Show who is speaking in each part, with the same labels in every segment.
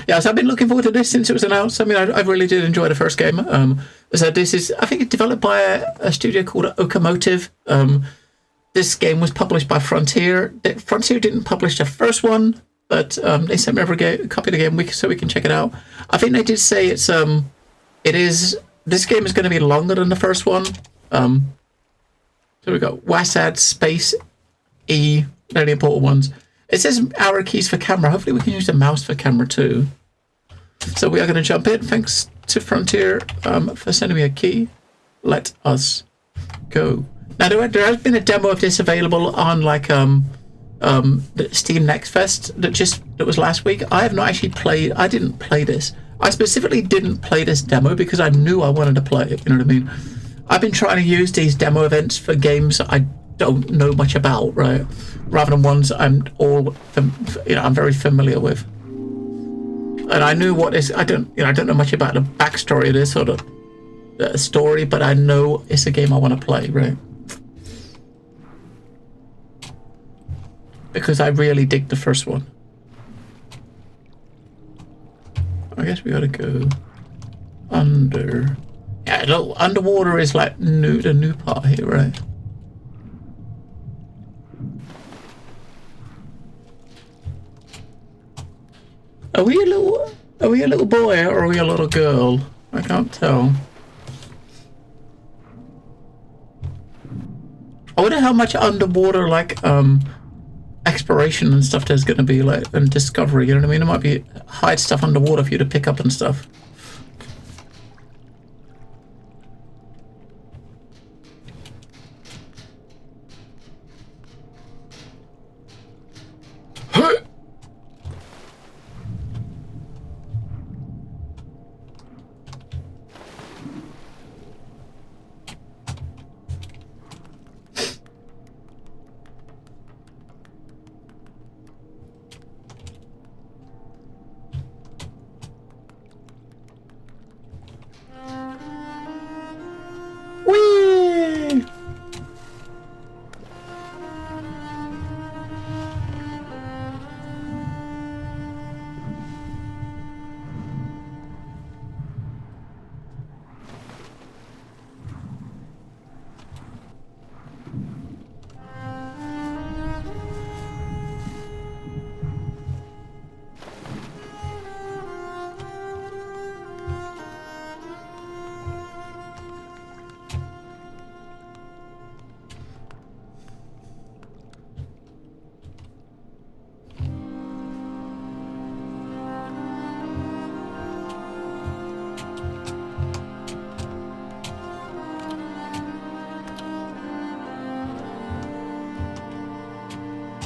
Speaker 1: Yeah, so I've been looking forward to this since it was announced. I mean, I really did enjoy the first game. So this is, I think it's developed by a studio called Okamotive. This game was published by Frontier. Frontier didn't publish the first one, but they sent me a copy of the game so we can check it out. I think they did say this game is going to be longer than the first one. So we got WASD, Space, E, they're the important ones. It says arrow keys for camera. Hopefully we can use the mouse for camera too. So we are going to jump in. Thanks to Frontier for sending me a key. Let us go. Now there has been a demo of this available on like the Steam Next Fest that was last week. I have not actually played. I didn't play this. I specifically didn't play this demo because I knew I wanted to play it. You know what I mean? I've been trying to use these demo events for games I don't know much about, right? Rather than ones I'm very familiar with. And I knew what this. I don't know much about the backstory of this sort of story, but I know it's a game I want to play, right? Because I really dig the first one. I guess we gotta go under. Yeah, look, underwater is like the new part here, right? Are we a little boy or are we a little girl? I can't tell. I wonder how much underwater exploration and stuff there's gonna be like, and discovery, you know what I mean? There might be hide stuff underwater for you to pick up and stuff.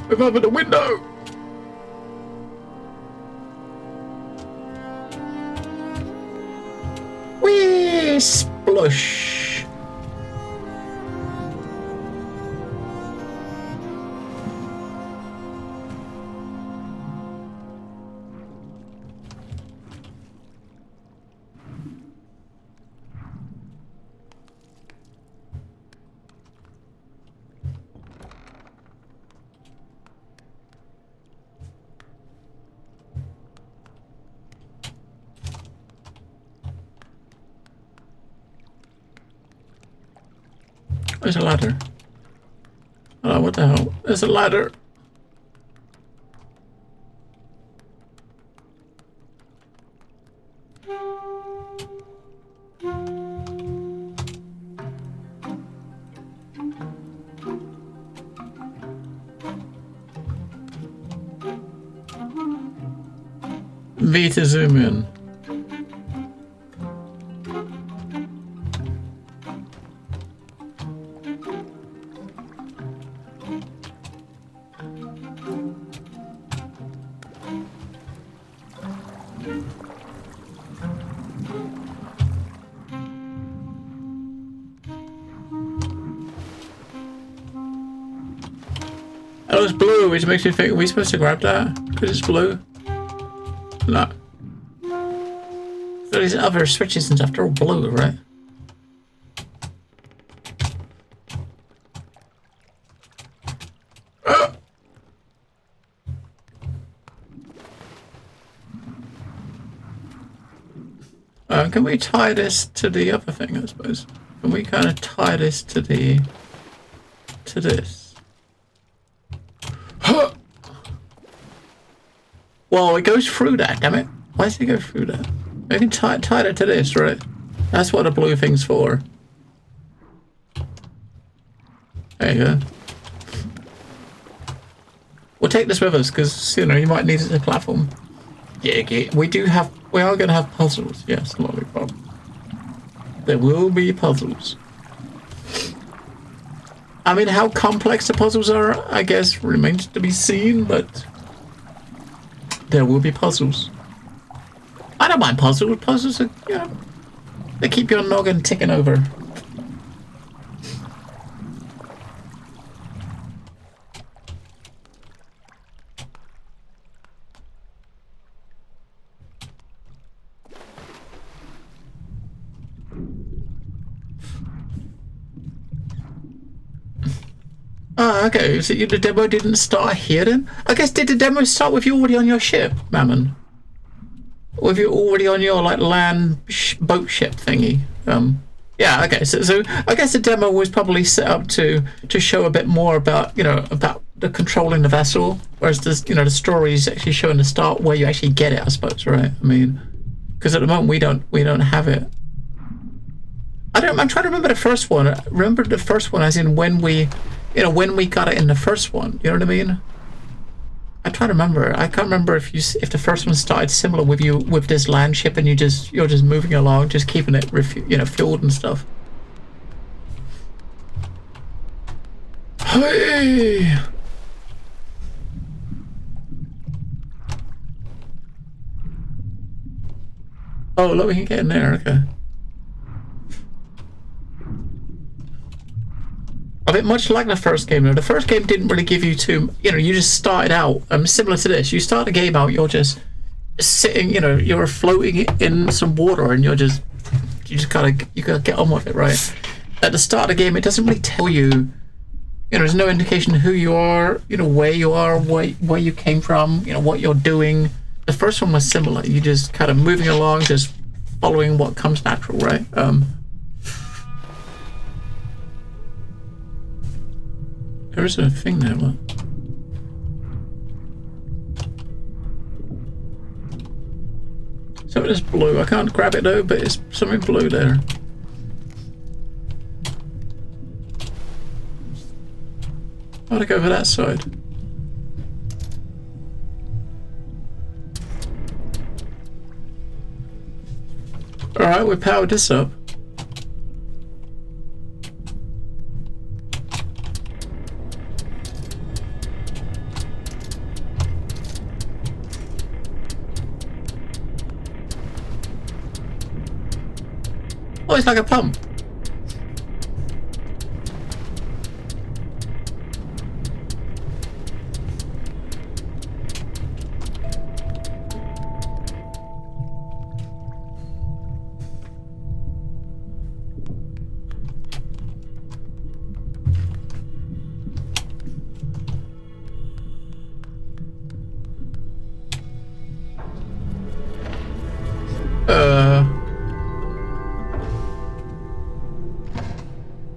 Speaker 1: We've opened a window! Whee! Splush! There's a ladder. Oh, what the hell? There's a ladder. V to zoom in. Oh, it's blue, which makes me think, are we supposed to grab that? Because it's blue? No. So these other switches and stuff, they're all blue, right? Can we tie this to the other thing, I suppose? Can we kind of tie this to the... to this? Huh! Well, it goes through that, damn it. Why does it go through that? We can tie it to this, right? That's what the blue thing's for. There you go. We'll take this with us, because, you know, you might need it as a platform. Yeah, we are going to have puzzles. Yes, lollipop. There will be puzzles. I mean, how complex the puzzles are, I guess, remains to be seen, but there will be puzzles. I don't mind puzzles. Puzzles are, you know, they keep your noggin ticking over. Ah, okay. So the demo didn't start here then? I guess, did the demo start with you already on your ship, Mammon? With you already on your, like, land boat ship thingy? Yeah, okay. So I guess the demo was probably set up to show a bit more about, you know, about the controlling the vessel, whereas the, you know, the story is actually showing the start where you actually get it, I suppose, right? I mean, because at the moment we don't have it. I'm trying to remember the first one. Remember the first one as in when we, you know, when we got it in the first one. You know what I mean? I try to remember. I can't remember if the first one started similar with you with this land ship and you're just moving along, just keeping it fueled and stuff. Hey. Oh, look, we can get in there. Okay. A bit much like the first game, though. The first game didn't really give you too... You know, you just started out... similar to this. You start the game out, you're just sitting, you know, you're floating in some water and you just gotta get on with it, right? At the start of the game, it doesn't really tell you... You know, there's no indication who you are, you know, where you are, where you came from, you know, what you're doing. The first one was similar. You just kind of moving along, just following what comes natural, right? There is a thing there, what? Something is blue. I can't grab it though, but it's something blue there. I want to go over that side. Alright, we powered this up. Oh, it's like a pump.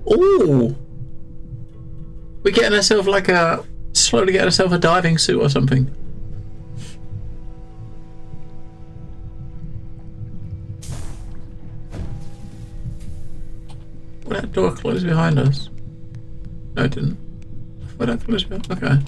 Speaker 1: Ooh. We're getting ourselves like slowly getting ourselves a diving suit or something. Will that door close behind us? No, it didn't. Will that close behind? Okay.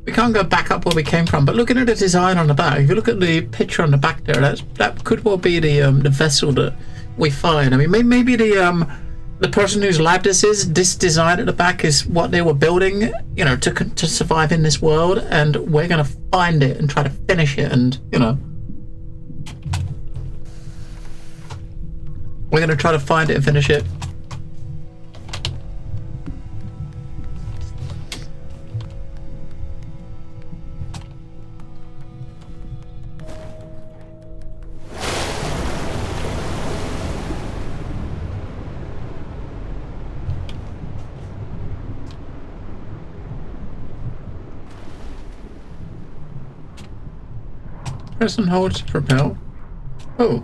Speaker 1: We can't go back up where we came from, but looking at the design on the back, if you look at the picture on the back there, that could well be the vessel that we find. I mean, maybe the person whose lab this design at the back is what they were building, you know, to survive in this world, and we're gonna find it and try to finish it, and, you know, we're gonna try to find it and finish it. Press and hold to propel. Oh.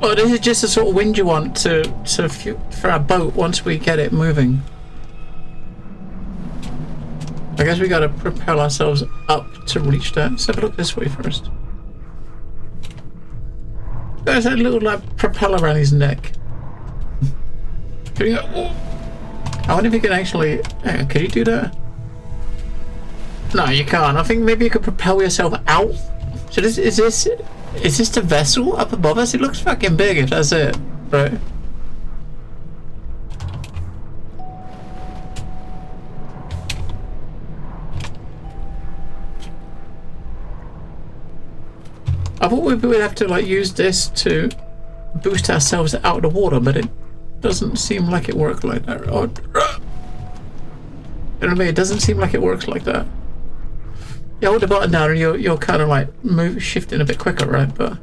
Speaker 1: Oh, this is just the sort of wind you want for our boat once we get it moving. I guess we gotta propel ourselves up to reach that. Let's have a look this way first. There's that little like propeller around his neck. Can you go? Oh. I wonder if you can actually. Can you do that? No, you can't. I think maybe you could propel yourself out. So is this the vessel up above us? It looks fucking big if that's it, right? I thought we would have to like use this to boost ourselves out of the water, but it doesn't seem like it works like that. Oh, you know what I mean? It doesn't seem like it works like that. Yeah, hold the button down and you're kind of like shifting a bit quicker, right? But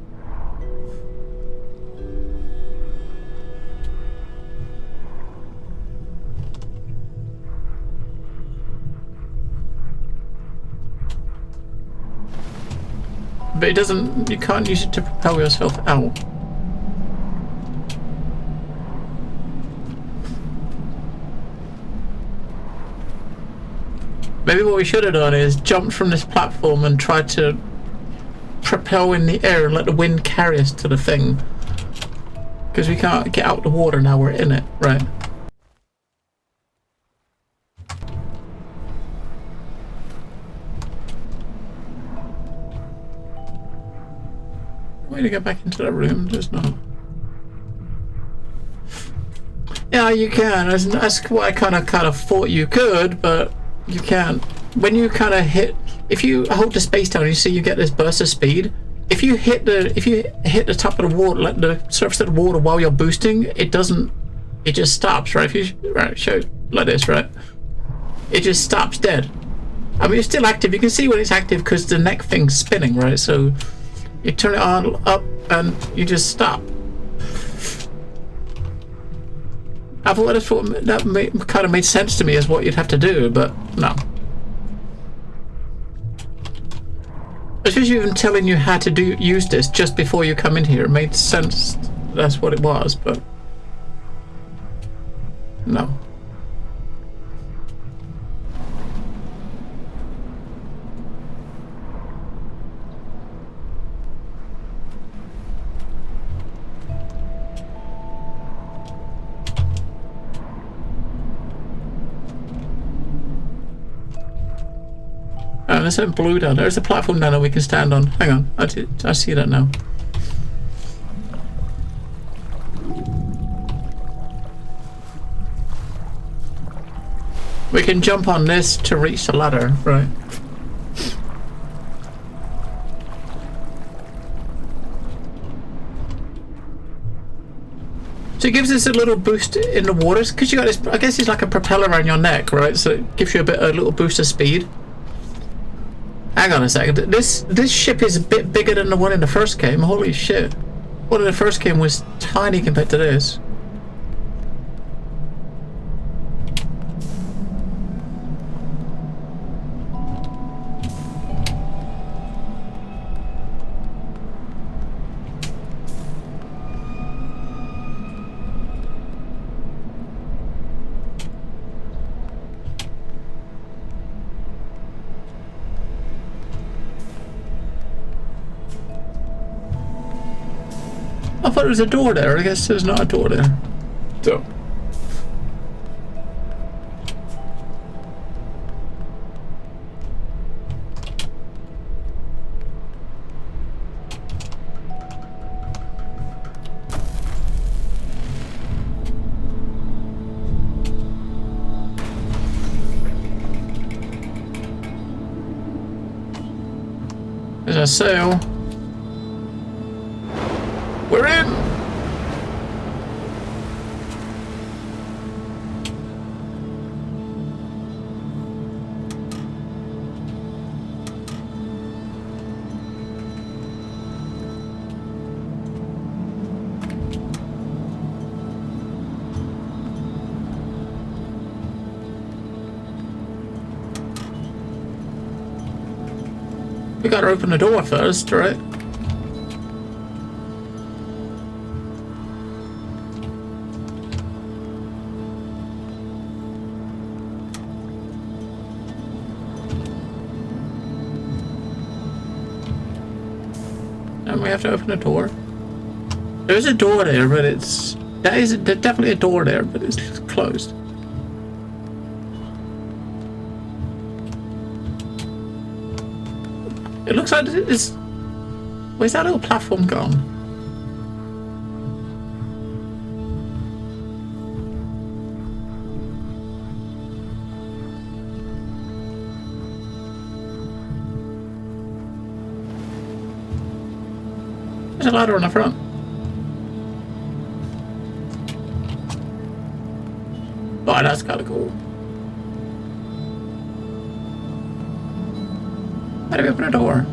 Speaker 1: it doesn't. You can't use it to propel yourself out. Maybe what we should have done is jumped from this platform and tried to propel in the air and let the wind carry us to the thing. Because we can't get out the water now we're in it, right? Way to get back into that room, just not. Yeah, you can. That's what I kind of thought you could, but you can't. When you kind of hit, if you hold the space down, you see you get this burst of speed. If you hit the top of the water, like the surface of the water while you're boosting, it doesn't. It just stops, right? If you show like this, right? It just stops dead. I mean, it's still active. You can see when it's active because the neck thing's spinning, right? So you turn it on up and you just stop. I thought that kind of made sense to me as what you'd have to do, but no. Especially even telling you how to use this just before you come in here, it made sense. That's what it was, but no. There's something blue down there. There's a platform down there we can stand on. Hang on, I see that now. We can jump on this to reach the ladder, right? So it gives us a little boost in the waters because you got this. I guess it's like a propeller around your neck, right? So it gives you a little boost of speed. Hang on a second. This ship is a bit bigger than the one in the first game. Holy shit! One in the first game was tiny compared to this. I thought there was a door there. I guess there's not a door there. So. There's a sail. We're in! We gotta open the door first, right? and we have to open a door. There is a door there, but there's definitely a door there, but it's closed. It looks like this. Where's that little platform gone? There's a ladder on the front. Oh, that's kind of cool. How do we open a door?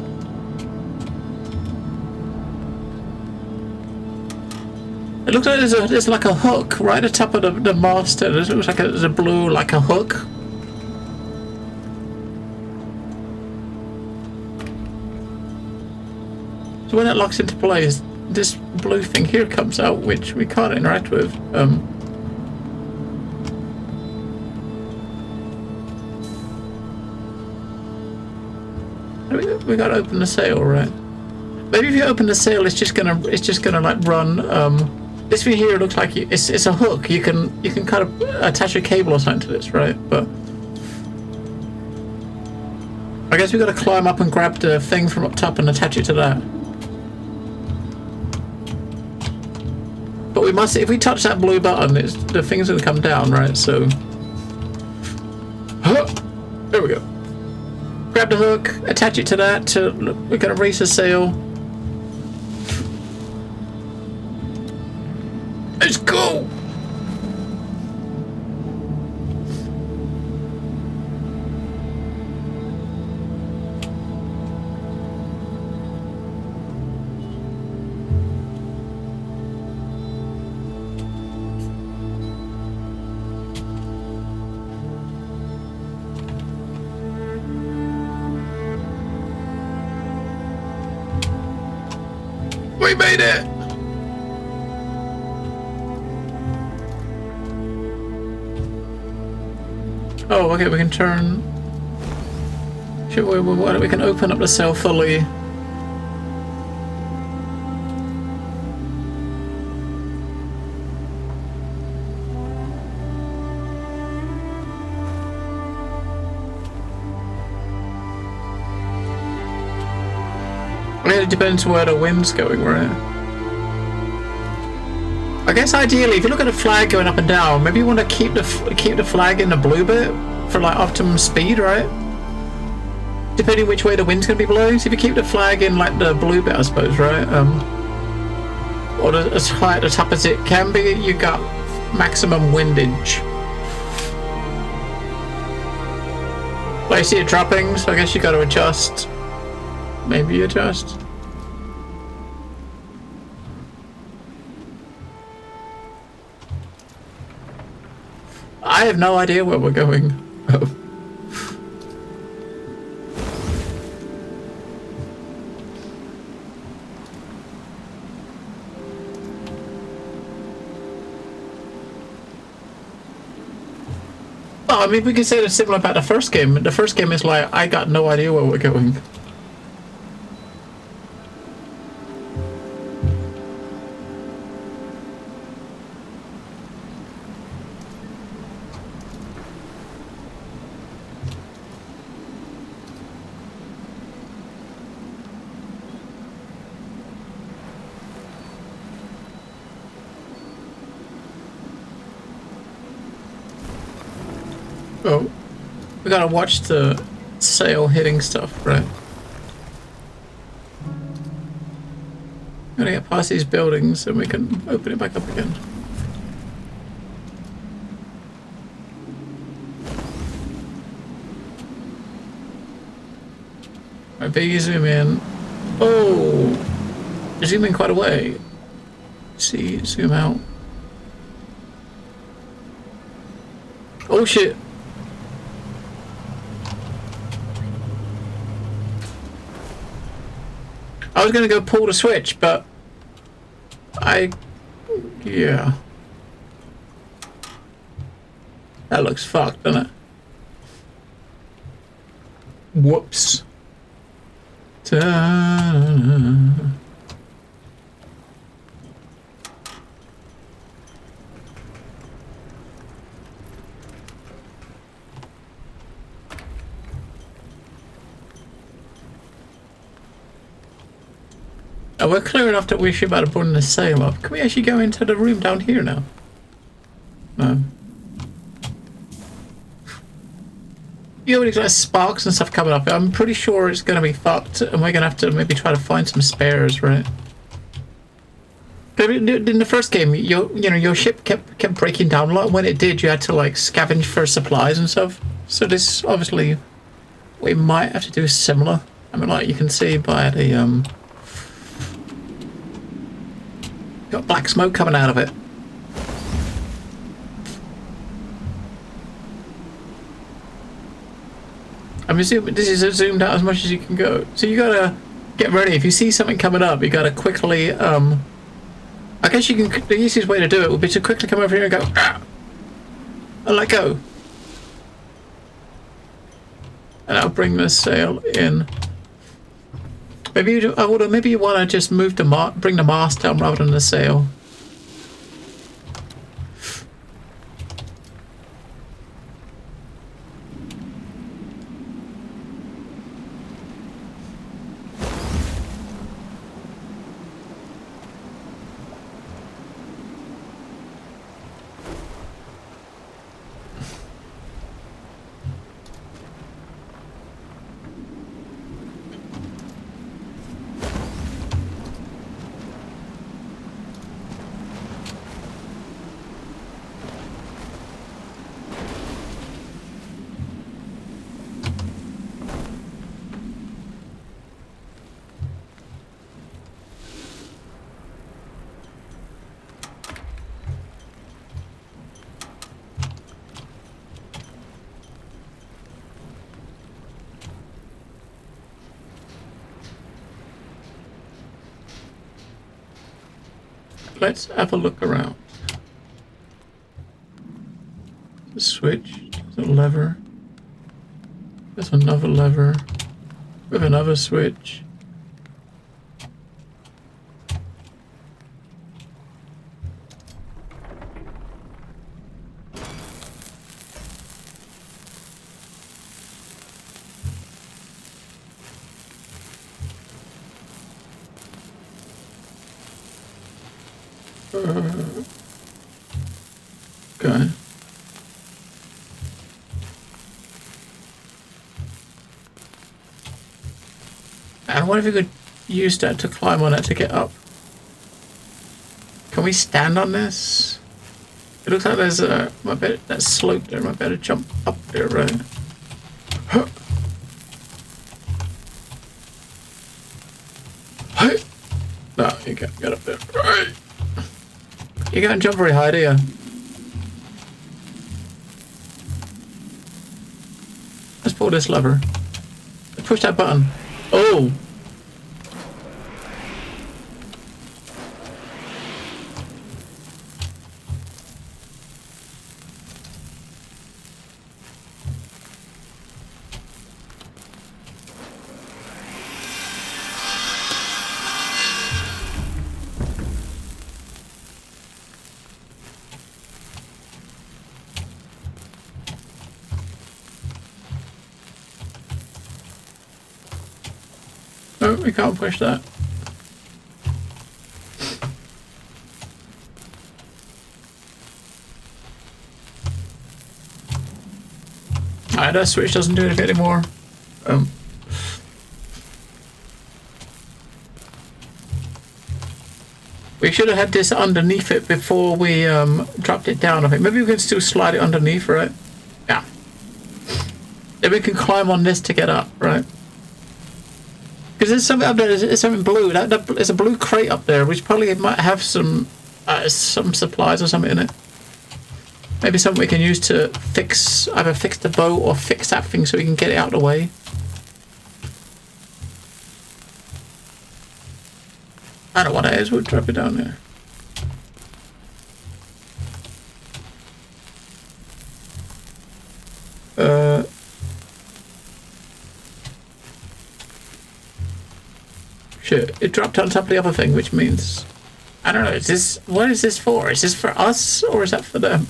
Speaker 1: It looks like there's like a hook right at the top of the mast. It looks like there's a blue, like a hook. So when it locks into place, this blue thing here comes out, which we can't interact with. We gotta open the sail, right? Maybe if you open the sail, it's just gonna like run. This thing here looks like it's a hook. You can kind of attach a cable or something to this, right? But I guess we gotta climb up and grab the thing from up top and attach it to that. But we must, if we touch that blue button, the thing's gonna come down, right? So, there we go. Grab the hook, attach it to that. We're gonna raise the sail. Let's go. We made it! Oh, okay, we can turn... We can open up the cell fully. It depends where the wind's going, right? I guess ideally, if you look at the flag going up and down, maybe you want to keep the flag in the blue bit for like optimum speed, right? Depending which way the wind's going to be blowing. So if you keep the flag in like the blue bit, I suppose, right? Or as high at the top as it can be, you got maximum windage. But I see it dropping, so I guess you got to adjust. Maybe adjust. I have no idea where we're going. Well, I mean, we can say it's similar about the first game. The first game is like, I got no idea where we're going. Oh, we gotta watch the sail hitting stuff, right? Gotta get past these buildings and we can open it back up again. Right, big zoom in. Oh, zoom in quite a way. See, zoom out. Oh shit. I was gonna go pull the switch, but yeah. That looks fucked, doesn't it? Whoops. Ta-da. We're clear enough that we should be able to burn the sail up. Can we actually go into the room down here now? No. You already got sparks and stuff coming up. I'm pretty sure it's going to be fucked, and we're going to have to maybe try to find some spares, right? In the first game, your ship kept breaking down a lot. When it did, you had to like scavenge for supplies and stuff. So this obviously we might have to do similar. I mean, like you can see by the got black smoke coming out of it. I'm assuming this is zoomed out as much as you can go. So you gotta get ready. If you see something coming up, you gotta quickly I guess you can. The easiest way to do it would be to quickly come over here and go, ah, and let go, and I'll bring the sail in. Maybe you do, maybe you want to just move the bring the mast down rather than the sail. Let's have a look around. The switch, there's a lever. There's another lever. We have another switch. Okay. And what if we could use that to climb on it to get up? Can we stand on this? It looks like there's a that slope there. Might better jump up there, right? Huh. Hey. No, you can't get up there. Right. You can't jump very high, do you? Let's pull this lever. Push that button. Oh! No, we can't push that. Alright, that switch doesn't do anything anymore. We should have had this underneath it before we dropped it down, I think. Maybe we can still slide it underneath, right? Yeah. Then we can climb on this to get up, right? Because there's something up there, there's something blue. There's a blue crate up there, which probably might have some supplies or something in it. Maybe something we can use to either fix the boat or fix that thing so we can get it out of the way. I don't know what it is, we'll drop it down there. Shit, it dropped on top of the other thing, which means... I don't know, what is this for? Is this for us, or is that for them?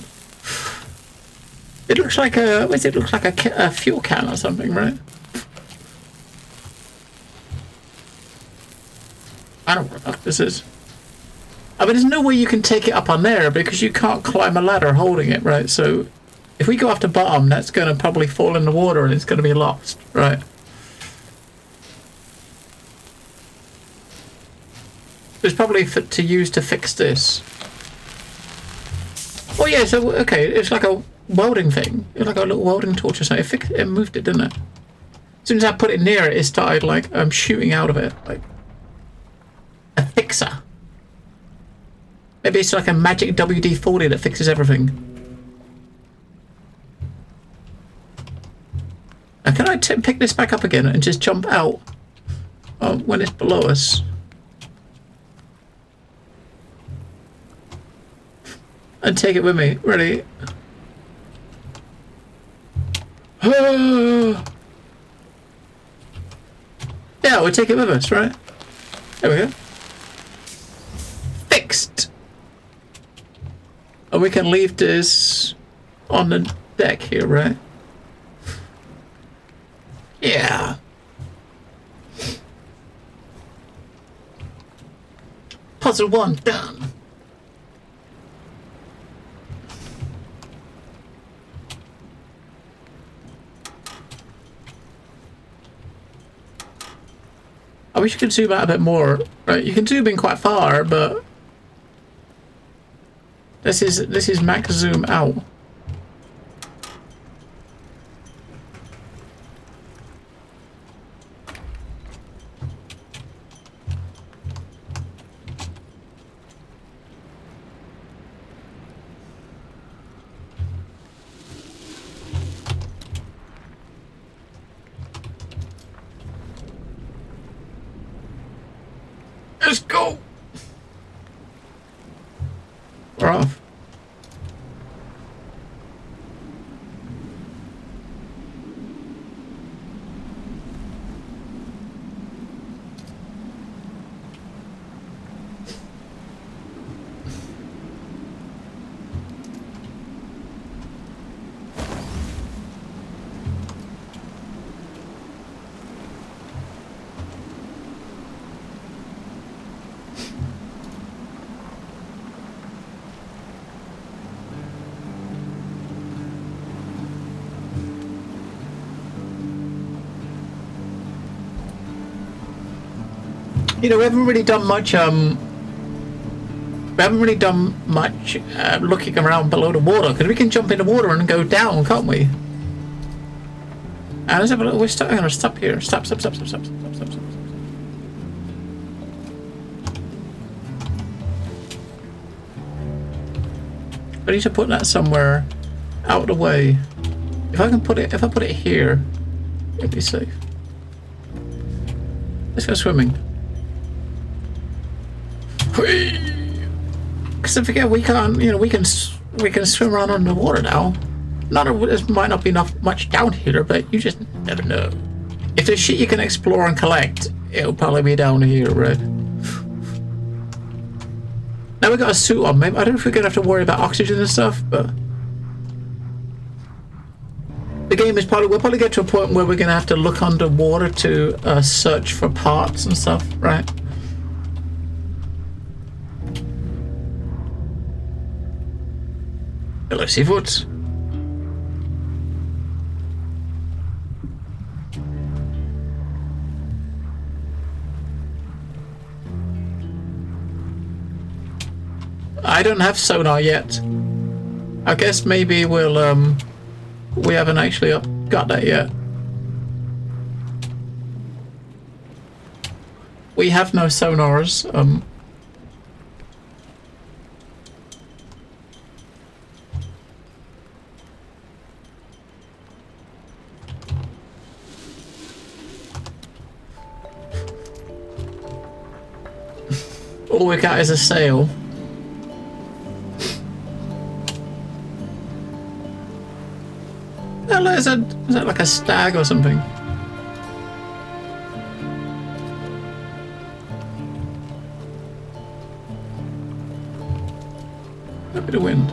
Speaker 1: It looks like a... What is it? It looks like a fuel can or something, right? I don't know what the fuck this is. I mean, there's no way you can take it up on there because you can't climb a ladder holding it, right? So if we go off the bottom, that's going to probably fall in the water and it's going to be lost, right? It's probably to use to fix this. Oh yeah, so okay, it's like a welding thing. It's like a little welding torch or something. It moved it, didn't it? As soon as I put it near it, it started like shooting out of it, like a fixer. Maybe it's like a magic WD-40 that fixes everything. Now can I pick this back up again and just jump out when it's below us? And take it with me. Ready? Yeah, we'll take it with us, right? There we go. Fixed! And we can leave this on the deck here, right? Yeah. Puzzle 1 done. I wish you could zoom out a bit more. Right, you can zoom in quite far, but this is max zoom out. Let's go. We're off. You know, we haven't really done much. Looking around below the water because we can jump in the water and go down, can't we? And let's have a look. I'm gonna stop here. Stop. I need to put that somewhere out of the way. If I put it here, it'll be safe. Let's go swimming. Because I forget we can't, you know, we can swim around underwater now. There might not be much down here, but you just never know. If there's shit you can explore and collect, it'll probably be down here, right? Now we got a suit on. Maybe I don't know if we're gonna have to worry about oxygen and stuff, but the game is we'll probably get to a point where we're gonna have to look underwater to search for parts and stuff, right? Hello, seafoods. I don't have sonar yet. I guess maybe we'll we haven't actually got that yet. We have no sonars. All we got is a sail. Is that like a stag or something? A bit of wind.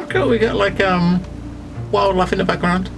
Speaker 1: cool. We got like wildlife in the background.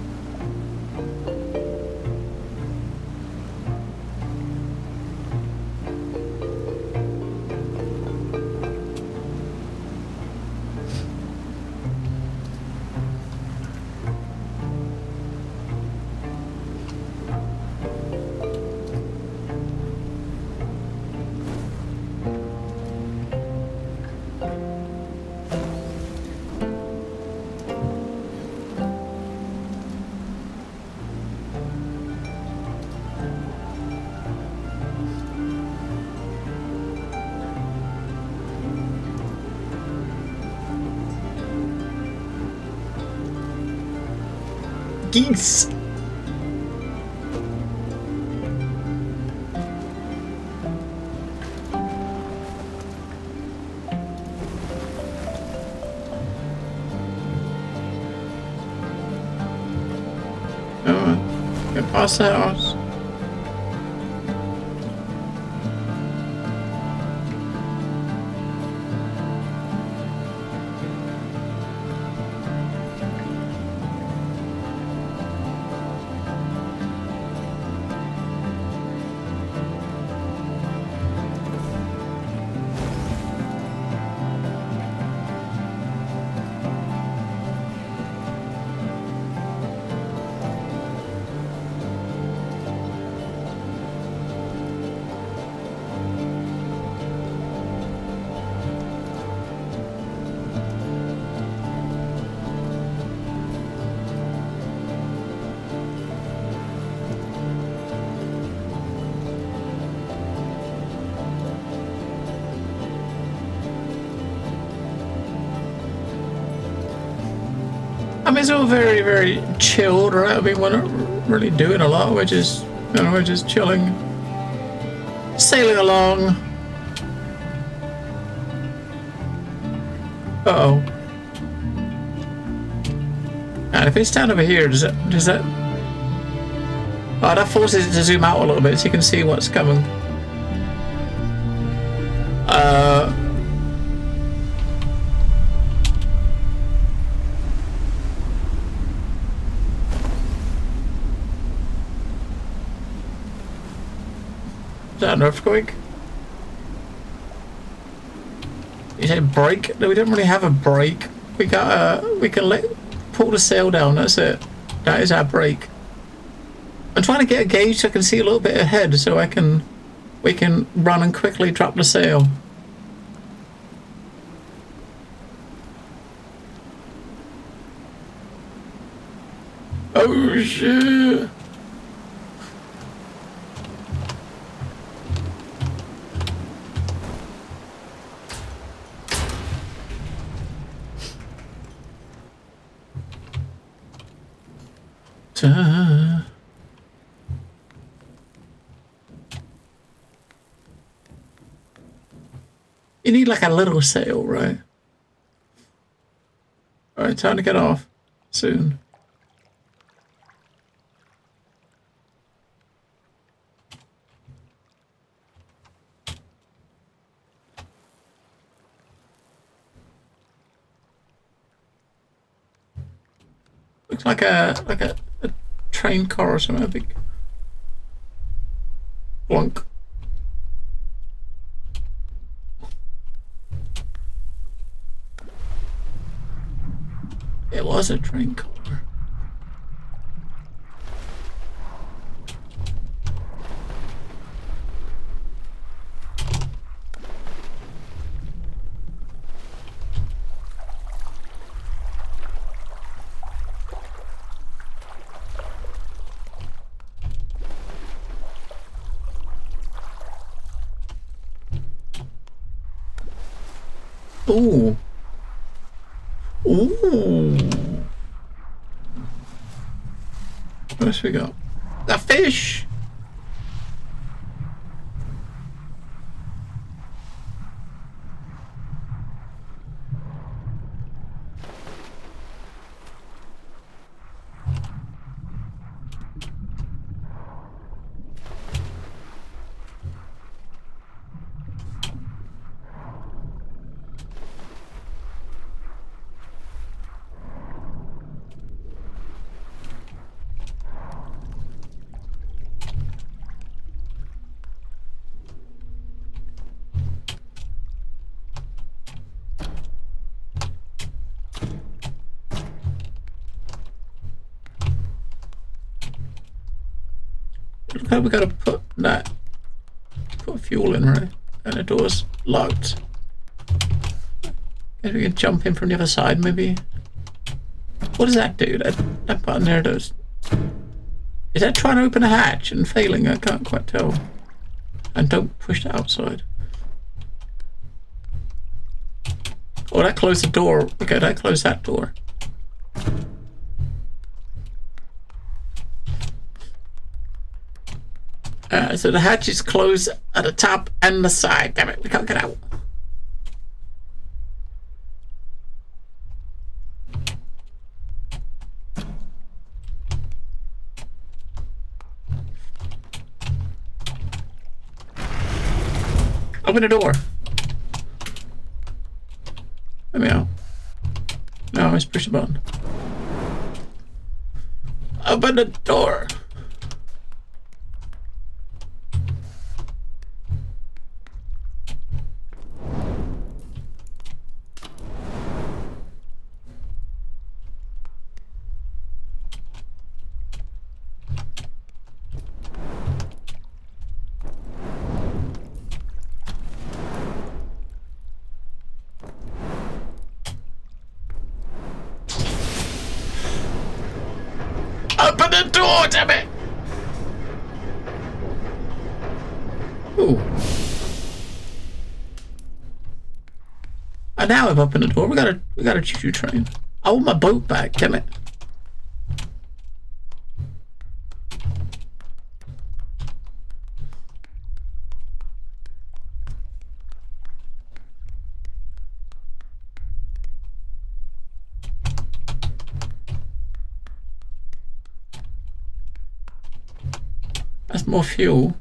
Speaker 1: Geese. Oh, get past the house. I mean, it's all very, very chilled, right? I mean, we're not really doing a lot. We're just, you know, we're just chilling, sailing along. Uh-oh. And if it's down over here, does that... Oh, that forces it to zoom out a little bit so you can see what's coming. Is that an earthquake? You say brake? No, we don't really have a brake. We got we can pull the sail down. That's it. That is our brake. I'm trying to get a gauge so I can see a little bit ahead, so we can run and quickly drop the sail. Oh shit! You need like a little sail, right? Alright, time to get off soon. Looks like a train car or something, I think. Blunk. It was a train car. Ooh. Ooh. What else we got? A fish! Looks like we gotta put fuel in, right? And the door's locked. Guess we can jump in from the other side, maybe. What does that do? That button there does. Is that trying to open a hatch and failing? I can't quite tell. And don't push it outside. Oh, that closed the door. Okay, that closed that door. So the hatch is closed at the top and the side. Damn it, we can't get out. Open the door. Let me out. No, let's push the button. Open the door. Open the door, damn it! Ooh. And now I've opened the door. We got a choo-choo train. I want my boat back, damn it. That's more fuel.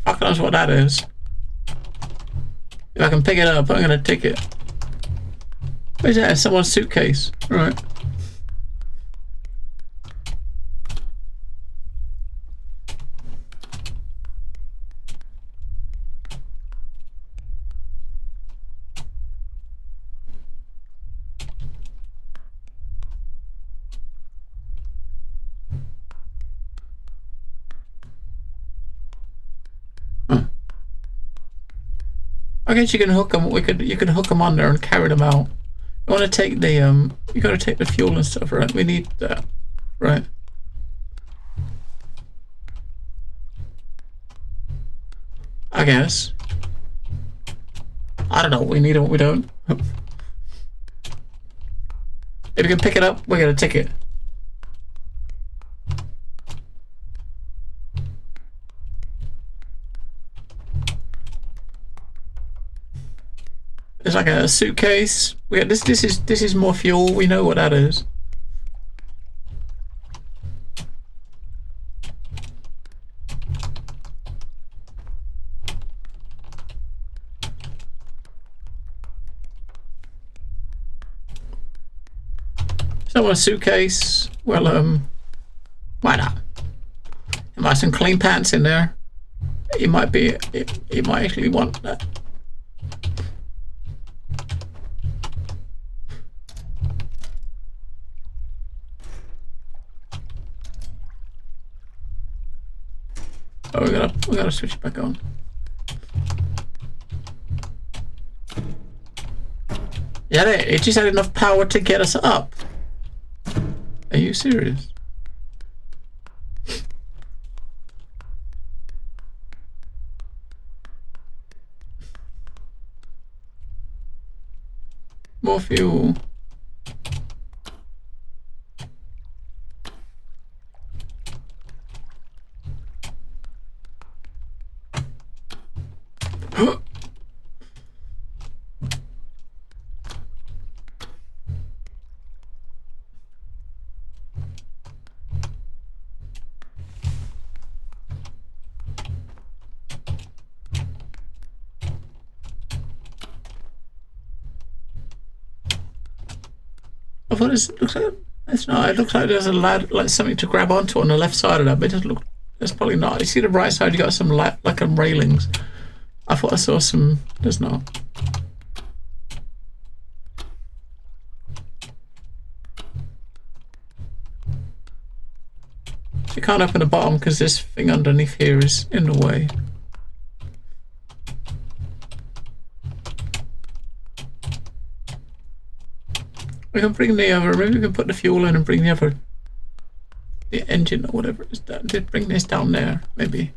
Speaker 1: Fuck knows what that is. If I can pick it up, I'm gonna take it. What is that? Someone's suitcase. Right. I guess you can hook them. You can hook them on there and carry them out. You want to take the You got to take the fuel and stuff, right? We need that, right? I guess. I don't know what we need and what we don't. If you can pick it up, we're gonna take it. It's like a suitcase. This is more fuel. We know what that is. So a suitcase. Well, why not? There might be some clean pants in there. You might actually want that. Oh, we gotta switch it back on. Yeah, it just had enough power to get us up. Are you serious? More fuel. I thought it looks like it's not. It looks like there's a ladder, like something to grab onto on the left side of that, but it doesn't look. It's probably not. You see the right side, you got some like railings. I thought I saw some. There's not. You can't open the bottom because this thing underneath here is in the way. We can bring the other, maybe we can put the fuel in and bring the other, the engine or whatever it is down. Did bring this down there, maybe.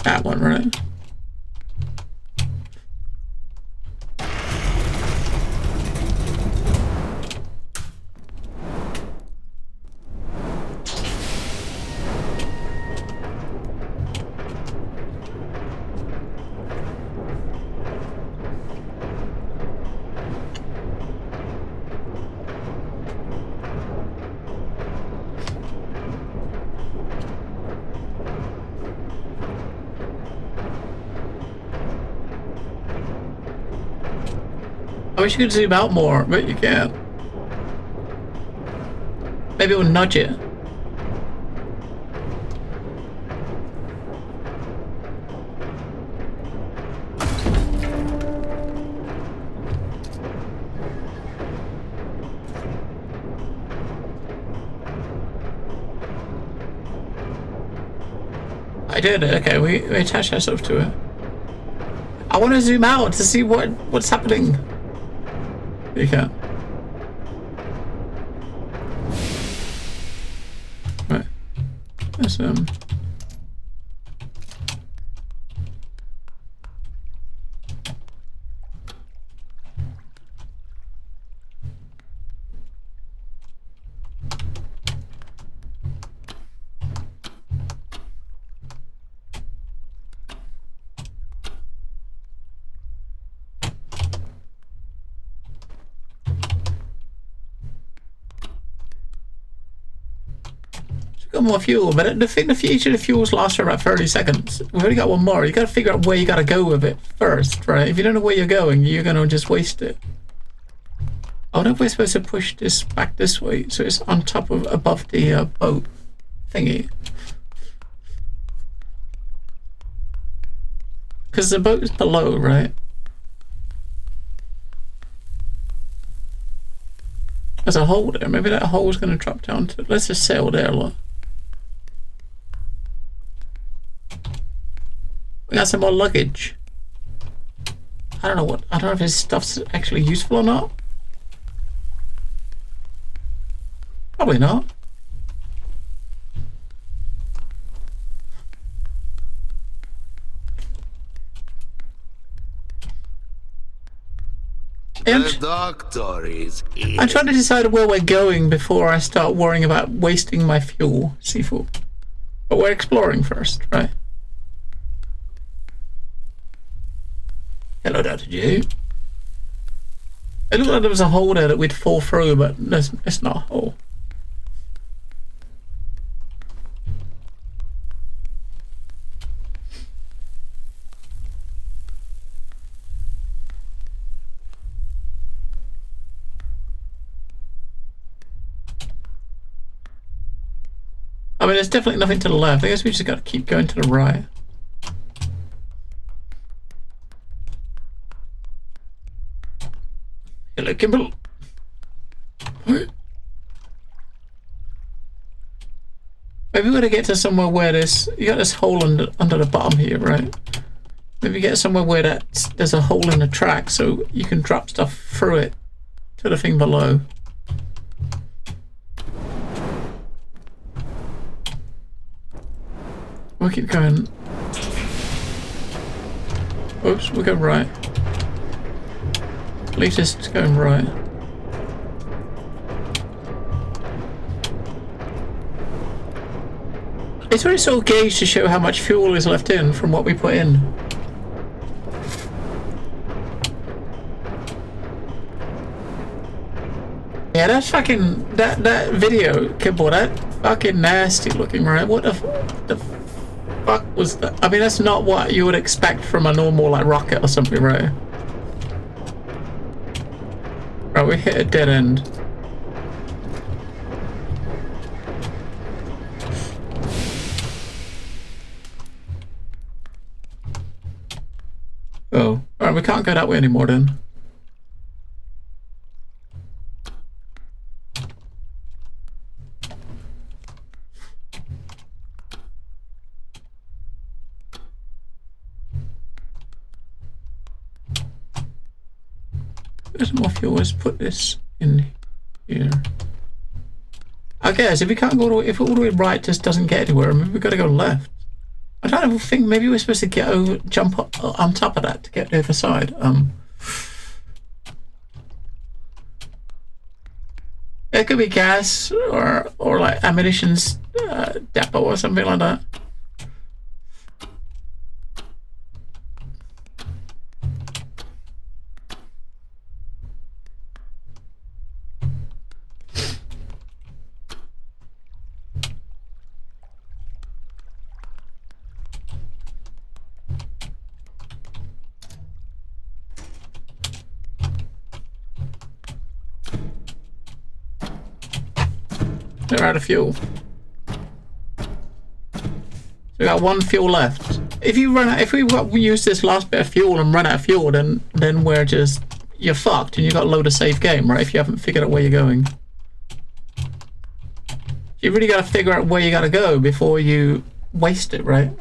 Speaker 1: That one, right? I wish you could zoom out more, but you can't. Maybe it will nudge it. I did it. Okay, we attached ourselves to it. I want to zoom out to see what's happening. You can't. Right. Let's got more fuel, but the future the fuels last for about 30 seconds. We've only got one more. You got to figure out where you got to go with it first, right? If you don't know where you're going, you're gonna just waste it. I wonder if we're supposed to push this back this way so it's on top of above the boat thingy. Because the boat is below, right? There's a hole there. Maybe that hole's going to drop down to. Let's just sail there, look. We got some more luggage. I don't know if this stuff's actually useful or not. Probably not.
Speaker 2: The doctor is here.
Speaker 1: I'm trying to decide where we're going before I start worrying about wasting my fuel, seafood. But we're exploring first, right? Hello, Dr. J. It looked like there was a hole there that we'd fall through, but it's not a hole. I mean, there's definitely nothing to the left. I guess we just got to keep going to the right. Hello, Kimball. Maybe we got to get to somewhere where you got this hole under the bottom here, right? Maybe get somewhere where there's a hole in the track so you can drop stuff through it to the thing below. We'll keep going. Oops, we'll go right. At least it's going right. It's very sort of gauged to show how much fuel is left in from what we put in. Yeah, that's fucking that video, Kimball. That fucking nasty looking, right? What the fuck was that? I mean, that's not what you would expect from a normal like rocket or something, right? Right, we hit a dead end. Oh, alright, we can't go that way anymore then. There's more fuel. Let's put this in here. I guess if we can't go all the way, if all the way right just doesn't get anywhere, maybe we've got to go left. I don't think maybe we're supposed to get over, jump up, on top of that to get to the other side. It could be gas or like ammunition's depot or something like that. They're out of fuel. So we got one fuel left. If you run out, if we use this last bit of fuel and run out of fuel, then we're just, you're fucked, and you got a load of save game, right? If you haven't figured out where you're going, you really got to figure out where you got to go before you waste it, right?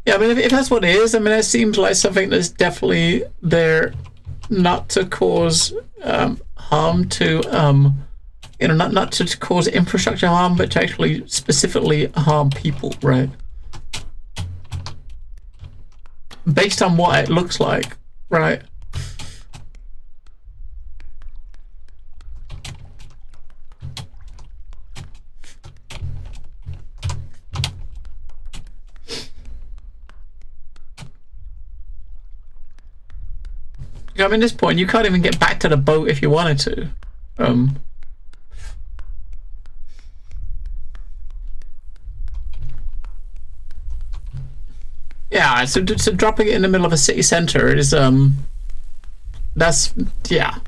Speaker 1: Yeah, I mean, if that's what it is, I mean, it seems like something that's definitely there not to cause harm to, you know, not to cause infrastructure harm, but to actually specifically harm people, right? Based on what it looks like, right? I mean, at this point, you can't even get back to the boat if you wanted to. Yeah, so dropping it in the middle of a city center is, that's, yeah.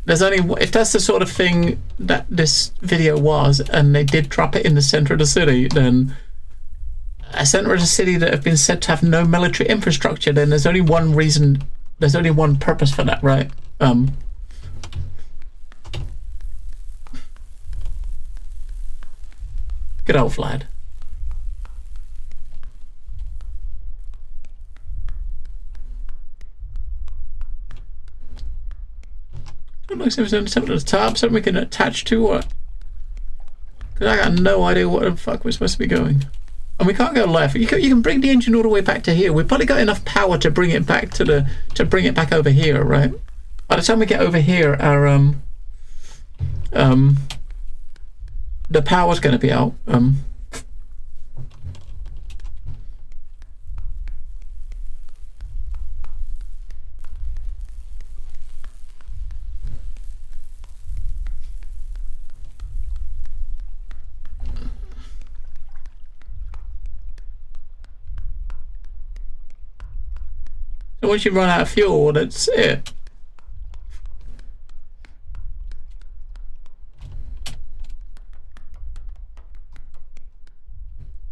Speaker 1: There's only, if that's the sort of thing that this video was, and they did drop it in the center of the city, then a center of the city that have been said to have no military infrastructure, then there's only one reason. There's only one purpose for that, right? Good old Vlad. Don't know if there's something at the top, something we can attach to, or... Because I got no idea what the fuck we're supposed to be going. And we can't go left. You can bring the engine all the way back to here. We've probably got enough power to bring it back to bring it back over here, right? By the time we get over here, our the power's going to be out. Once you run out of fuel, that's it.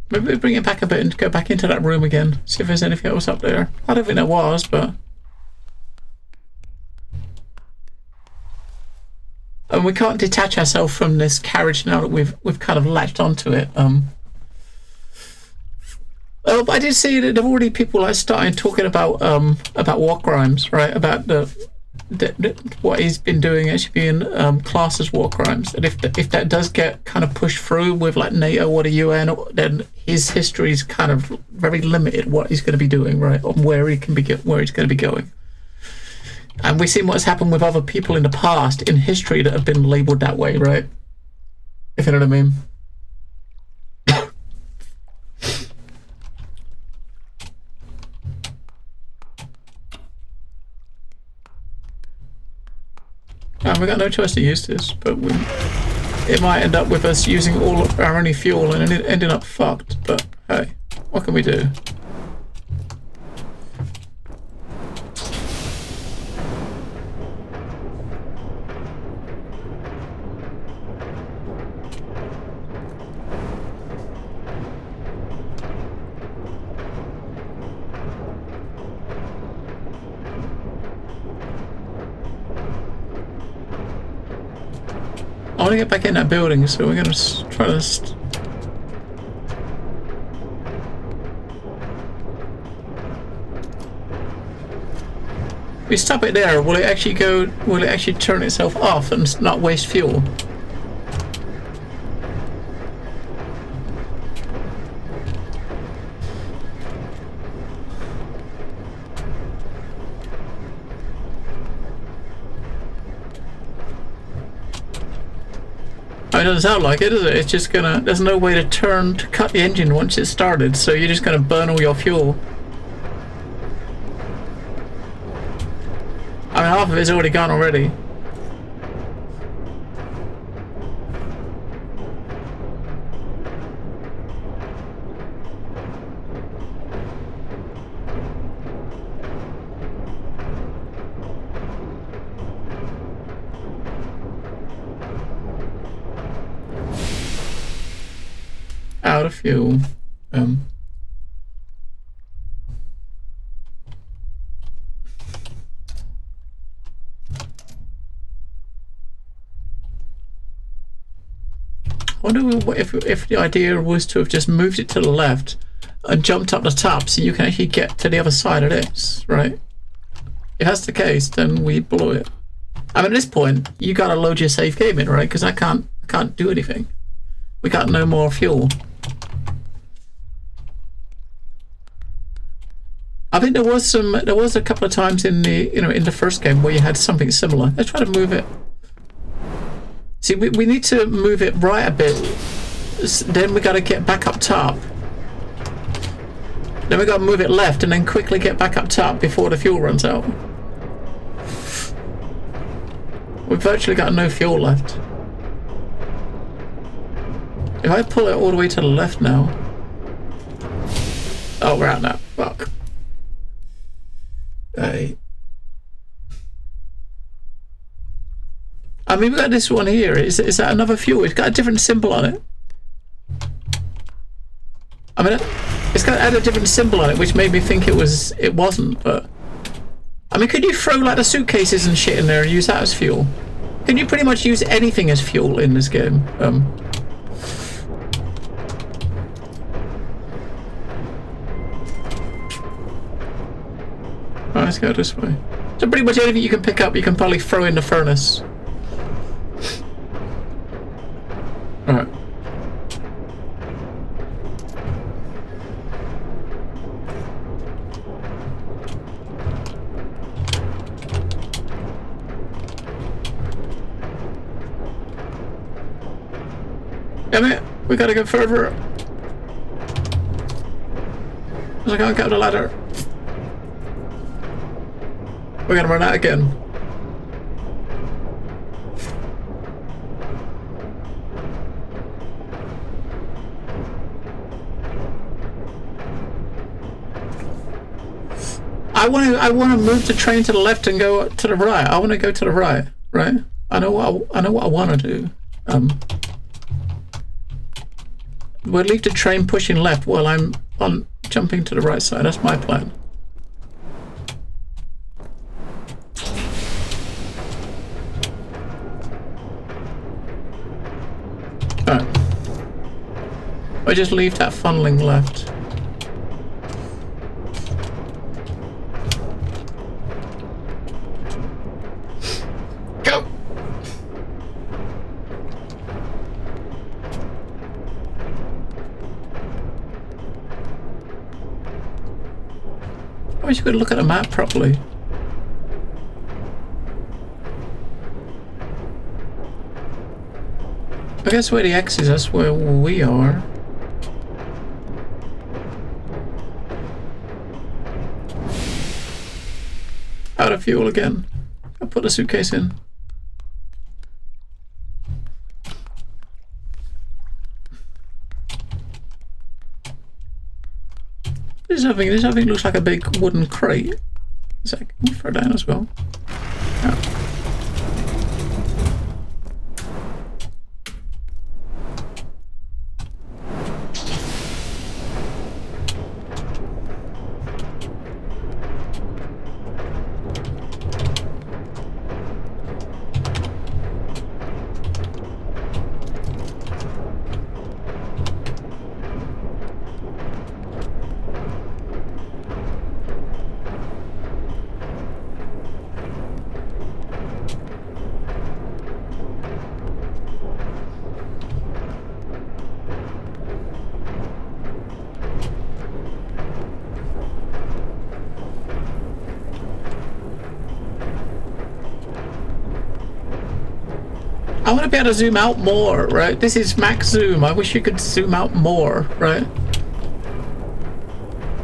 Speaker 1: Maybe we bring it back a bit and go back into that room again. See if there's anything else up there. I don't think there was, but... And we can't detach ourselves from this carriage now that we've kind of latched onto it. But I did see that there are already people like starting talking about war crimes, right? About what he's been doing actually being classed as war crimes, and if that does get kind of pushed through with like NATO or the UN, then his history is kind of very limited what he's going to be doing, right? On where he can be where he's going to be going. And we've seen what's happened with other people in the past in history that have been labelled that way, right? If you know what I mean. We got no choice to use this, but it might end up with us using all of our only fuel and ending up fucked. But hey, what can we do? want to get back in that building, so we're gonna try to. If we stop it there, will it actually go? Will it actually turn itself off and not waste fuel? It doesn't sound like it, does it? It's just gonna. There's no way to cut the engine once it's started, so you're just gonna burn all your fuel. I mean, half of it's already gone already. Out of fuel. I wonder if the idea was to have just moved it to the left and jumped up the top so you can actually get to the other side of this, right? If that's the case, then we blow it. I mean, at this point, you gotta load your safe game in, right? Because I can't do anything. We got no more fuel. I think there was a couple of times in the in the first game where you had something similar. Let's try to move it. See, we need to move it right a bit. Then we got to get back up top. Then we got to move it left and then quickly get back up top before the fuel runs out. We've virtually got no fuel left. If I pull it all the way to the left now. Oh, we're out now. Fuck. Hey. I mean, we got this one here. Is that another fuel? It's got a different symbol on it. I mean, it's got a different symbol on it, which made me think it wasn't. But I mean, could you throw like the suitcases and shit in there and use that as fuel? Can you pretty much use anything as fuel in this game? Right, let's go this way. So pretty much anything you can pick up, you can probably throw in the furnace. Alright. Damn it! We gotta go further. I can't get up the ladder. We're gonna run out again. I want to move the train to the left and go to the right. I want to go to the right. Right. I know what I want to do. We'll leave the train pushing left while I'm jumping to the right side. That's my plan. Alright. I just leave that funneling left. Go! I wish you could look at the map properly. I guess where the X is, that's where we are. Out of fuel again. I'll put the suitcase in. This other thing looks like a big wooden crate. Is that, can you throw it down as well? Oh. want to be able to zoom out more, right? This is max zoom. I wish you could zoom out more, right?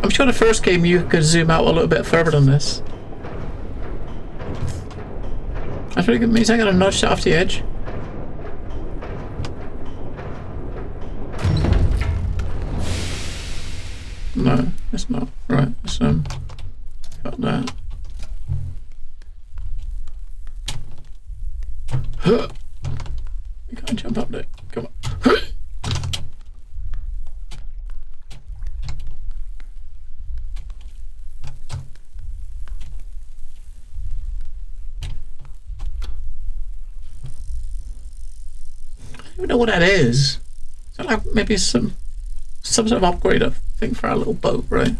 Speaker 1: I'm sure the first game you could zoom out a little bit further than this. That's really good. Means I gotta nudge it off the edge. No, it's not. Right, let's got that. You can't jump up there. Come on. I don't even know what that is. Is that like maybe some sort of upgrade I think for our little boat, right?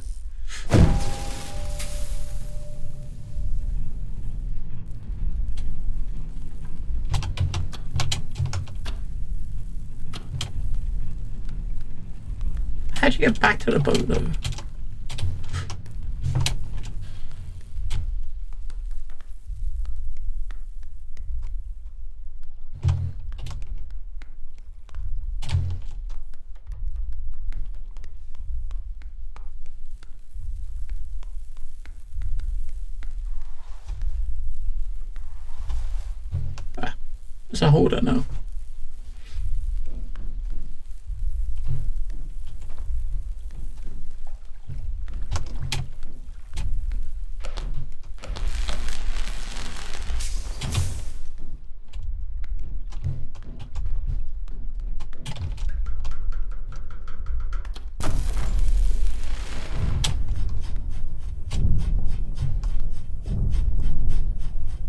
Speaker 1: How'd you get back to the boat though? There's a holder now.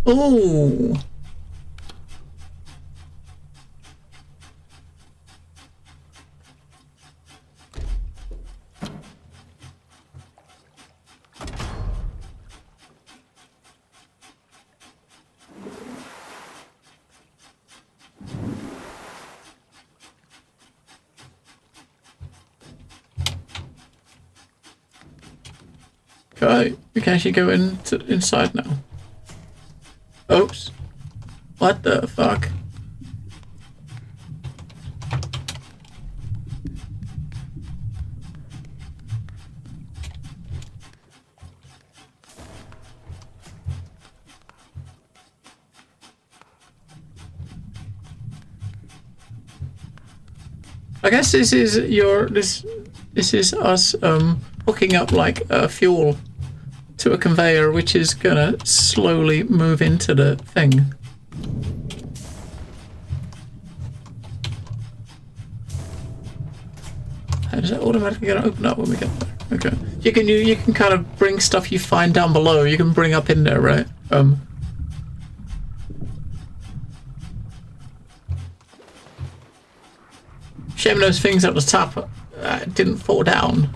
Speaker 1: Oh. Okay, we can actually go inside now. Oops. What the fuck? I guess this is this is us hooking up like fuel to a conveyor, which is gonna slowly move into the thing. How does that automatically gonna open up when we get there? Okay. You can kind of bring stuff you find down below. You can bring up in there, right? Shame those things at the top didn't fall down.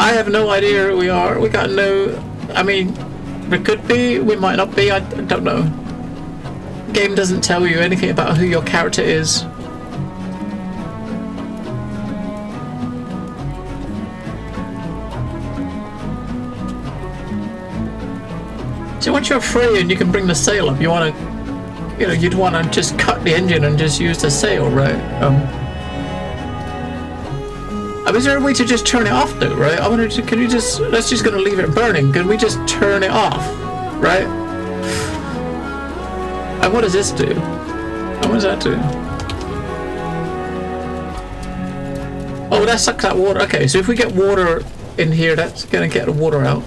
Speaker 1: I have no idea who we are. We got no... I mean, we could be, we might not be, I don't know. The game doesn't tell you anything about who your character is. So once you're free and you can bring the sail up, you want to... You know, you'd want to just cut the engine and just use the sail, right? I mean, is there a way to just turn it off though, right? I wonder, can you just, let's just gonna leave it burning. Can we just turn it off, right? And what does this do? And what does that do? Oh, that sucks out water. Okay, so if we get water in here, that's gonna get the water out.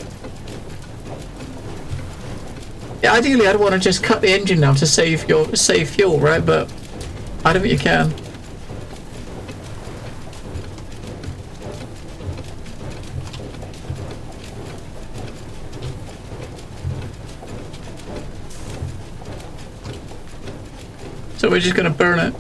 Speaker 1: Yeah, ideally I'd want to just cut the engine now to save fuel, right? But I don't think you can. So we're just gonna burn it.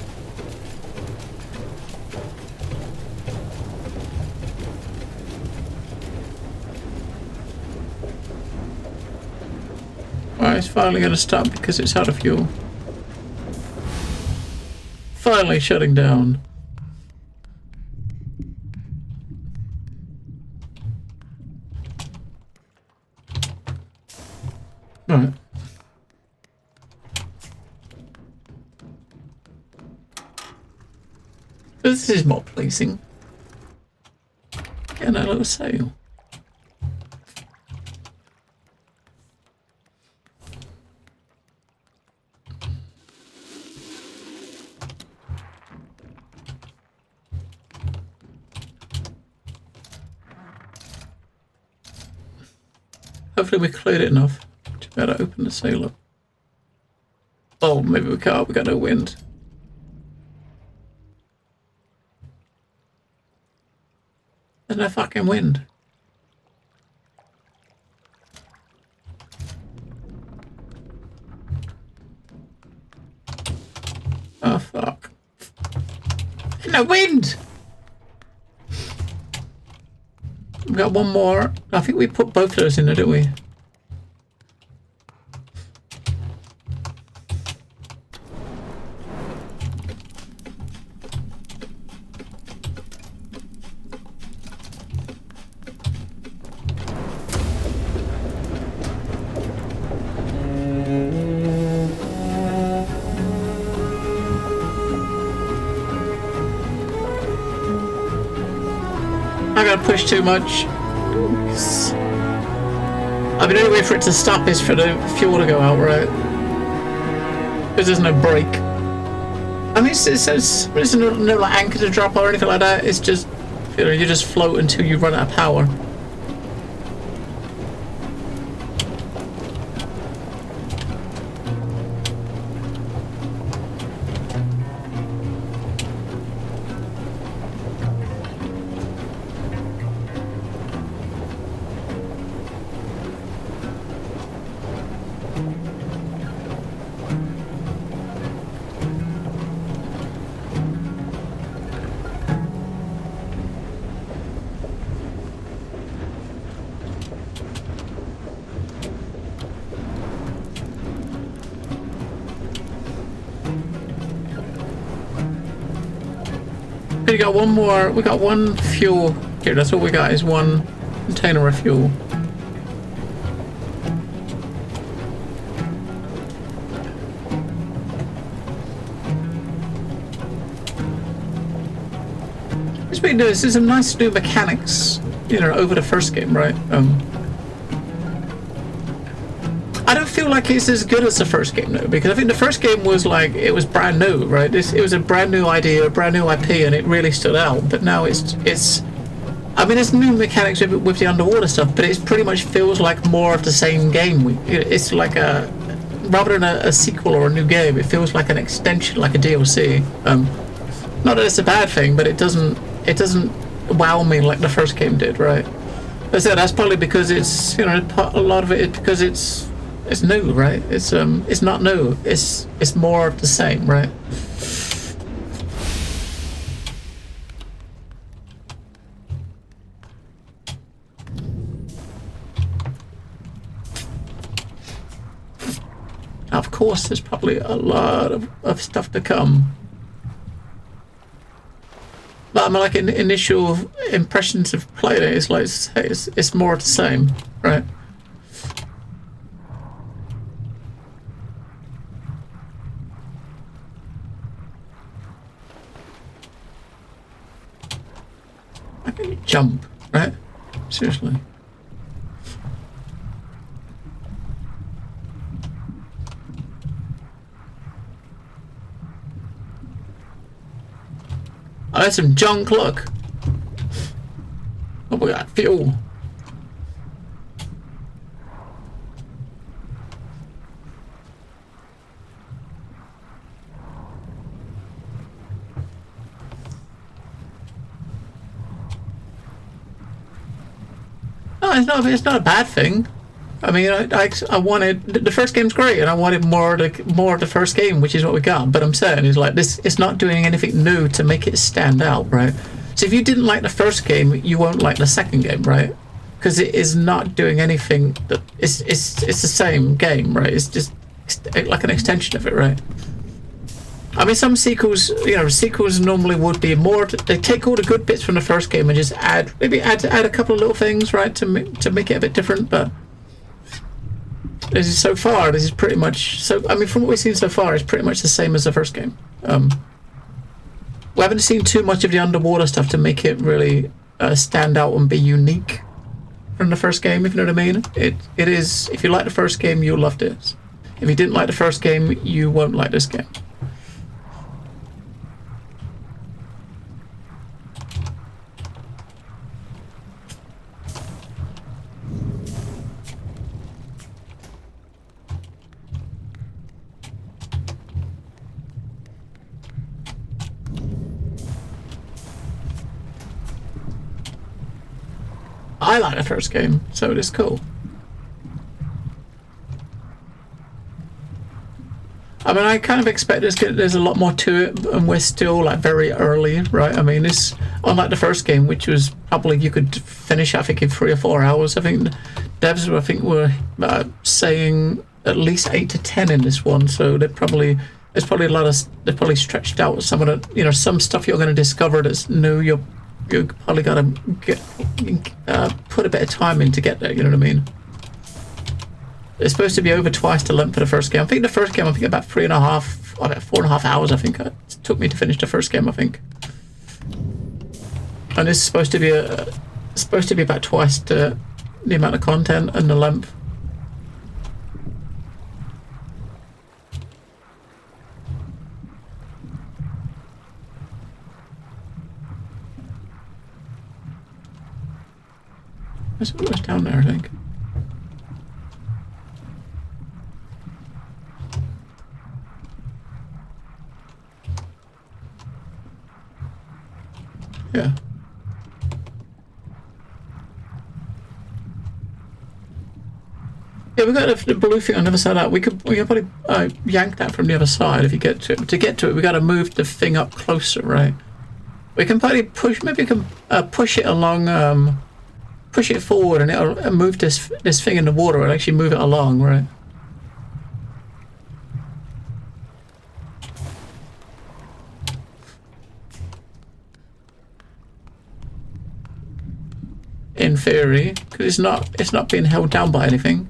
Speaker 1: Alright, it's finally gonna stop because it's out of fuel. Finally shutting down. Alright. This is more pleasing. Getting a little sail. Hopefully we cleared it enough to be able to open the sail up. Oh, maybe we can't. We got no wind. There's no fucking wind. Oh fuck. There's no wind! We got one more. I think we put both of those in there, didn't we? I gotta push too much. I mean, the only way for it to stop is for the fuel to go out, right? Because there's no brake. I mean, there's no like anchor to drop or anything like that. It's just, you know, you just float until you run out of power. We got one more. We got one fuel here. That's all we got is one container of fuel. It's been there's some nice new mechanics, you know, over the first game, right? I don't feel like it's as good as the first game though, because I think the first game was like, it was brand new, right? It was a brand new idea, a brand new IP, and it really stood out. But now it's I mean, there's new mechanics with the underwater stuff, but it pretty much feels like more of the same game. It's like rather than a sequel or a new game, it feels like an extension, like a DLC. Not that it's a bad thing, but it doesn't wow me like the first game did, right? As I said, that's probably because it's, you know, a lot of it is because it's new, right? It's not new. It's more of the same, right? Now, of course, there's probably a lot of stuff to come. But I mean, like initial impressions of playing it, it's like it's more of the same, right? How can you jump, right? Seriously. Oh, that's some junk, look. Oh, we got fuel. No, it's not a bad thing. I mean, I wanted the first game's great, and I wanted more of the first game, which is what we got. But I'm saying is like this, it's not doing anything new to make it stand out, right? So if you didn't like the first game, you won't like the second game, right? Because it is not doing anything that it's the same game, right? It's just like an extension of it, right? I mean, some sequels, sequels normally would be more. They take all the good bits from the first game and just add a couple of little things, right, to make it a bit different. But this is pretty much so. I mean, from what we've seen so far, it's pretty much the same as the first game. We haven't seen too much of the underwater stuff to make it really stand out and be unique from the first game. If you know what I mean, it is. If you like the first game, you'll love this. If you didn't like the first game, you won't like this game. I like the first game, so it is cool. I mean, I kind of expect there's a lot more to it, and we're still like very early, right? I mean, this, unlike the first game, which was probably you could finish, I think, in 3 or 4 hours. I think devs, were saying at least 8 to 10 in this one, so they're probably stretched out some of the, some stuff you're going to discover that's new. You probably got to put a bit of time in to get there, you know what I mean? It's supposed to be over twice the length of the first game. I think the first game, about 4.5 hours, I think it took me to finish the first game, I think. And it's supposed to be about twice the amount of content and the length. What's down there, I think. Yeah. Yeah, we got the blue thing on the other side out. We could probably yank that from the other side if you get to it. To get to it, we got to move the thing up closer, right? We can probably push. Maybe we can push it along. Push it forward, and it'll move this thing in the water. It'll actually move it along, right? In theory, because it's not being held down by anything.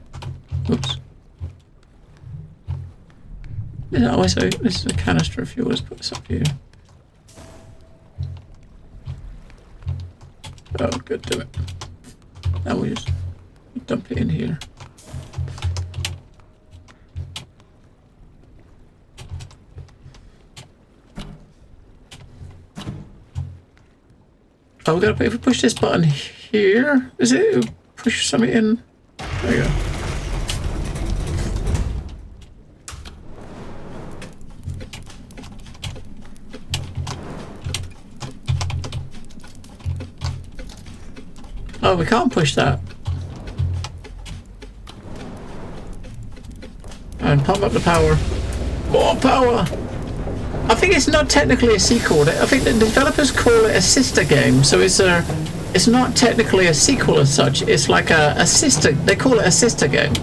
Speaker 1: Oops. This is a canister of fuel. Let's put this up here. Oh, good, do it. Now we just dump it in here. Oh, we gotta, if we push this button here, is it push something in? There you go. Oh, we can't push that. And pump up the power. More power! I think it's not technically a sequel. I think the developers call it a sister game, so it's not technically a sequel as such. It's like a sister. They call it a sister game.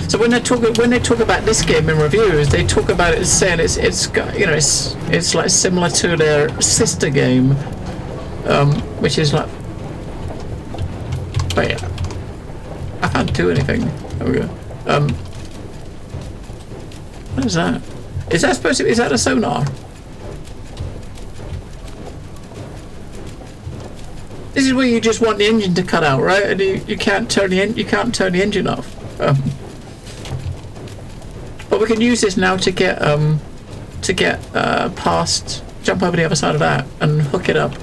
Speaker 1: So when they talk about this game in reviews, they talk about it as saying it's like similar to their sister game, which is like. But yeah, I can't do anything. There we go. What is that? Is that supposed to be? Is that a sonar? This is where you just want the engine to cut out, right? And you can't turn the engine off. But we can use this now to get past, jump over the other side of that and hook it up.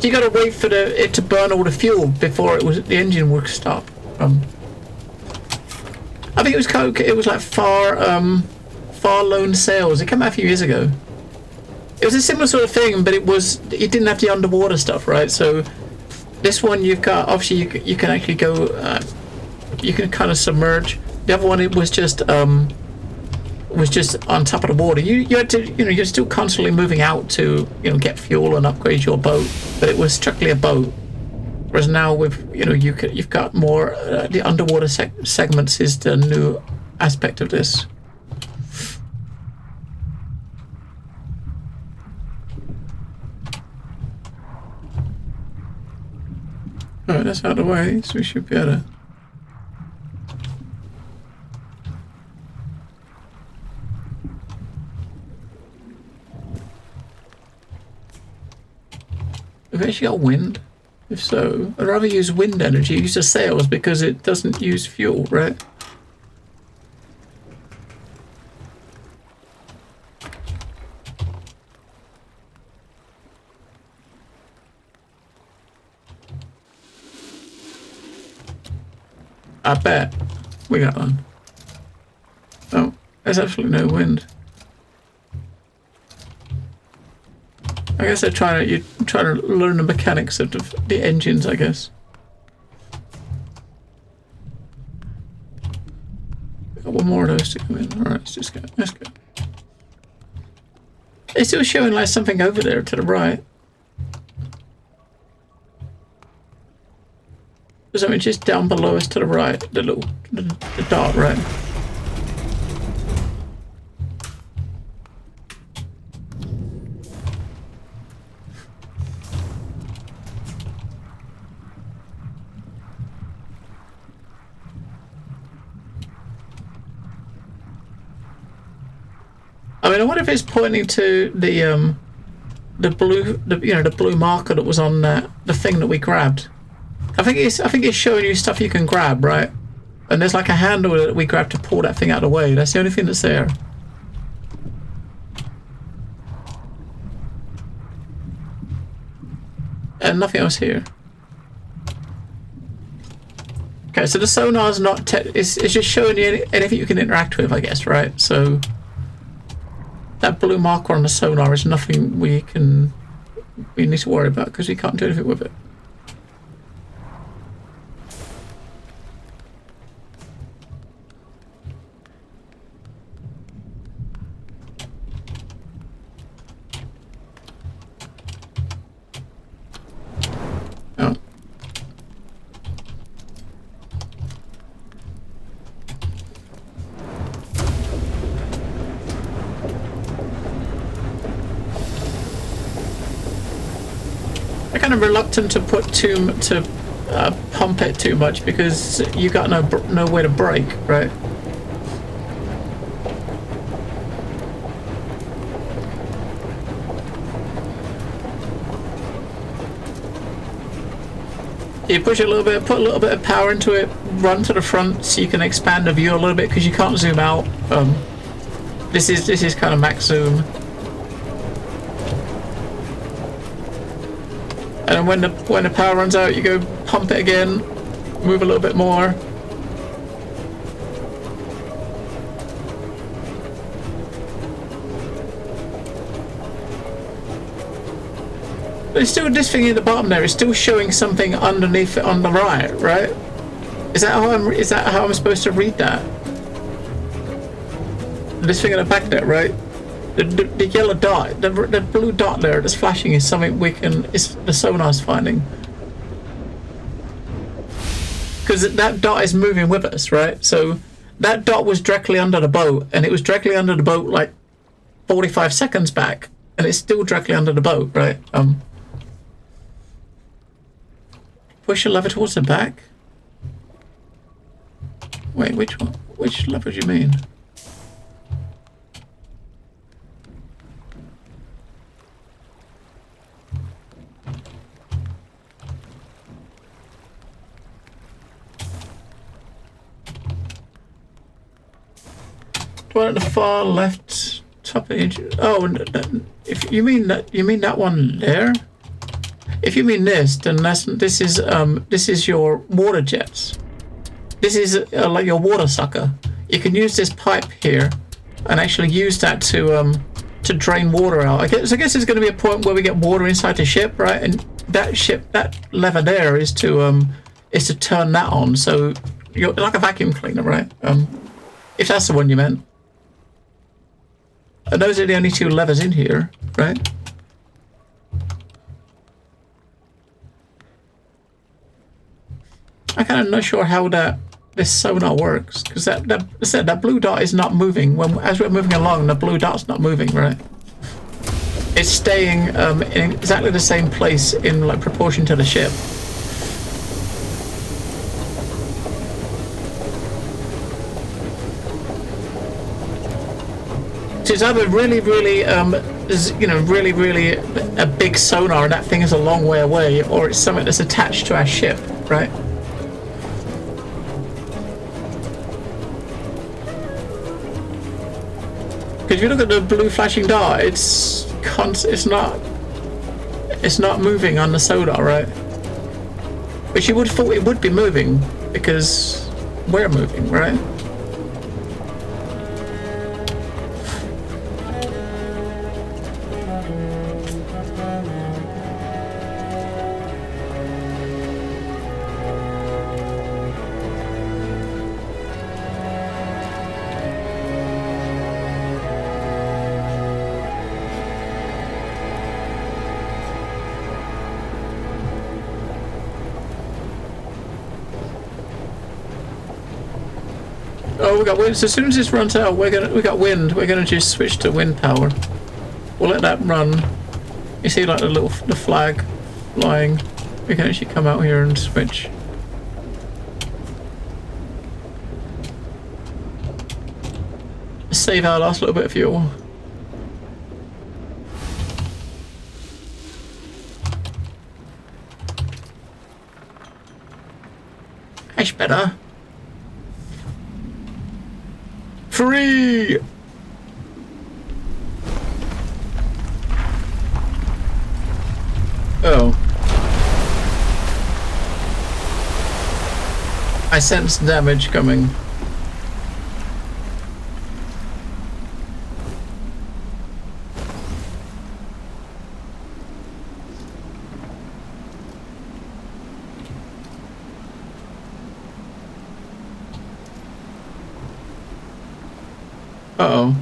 Speaker 1: So you got to wait for it to burn all the fuel before the engine would stop. I think it was like Far Lone Sails. It came out a few years ago. It was a similar sort of thing, but it didn't have the underwater stuff, right? So this one you've got, obviously you can actually go, you can kind of submerge. The other one, it was just on top of the water. You had to, you're still constantly moving out to, get fuel and upgrade your boat, but it was strictly a boat. Whereas now with, you've got more, the underwater segments is the new aspect of this. Alright, that's out of the way, so we should be able to... We've actually got wind. If so, I'd rather use wind energy, use the sails, because it doesn't use fuel, right? I bet we got one. Oh, there's absolutely no wind. I guess you're trying to learn the mechanics of the engines, I guess. Got one more of those to come in. All right, let's just go. Let's go. It's still showing like something over there to the right. There's something just down below us to the right. The dot, right? I mean, I wonder if it's pointing to the blue marker that was on the thing that we grabbed. I think it's showing you stuff you can grab, right? And there's like a handle that we grab to pull that thing out of the way. That's the only thing that's there. And nothing else here. Okay, so the sonar's not... it's just showing you anything you can interact with, I guess, right? So... that blue marker on the sonar is nothing we need to worry about, because we can't do anything with it. Oh. I'm kind of reluctant to pump it too much, because you got no way to brake, right? You push it a little bit, put a little bit of power into it, run to the front so you can expand the view a little bit, because you can't zoom out. This is kind of max zoom. And when the power runs out, you go pump it again, move a little bit more. But it's still, this thing at the bottom there is still showing something underneath it on the right, right? Is that how I'm supposed to read that? This thing at the back there, right? The yellow dot, the blue dot there that's flashing is something is the sonar's finding. Because that dot is moving with us, right? So that dot was directly under the boat, and it was directly under the boat like 45 seconds back, and it's still directly under the boat, right? Push the lever towards the back? Wait, which one? Which lever do you mean? The one at the far left, top of the... Oh, if you mean that one there? If you mean this, then this is your water jets. This is like your water sucker. You can use this pipe here, and actually use that to drain water out. I guess there's going to be a point where we get water inside the ship, right? And that lever there is to turn that on. So you're like a vacuum cleaner, right? If that's the one you meant. And those are the only two levers in here, right? I'm kind of not sure how this sonar works, because that blue dot is not moving. As we're moving along, the blue dot's not moving, right? It's staying in exactly the same place in like proportion to the ship. So it's either really, really, really a big sonar, and that thing is a long way away, or it's something that's attached to our ship, right? Because if you look at the blue flashing dot, it's not moving on the sonar, right? But you would have thought it would be moving because we're moving, right? Oh, we got wind. So as soon as this runs out, we got wind. We're gonna just switch to wind power. We'll let that run. You see, like the flag flying. We can actually come out here and switch. Save our last little bit of fuel. That's better. Free! Oh. I sense damage coming. Uh-oh.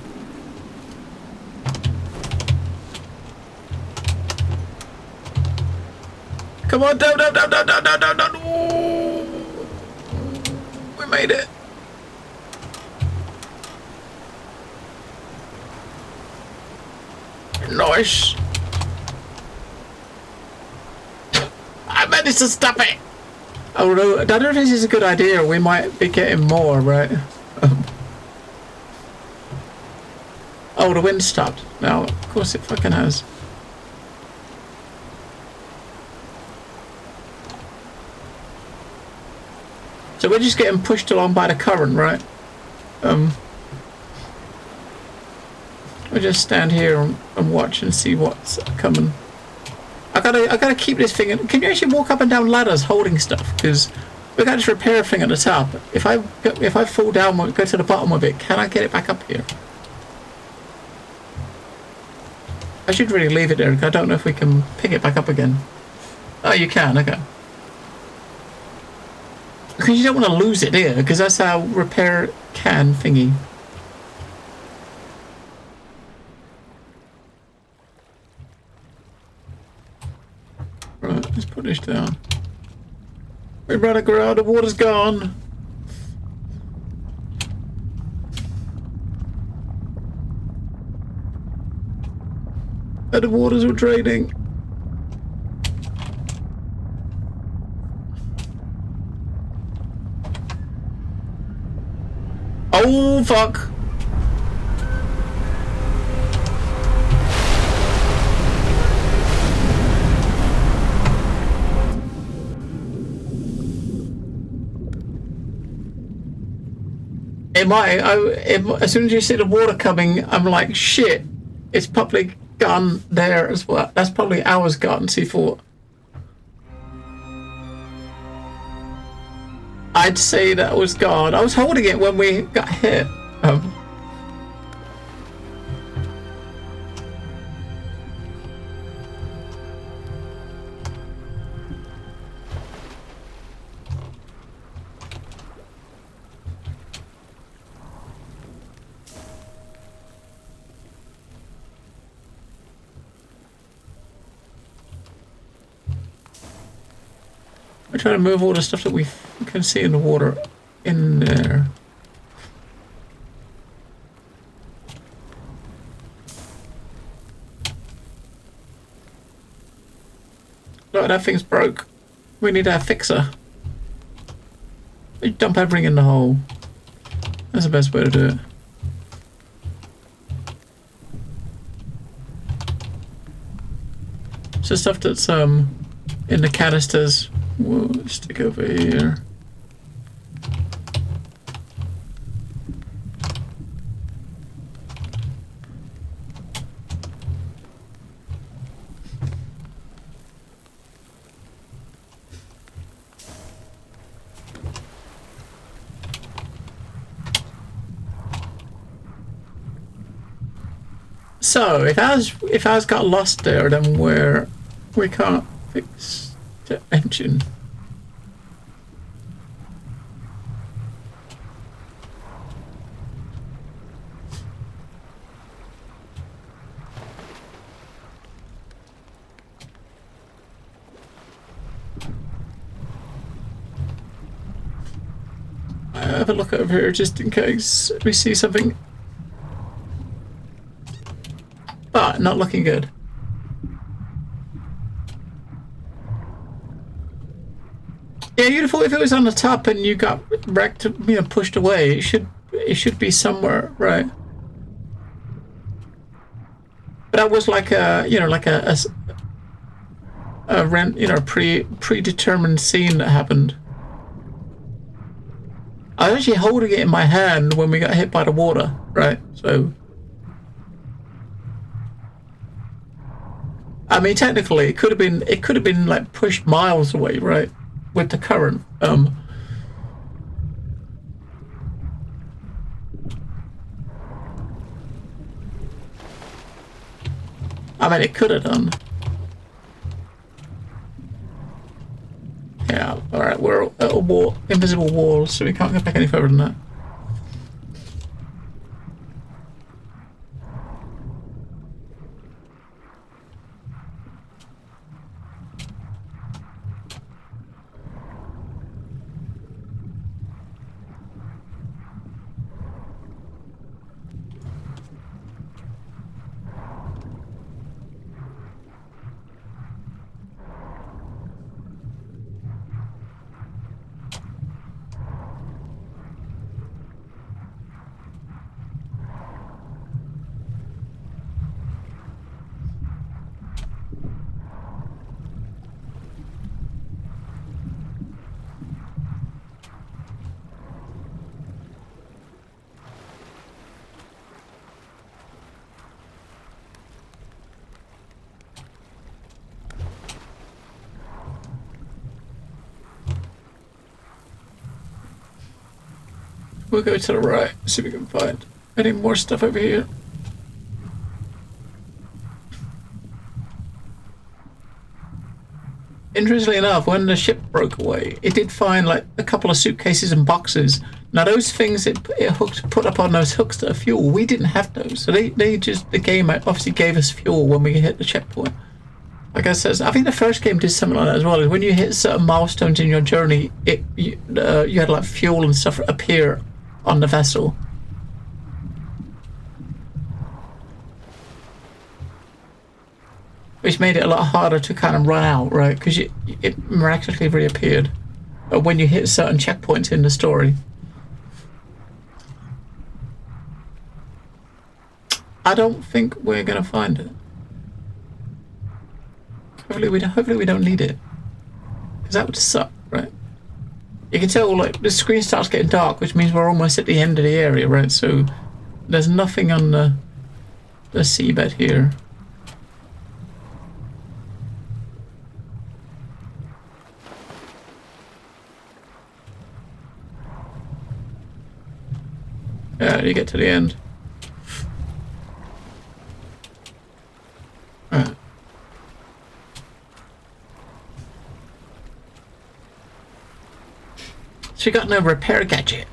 Speaker 1: Come on, down. Ooh. We made it. Nice. I managed to stop it. Although, I don't know if this is a good idea. We might be getting more, right? Oh, the wind stopped. Now, of course it fucking has. So we're just getting pushed along by the current, right? We'll just stand here and watch and see what's coming. I gotta keep this thing in. Can you actually walk up and down ladders holding stuff? Because we got this repair thing at the top. If I fall down, go to the bottom of it, can I get it back up here? I should really leave it there. I don't know if we can pick it back up again. Oh, you can. Okay. Because you don't want to lose it here, because that's our repair can thingy. Right, let's put this down. We better go out, the water's gone. And the waters were draining. Oh, fuck. It might. As soon as you see the water coming, I'm like, shit. It's probably gone there as well. That's probably ours gone. C4. I'd say that was gone. I was holding it when we got hit. We're trying to move all the stuff that we can see in the water in there. Look, that thing's broke. We need a fixer. We dump everything in the hole. That's the best way to do it. So stuff that's in the canisters. We'll stick over here. So if ours got lost there, then we can't fix the engine. I have a look over here just in case we see something. But not looking good. Yeah, you'd have thought if it was on the top and you got wrecked, pushed away, it should be somewhere, right? But that was like a predetermined scene that happened. I was actually holding it in my hand when we got hit by the water, right? So, I mean, technically, it could have been like pushed miles away, right, with the current. I mean, it could have done. Yeah. All right, we're at a wall, invisible wall, so we can't go back any further than that. We'll go to the right, see if we can find any more stuff over here. Interestingly enough, when the ship broke away, it did find like a couple of suitcases and boxes. Now those things it put up on those hooks that are fuel, we didn't have those. So the game obviously gave us fuel when we hit the checkpoint. Like I said, I think the first game did something like that as well. When you hit certain milestones in your journey, you had like fuel and stuff appear on the vessel. Which made it a lot harder to kind of run out, right? Because it miraculously reappeared when you hit certain checkpoints in the story. I don't think we're gonna find it. Hopefully we don't need it. Because that would suck, right? You can tell, like, the screen starts getting dark, which means we're almost at the end of the area, right? So there's nothing on the seabed here. Yeah, you get to the end. Right. So you got no repair gadget.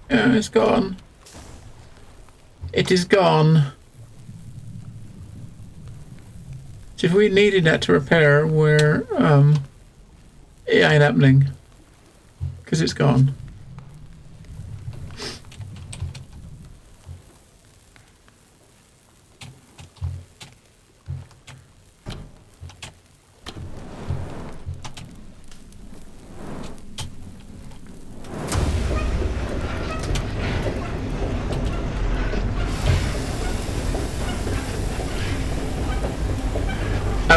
Speaker 1: Yeah, it's gone. It is gone. So if we needed that to repair, it ain't happening. Because it's gone.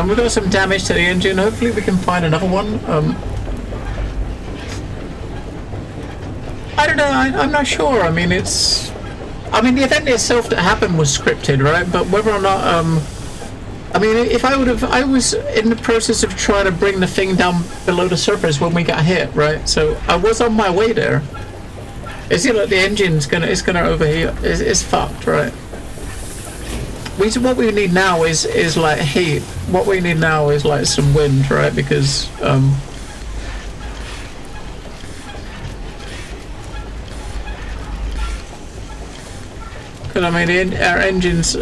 Speaker 1: We got some damage to the engine. Hopefully we can find another one. I don't know. I'm not sure. I mean, the event itself that happened was scripted, right? But whether or not, I mean, if I was in the process of trying to bring the thing down below the surface when we got hit, right? So I was on my way there. It's like the engine's gonna overheat. It's fucked, right? What we need now is like heat. What we need now is like some wind, right? Because I mean our engines.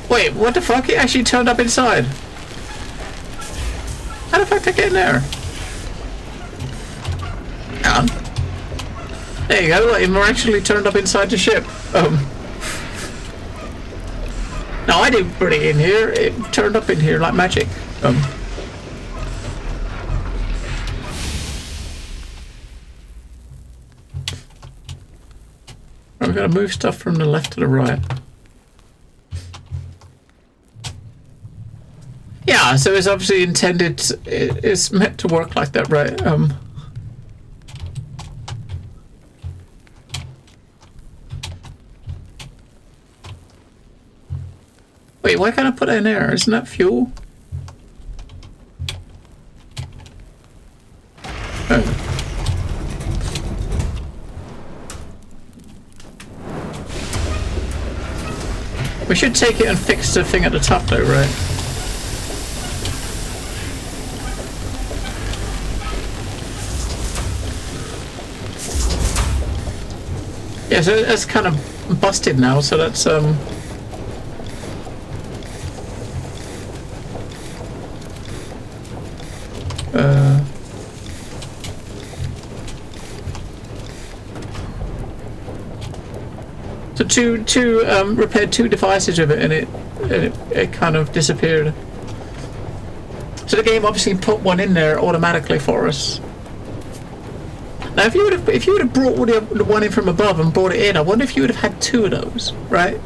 Speaker 1: Wait, what the fuck? It actually turned up inside. How the fuck did I get in there? Hang on. There you go. Like, it actually turned up inside the ship. No, I didn't put it in here. It turned up in here like magic. We're gonna move stuff from the left to the right. Yeah, so it's obviously intended. It's meant to work like that, right? Wait, why can't I put that in there? Isn't that fuel? Oh. We should take it and fix the thing at the top though, right? Yeah, so that's kind of busted now, so that's so repaired two devices of it, and it kind of disappeared. So the game obviously put one in there automatically for us. Now, if you would have brought the one in from above and brought it in, I wonder if you would have had two of those, right?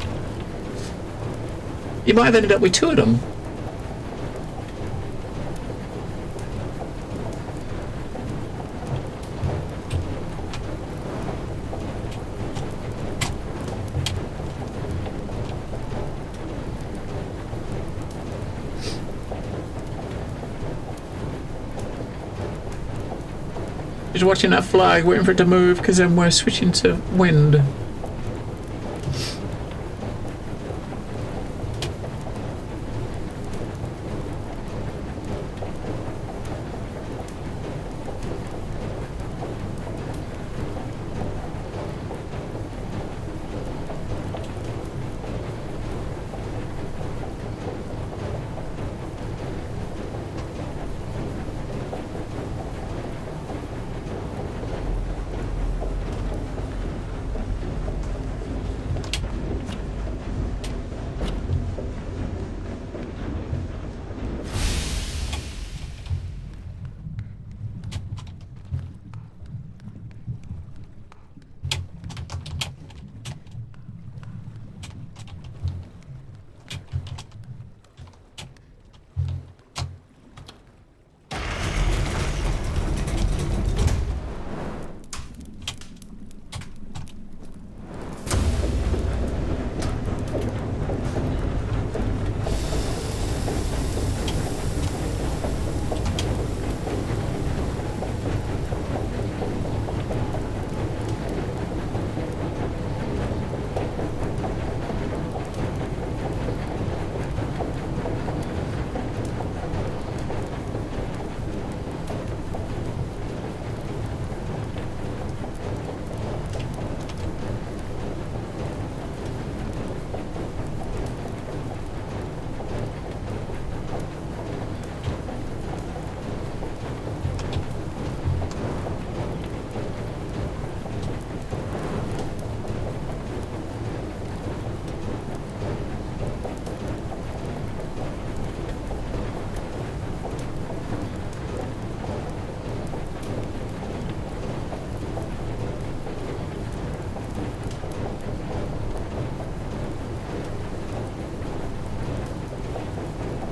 Speaker 1: You might have ended up with two of them. Just watching that flag, waiting for it to move, because then we're switching to wind.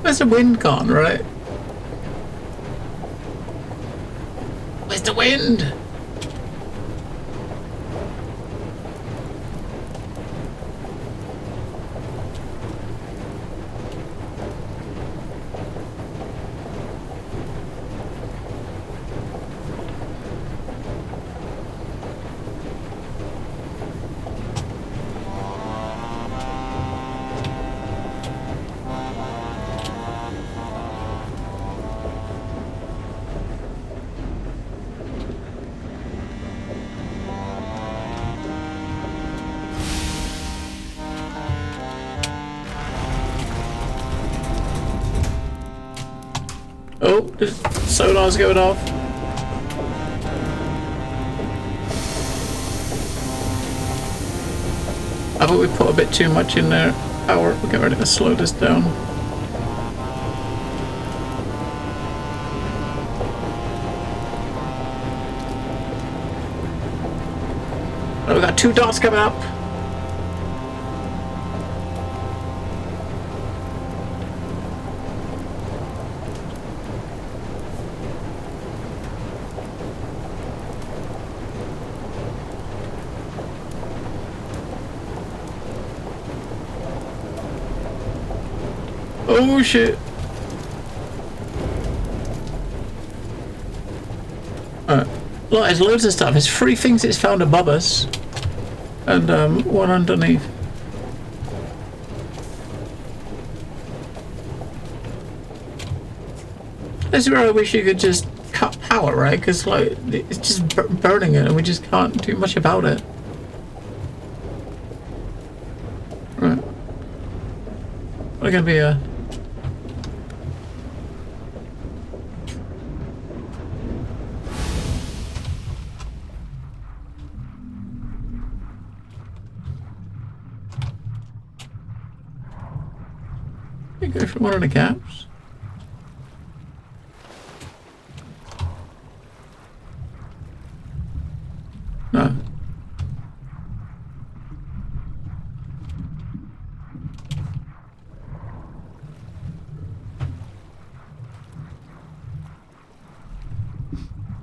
Speaker 1: Where's the wind gone, right? Where's the wind? Oh, the sonar's going off. I thought we put a bit too much in there. Power. We'll get ready to slow this down. Oh, we got 2 dots coming up. Oh shit. Alright. Look, there's loads of stuff. There's 3 things it's found above us. And one underneath. This is where I wish you could just cut power, right? Because like it's just burning it and we just can't do much about it. Right. We're gonna be a go for one of the gaps. No.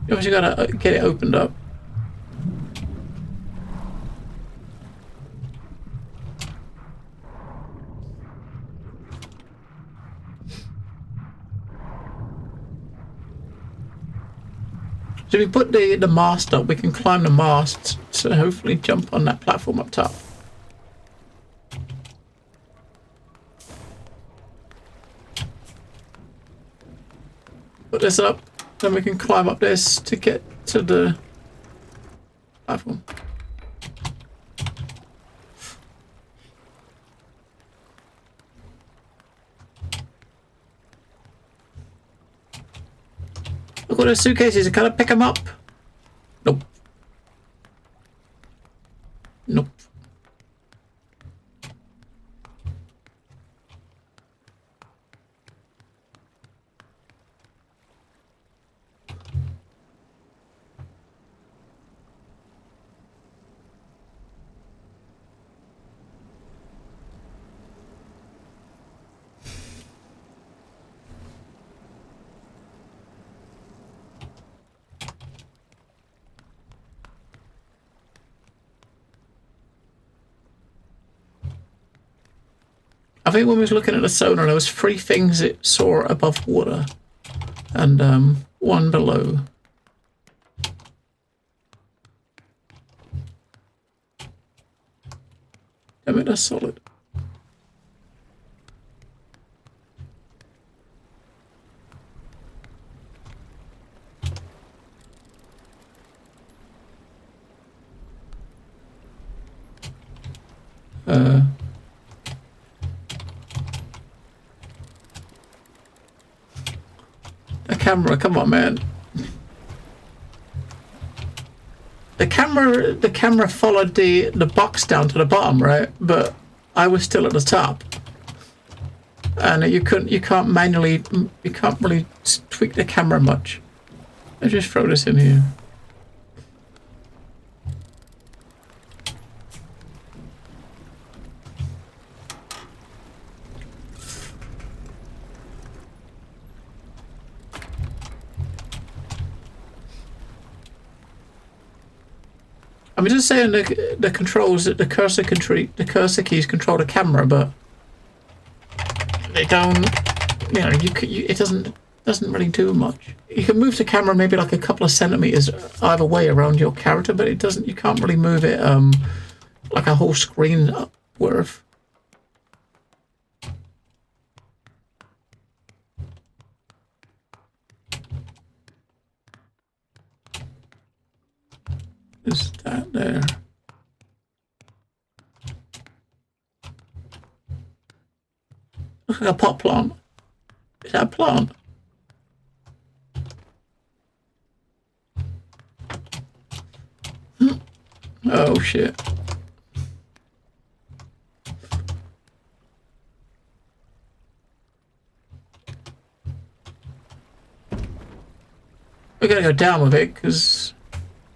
Speaker 1: You obviously gotta get it opened up. So if we put the mast up, we can climb the mast to hopefully jump on that platform up top. Put this up, then we can climb up this to get to the platform. Look at the suitcases, can I pick them up? Nope. Nope. I think when we was looking at the sonar, there was 3 things it saw above water, and 1 below. Damn it, that's solid. The camera, come on, man. The camera followed the box down to the bottom, right? But I was still at the top, and you can't really tweak the camera much. Let's just throw this in here. I'm just saying the controls that the cursor keys control the camera, but they don't. You know, it doesn't really do much. You can move the camera maybe like a couple of centimeters either way around your character, but it doesn't. You can't really move it like a whole screen worth. Is that there? Looks like a pot plant. Is that a plant? Oh shit. We're gonna go down with it because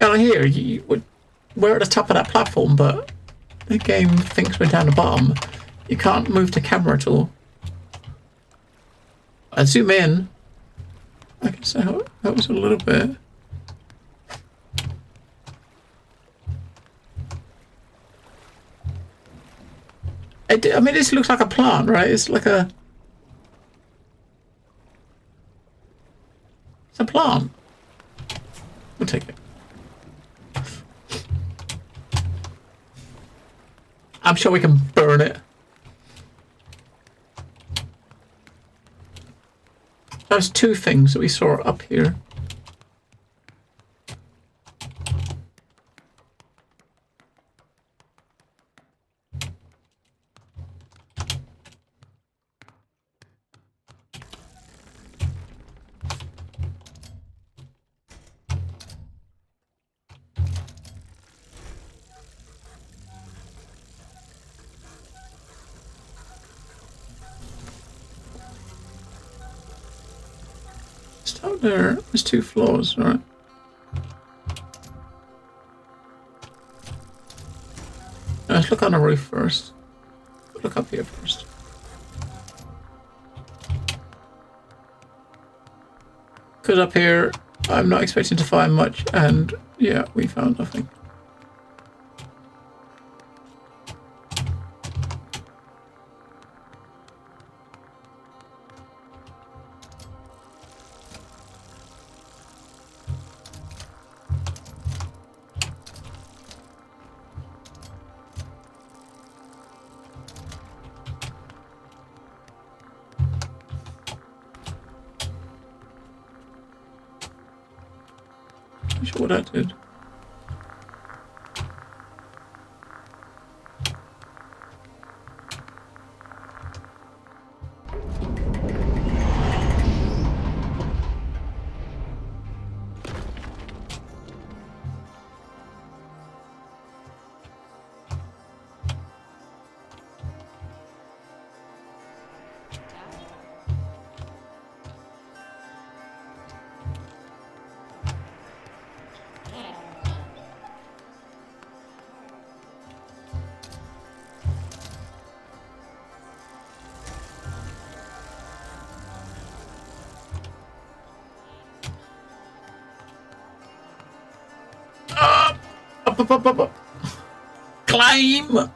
Speaker 1: down here we're at the top of that platform, but the game thinks we're down the bottom. You can't move the camera at all. I zoom in. I can say that was a little bit. I mean, this looks like a plant, right? It's like a... It's a plant. We'll take it. I'm sure we can burn it. Those 2 things that we saw up here. Out there, there's 2 floors, right? Let's look on the roof first. Look up here first. Because up here, I'm not expecting to find much, and yeah, we found nothing. too sure what that did. Up. Climb!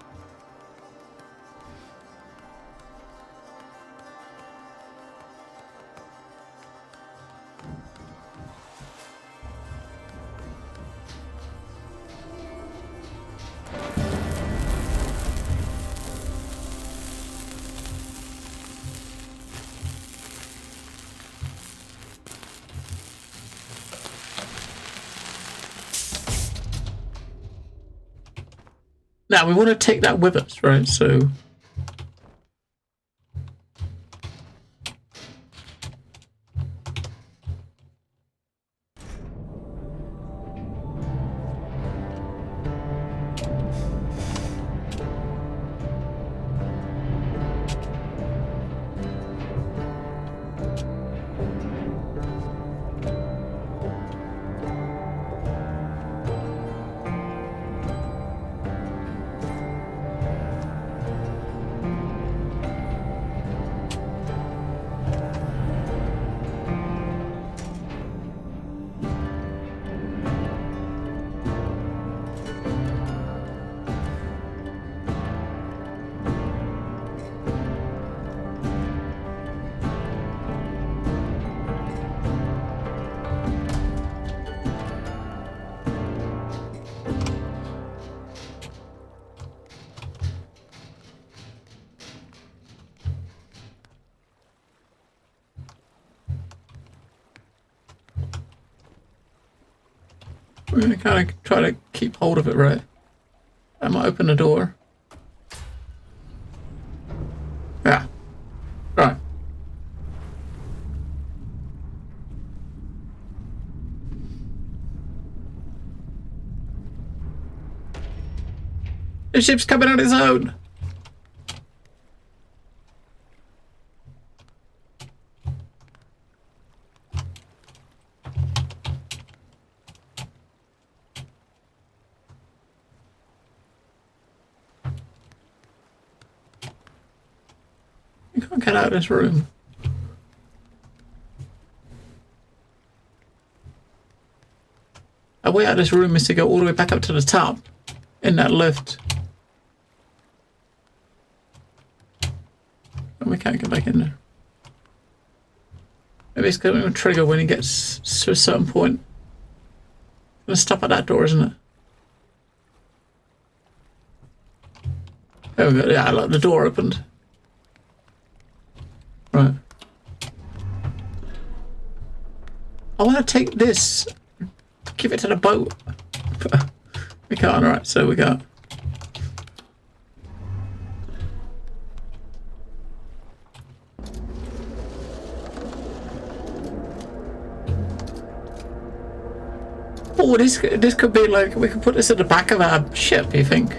Speaker 1: Now, we want to take that with us, right? So... We're going to kind of try to keep hold of it, right? I might open the door. Yeah. Right. The ship's coming on its own. You can't get out of this room. A way out of this room is to go all the way back up to the top in that lift. And we can't get back in there. Maybe it's going to trigger when he gets to a certain point. It's going to stop at that door, isn't it? There we go. Yeah, look, the door opened. Right. I want to take this, give it to the boat. We can't, alright, so we got. Oh, this could be like, we could put this at the back of our ship, you think?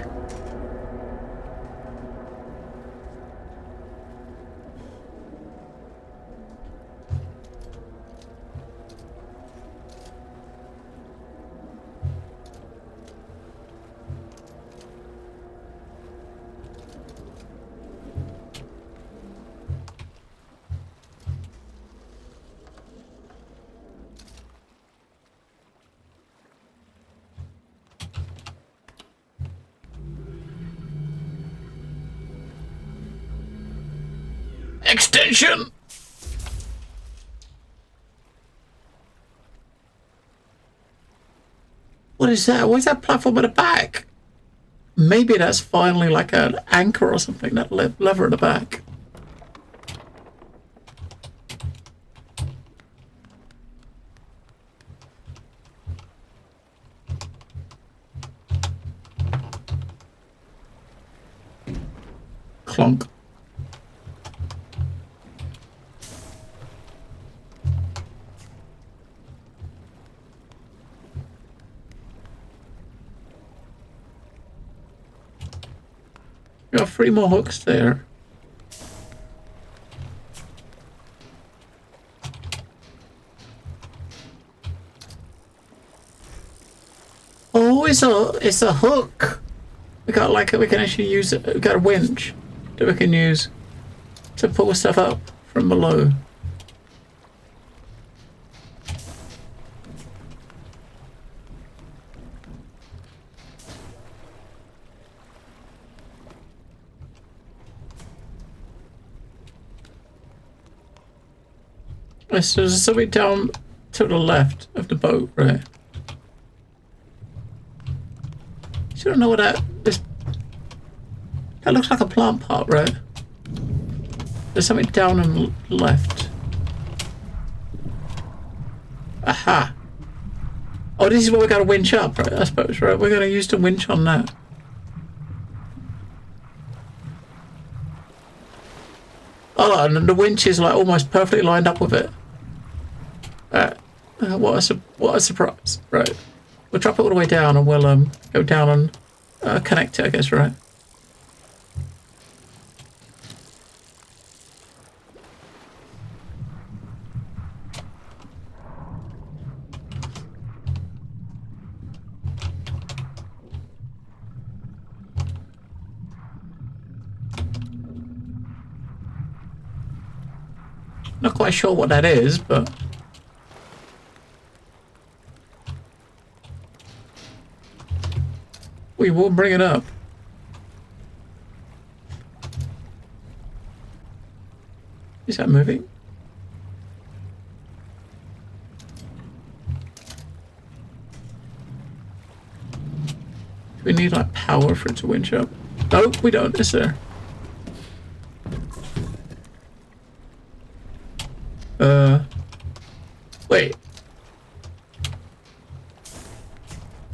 Speaker 1: Extension! What is that? What's that platform at the back? Maybe that's finally like an anchor or something, that lever at the back. Bonk. We got 3 more hooks there. Oh, it's a hook. We got like we can actually use it. We got a winch that we can use to pull stuff up from below. So there's something down to the left of the boat, right? You don't know what that looks like a plant pot, right? There's something down and left. Aha. Oh, this is what we got to winch up, right? I suppose, right? We're going to use the winch on that. Oh, and the winch is like almost perfectly lined up with it. What a surprise, right? We'll drop it all the way down and we'll go down and connect it, I guess, right? Not quite sure what that is, but we will bring it up. Is that moving? Do we need like power for it to winch up? No, we don't, is there? Wait.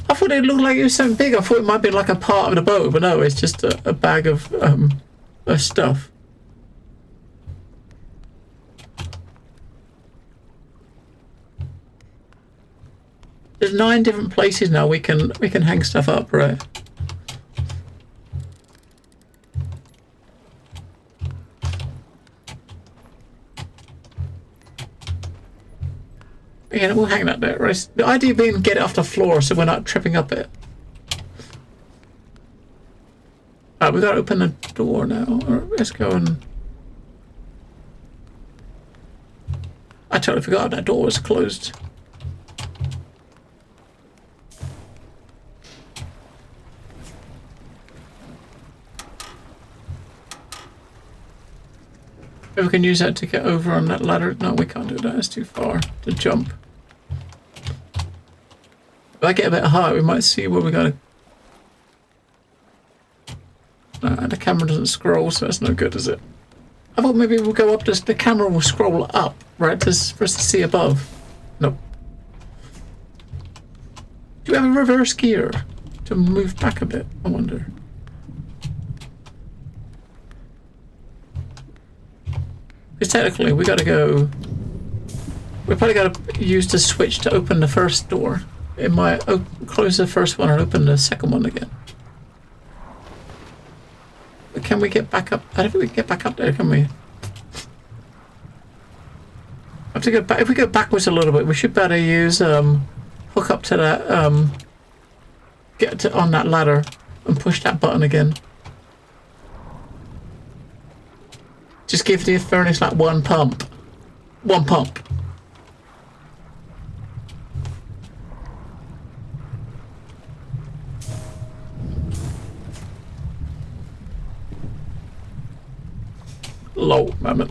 Speaker 1: I thought it looked like it was something big. I thought it might be like a part of the boat, but no, it's just a bag of stuff. There's 9 different places now we can hang stuff up, right? Yeah, we'll hang that there, right? The idea being get it off the floor so we're not tripping up it. Alright, we gotta open the door now. Alright, let's go and... I totally forgot that door was closed. If we can use that to get over on that ladder. No, we can't do that. It's too far to jump. If I get a bit high, we might see where we gotta... the camera doesn't scroll, so that's no good, is it? I thought maybe we'll go up, the camera will scroll up, right, for us to see above. Nope. Do we have a reverse gear to move back a bit, I wonder? Because technically, we gotta go... We probably gotta use the switch to open the first door. It might close the first one and open the second one again. But can we get back up? I don't think we can get back up there, can we? I have to go back. If we go backwards a little bit, we should better use hook up to that get to on that ladder and push that button again. Just give the furnace like one pump. One pump. Low moment.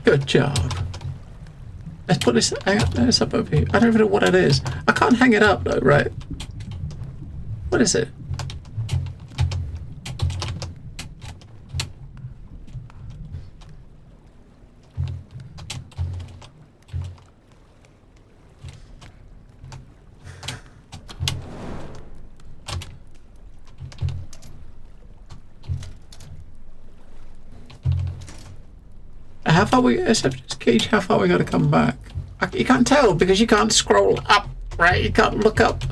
Speaker 1: Good job. Let's put this up over here. I don't even know what it is. I can't hang it up though, right? What is it? how far we, except just gauge how far we got to come back. You can't tell because you can't scroll up, right? You can't look up.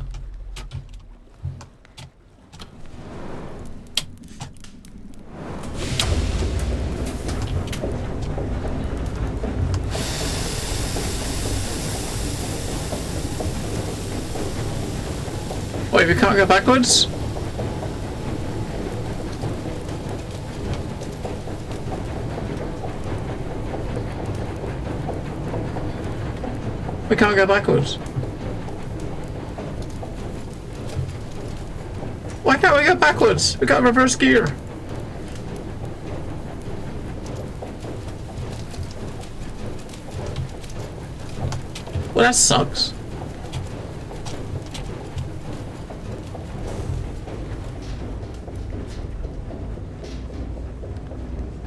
Speaker 1: Wait, we can't go backwards? We can't go backwards. Why can't we go backwards? We got reverse gear. Well, that sucks.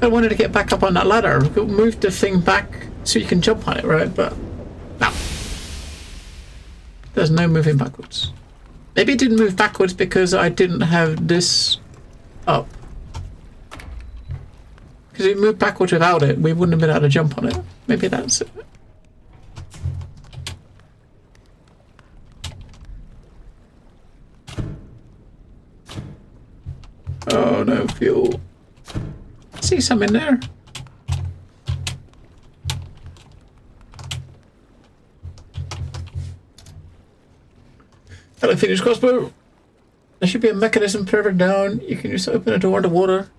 Speaker 1: I wanted to get back up on that ladder. Move the thing back so you can jump on it, right? But no. There's no moving backwards. Maybe it didn't move backwards because I didn't have this up. Because if it moved backwards without it, we wouldn't have been able to jump on it. Maybe that's it. Oh, no fuel. I see some in there. Hello, Phoenix crossbow. There should be a mechanism further down. You can just open a door underwater.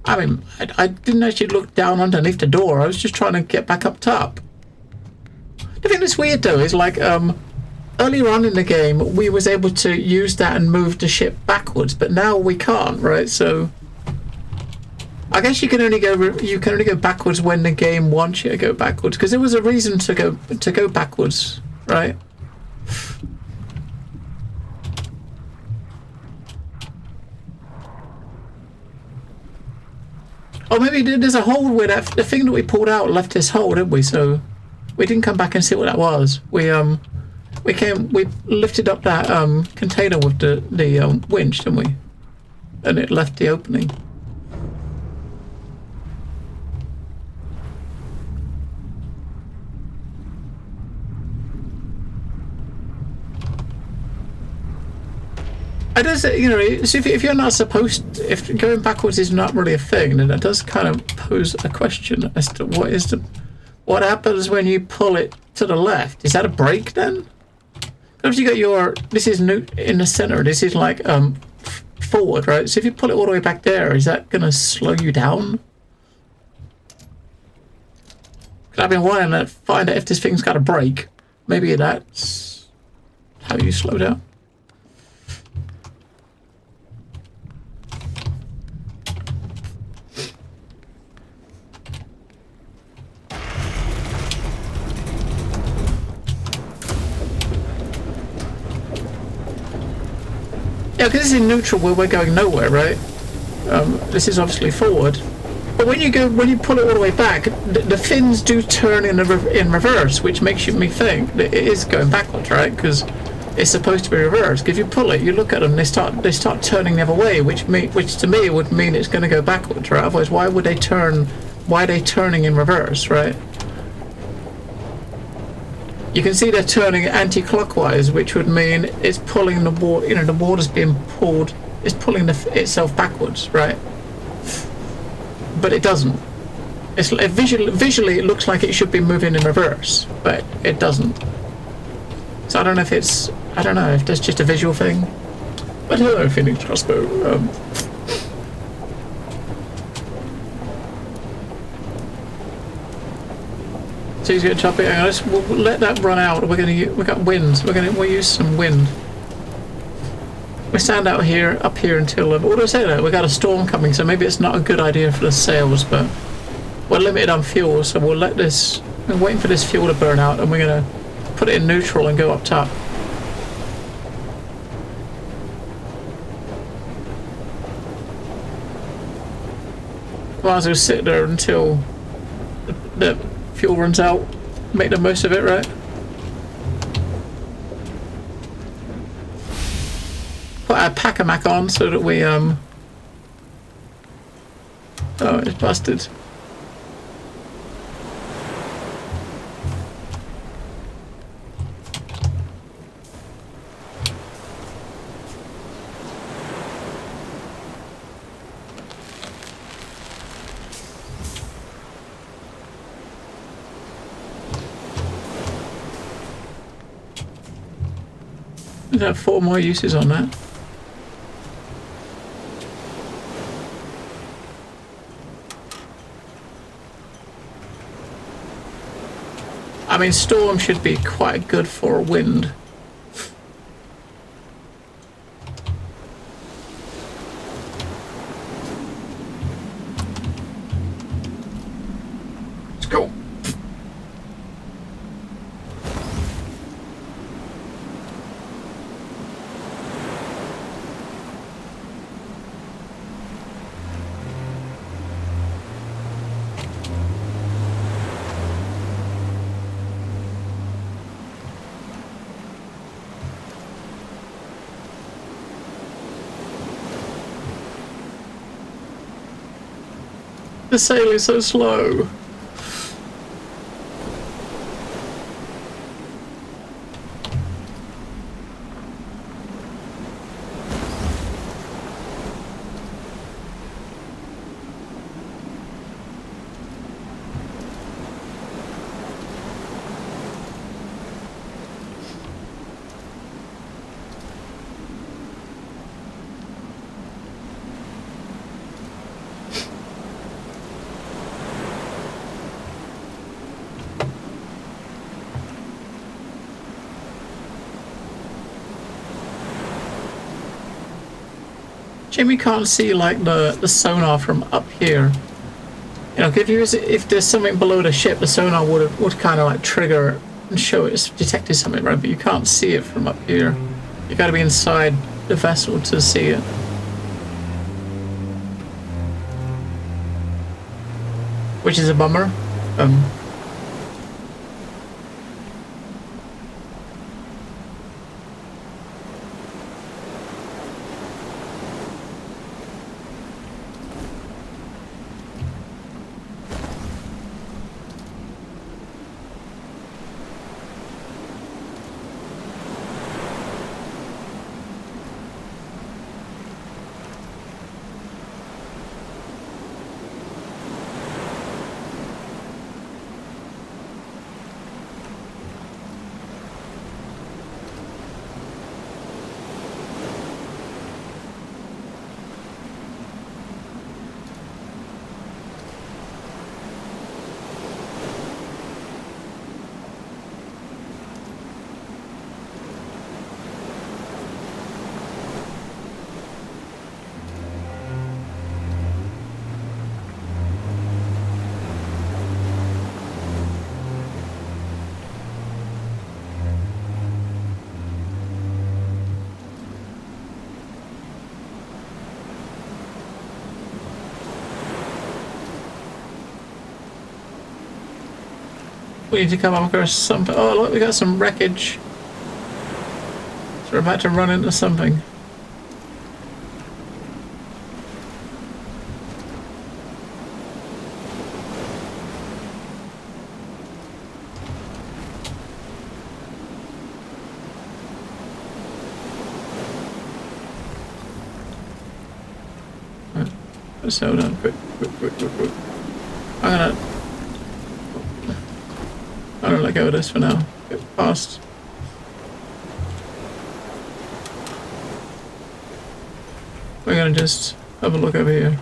Speaker 1: I mean, I didn't actually look down underneath the door. I was just trying to get back up top. The thing that's weird though is like, earlier on in the game, we was able to use that and move the ship backwards, but now we can't, right? So I guess you can only go backwards when the game wants you to go backwards, because there was a reason to go backwards, right? Oh, maybe there's a hole where the thing that we pulled out left this hole, didn't we? So we didn't come back and see what that was. We lifted up that container with the winch, didn't we? And it left the opening. It does, you know, so if you're not supposed, if going backwards is not really a thing, then it does kind of pose a question as to what happens when you pull it to the left. Is that a brake then? If you got your, this is new in the center, this is like forward, right? So if you pull it all the way back there, is that gonna slow you down? Because I've been wanting to find out if this thing's got a brake. Maybe that's how you slow down. Yeah, because this is neutral where we're going nowhere, right? This is obviously forward. But when you pull it all the way back, the fins do turn in reverse, which makes me think that it is going backwards, right? Because it's supposed to be reversed. If you pull it, you look at them, they start turning the other way, which to me would mean it's going to go backwards, right? Otherwise, why would they turn? Why are they turning in reverse, right? You can see they're turning anti-clockwise, which would mean it's pulling the water. You know, the water's being pulled. It's pulling itself backwards, right? But it doesn't. It's visually it looks like it should be moving in reverse, but it doesn't. So I don't know if that's just a visual thing. But hello, Phoenix crossbow. So he's going to chop it. We'll let that run out. We got winds. We'll use some wind. We stand out here, up here until. What do I say though? We got a storm coming, so maybe it's not a good idea for the sails. But we're limited on fuel, so we'll let this. We're waiting for this fuel to burn out, and we're going to put it in neutral and go up top. Might as well sit there until the fuel runs out. Make the most of it, right? Put our pack-a-mac on so that we Oh, it's busted. We'd have 4 more uses on that. I mean, storm should be quite good for wind. Let's go. The sail is so slow. Jimmy can't see like the sonar from up here. You know, if there's something below the ship, the sonar would kind of like trigger and show it's detected something, right? But you can't see it from up here. You got to be inside the vessel to see it. Which is a bummer. We need to come up across something. Oh, look, we got some wreckage. So we're about to run into something. Let's hold on. Quick. I'm gonna let go of this for now. Get past. We're gonna just have a look over here.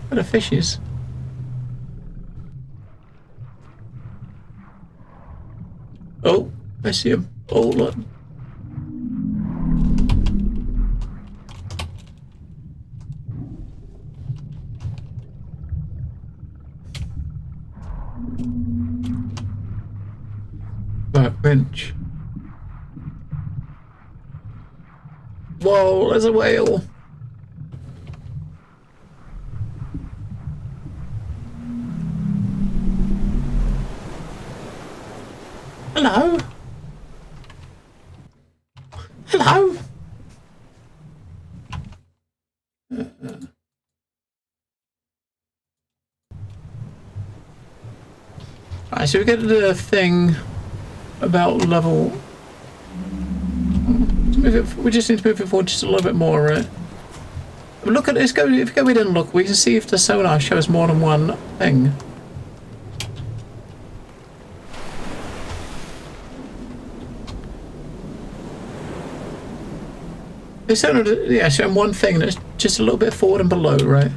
Speaker 1: Where are the fishes? Oh, I see him. Oh, look. Workbench. Whoa, there's a whale. Hello? Hello? Alright, so we get the thing about level. We just need to move it forward just a little bit more, right? Look at this. If we go in and look, we can see if the sonar shows more than one thing. It's only, yeah, showing one thing that's just a little bit forward and below, right?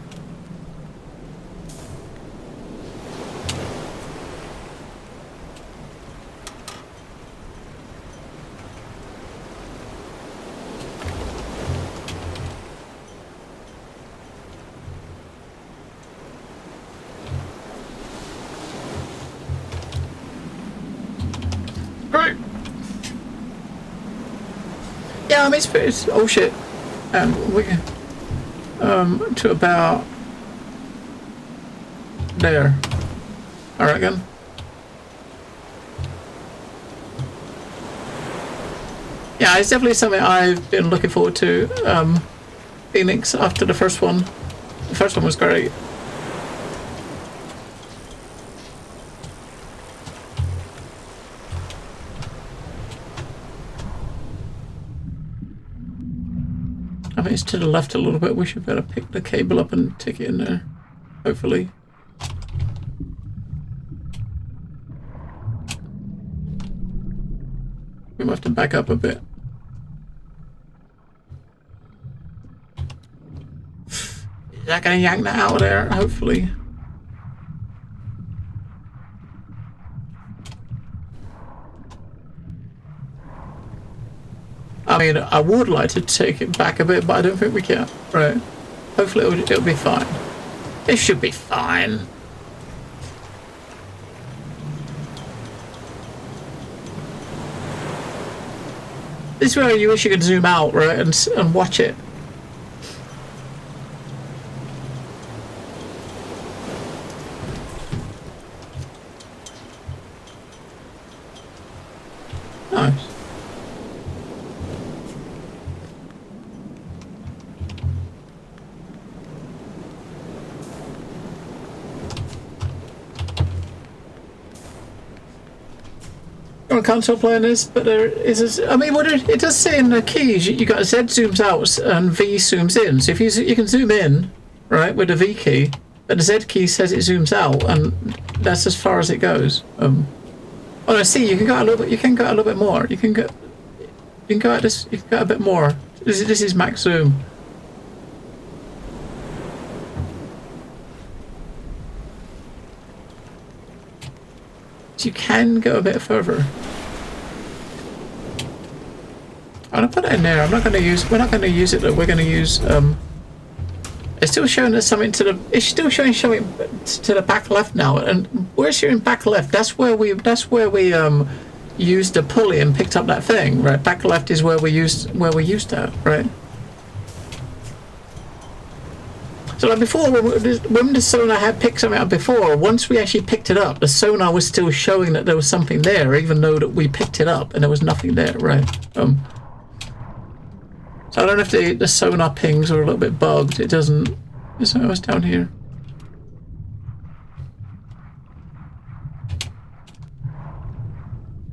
Speaker 1: Great. Yeah, I mean, it's oh shit. We to about there, I reckon. Yeah, it's definitely something I've been looking forward to. Phoenix after the first one. The first one was great. I think it's to the left a little bit. We should better pick the cable up and take it in there. Hopefully. We might have to back up a bit. Is that gonna yank that out of there? Hopefully. I mean, I would like to take it back a bit, but I don't think we can. Right. Hopefully it'll be fine. It should be fine. This is where you wish you could zoom out, right, and watch it. Nice. On console playing this, but there is I mean, what it does say in the keys, you got Z zooms out and V zooms in. So if you can zoom in, right, with the V key, but the Z key says it zooms out, and that's as far as it goes. Oh, I see. You can go out a little bit. You can go out a little bit more. You can go out this. You can go out a bit more. This is max zoom. You can go a bit further. I'm gonna put it in there. I'm not gonna use. We're not gonna use it though. We're gonna use. It's still showing us something to the. It's still showing to the back left now. And where's showing back left? That's where we used the pulley and picked up that thing. Right. Back left is where we used that. Right. So like before, when the sonar had picked something up before, once we actually picked it up, the sonar was still showing that there was something there, even though that we picked it up and there was nothing there, right? So I don't know if the sonar pings are a little bit bugged. It doesn't. It's almost down here.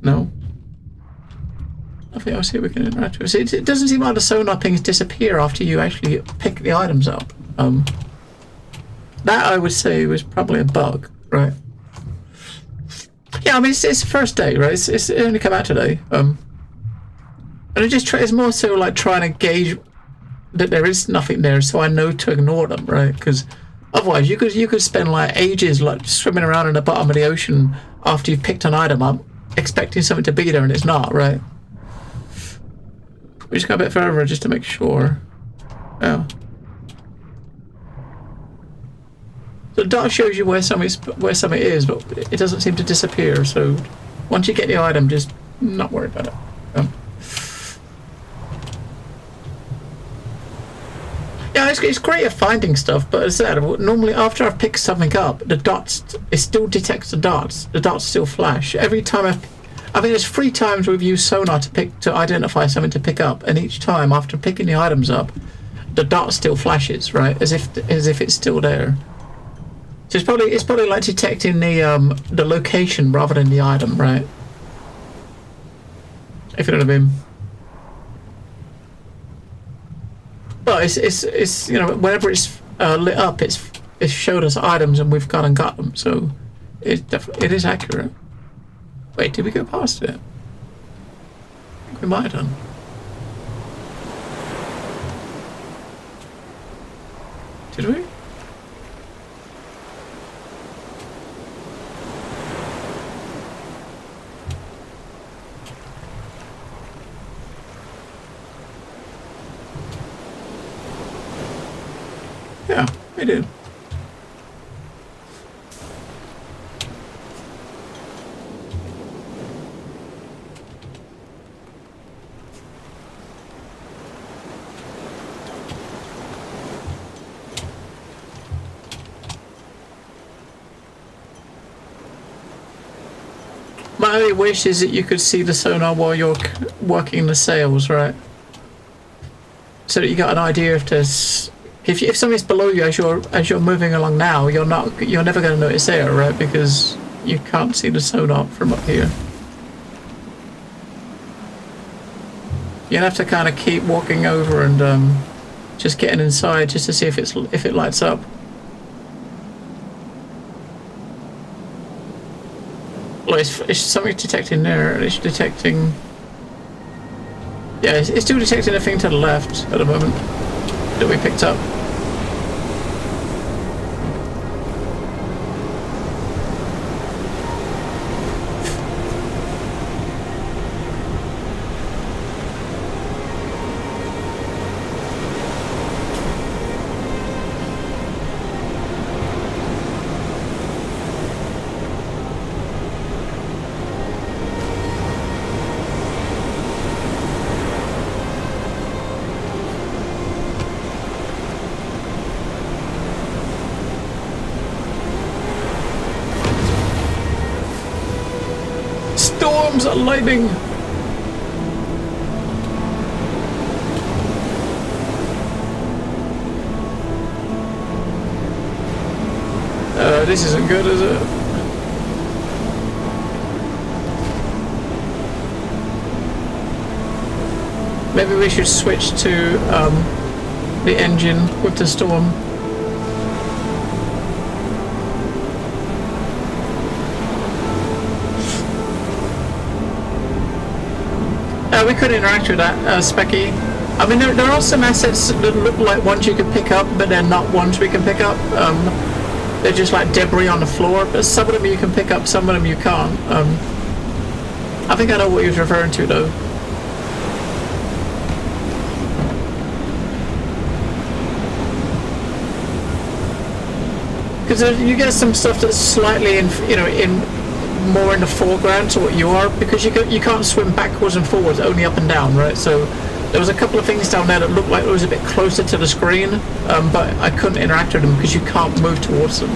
Speaker 1: No. Nothing else here we can interact with. It doesn't seem like the sonar pings disappear after you actually pick the items up. That I would say was probably a bug, right? Yeah, I mean it's the first day, right? It's only come out today. And it just it's more so like trying to gauge that there is nothing there, so I know to ignore them, right? Because otherwise, you could spend like ages like swimming around in the bottom of the ocean after you've picked an item up, expecting something to be there and it's not, right? We just go a bit further just to make sure. Yeah. The dot shows you where something is, but it doesn't seem to disappear. So once you get the item, just not worry about it. Yeah, it's great at finding stuff, but as I said, normally after I've picked something up, the dots, it still detects the dots. The dots still flash every time I mean, there's 3 times we've used sonar to identify something to pick up, and each time after picking the items up, the dot still flashes, right? As if it's still there. So it's probably like detecting the location rather than the item, right? If you know what I mean. But it's you know, whenever it's lit up, it's showed us items and we've gone and got them. So it is accurate. Wait, did we go past it? I think we might have done. Did we? Yeah, we did. My only wish is that you could see the sonar while you're working the sails, right? So that you got an idea if there's if something's below you as you're moving along now, you're never going to notice there, right? Because you can't see the sonar from up here. You'll have to kind of keep walking over and just getting inside just to see if it lights up. Well, it's something detecting there. It's detecting. Yeah, it's still detecting a thing to the left at the moment that we picked up. Storms and lightning. This isn't good, is it? Maybe we should switch to the engine with the storm. We could interact with that, Specky. I mean, there are some assets that look like ones you can pick up, but they're not ones we can pick up. They're just like debris on the floor, but some of them you can pick up, some of them you can't. I think I know what he was referring to, though. Because you get some stuff that's slightly more in the foreground to what you are, because you can't swim backwards and forwards, only up and down, right? So there was a couple of things down there that looked like it was a bit closer to the screen, but I couldn't interact with them because you can't move towards them.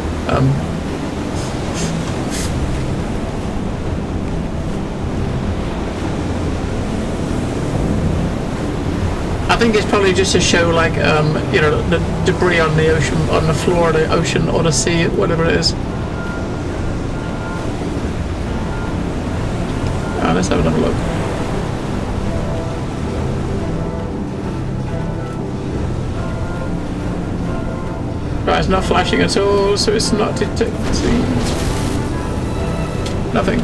Speaker 1: I think it's probably just to show, like, the debris on the ocean, on the floor of the ocean or the sea, whatever it is. Let's have another look. Right, it's not flashing at all, so it's not detecting nothing.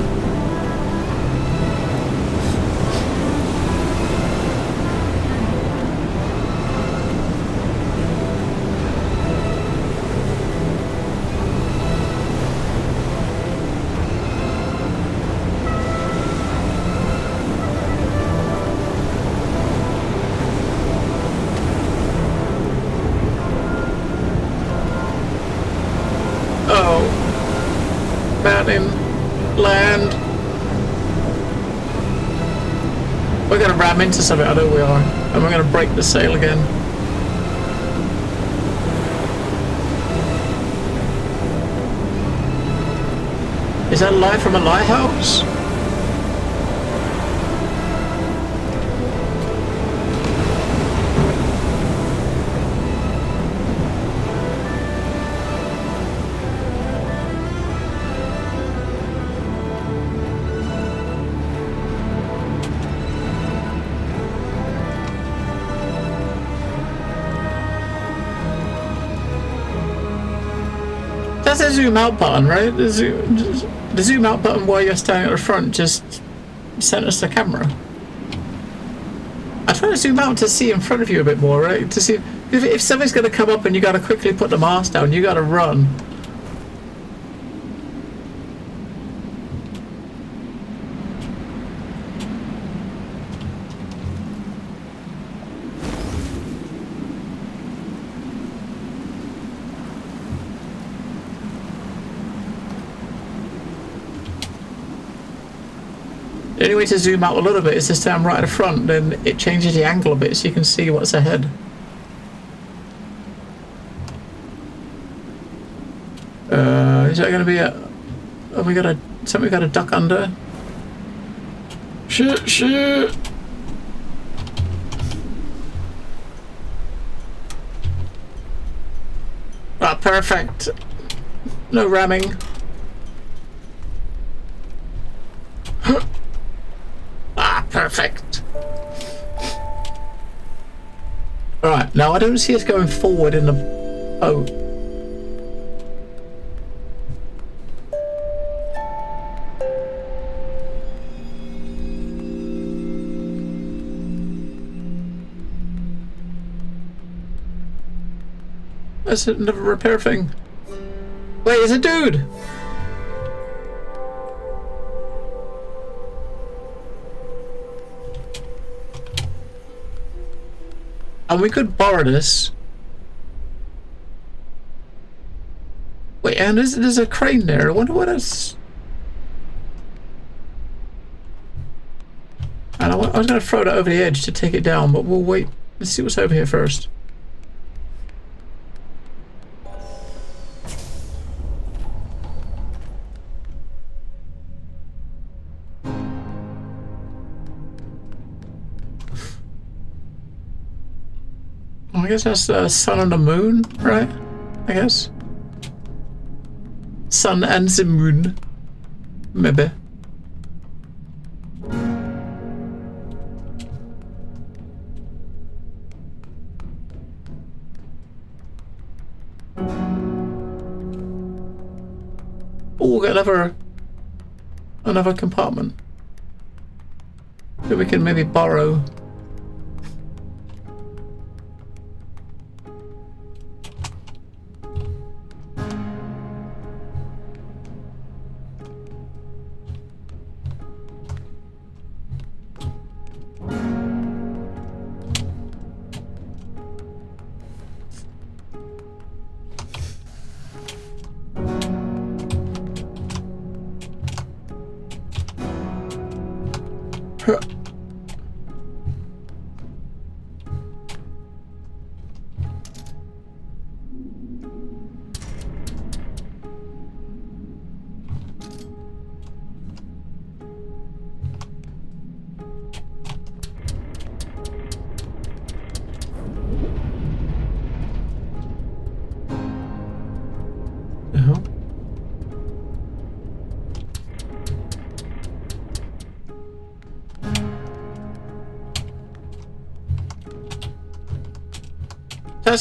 Speaker 1: Land. We're going to ram into something, I know we are, and we're going to break the sail again. Is that live from a lighthouse? That's a zoom out button, right? The zoom out button while you're standing at the front just centers the camera. I try to zoom out to see in front of you a bit more, right? To see if something's going to come up and you got to quickly put the mask down, you got to run. The only way to zoom out a little bit is to stand right at the front, then it changes the angle a bit so you can see what's ahead. Is that going to be a... Have we got a... Something we got to duck under? Shit! Ah, perfect. No ramming. Perfect. Alright, now I don't see us going forward in the boat. That's another repair thing. Wait, it's a dude! And we could borrow this. Wait, and there's a crane there. I wonder what that's... And I was going to throw that over the edge to take it down, but we'll wait. Let's see what's over here first. I guess that's the sun and the moon, right? I guess. Sun and the moon. Maybe. Oh, we got another compartment that we can maybe borrow.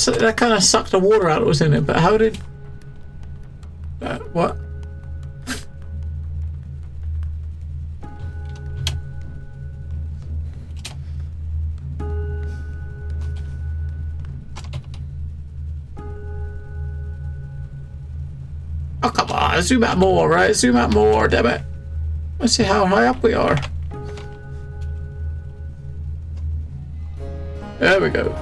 Speaker 1: That kind of sucked the water out that was in it, but how did... what? Oh, come on, zoom out more, right? Zoom out more, damn it. Let's see how high up we are. There we go.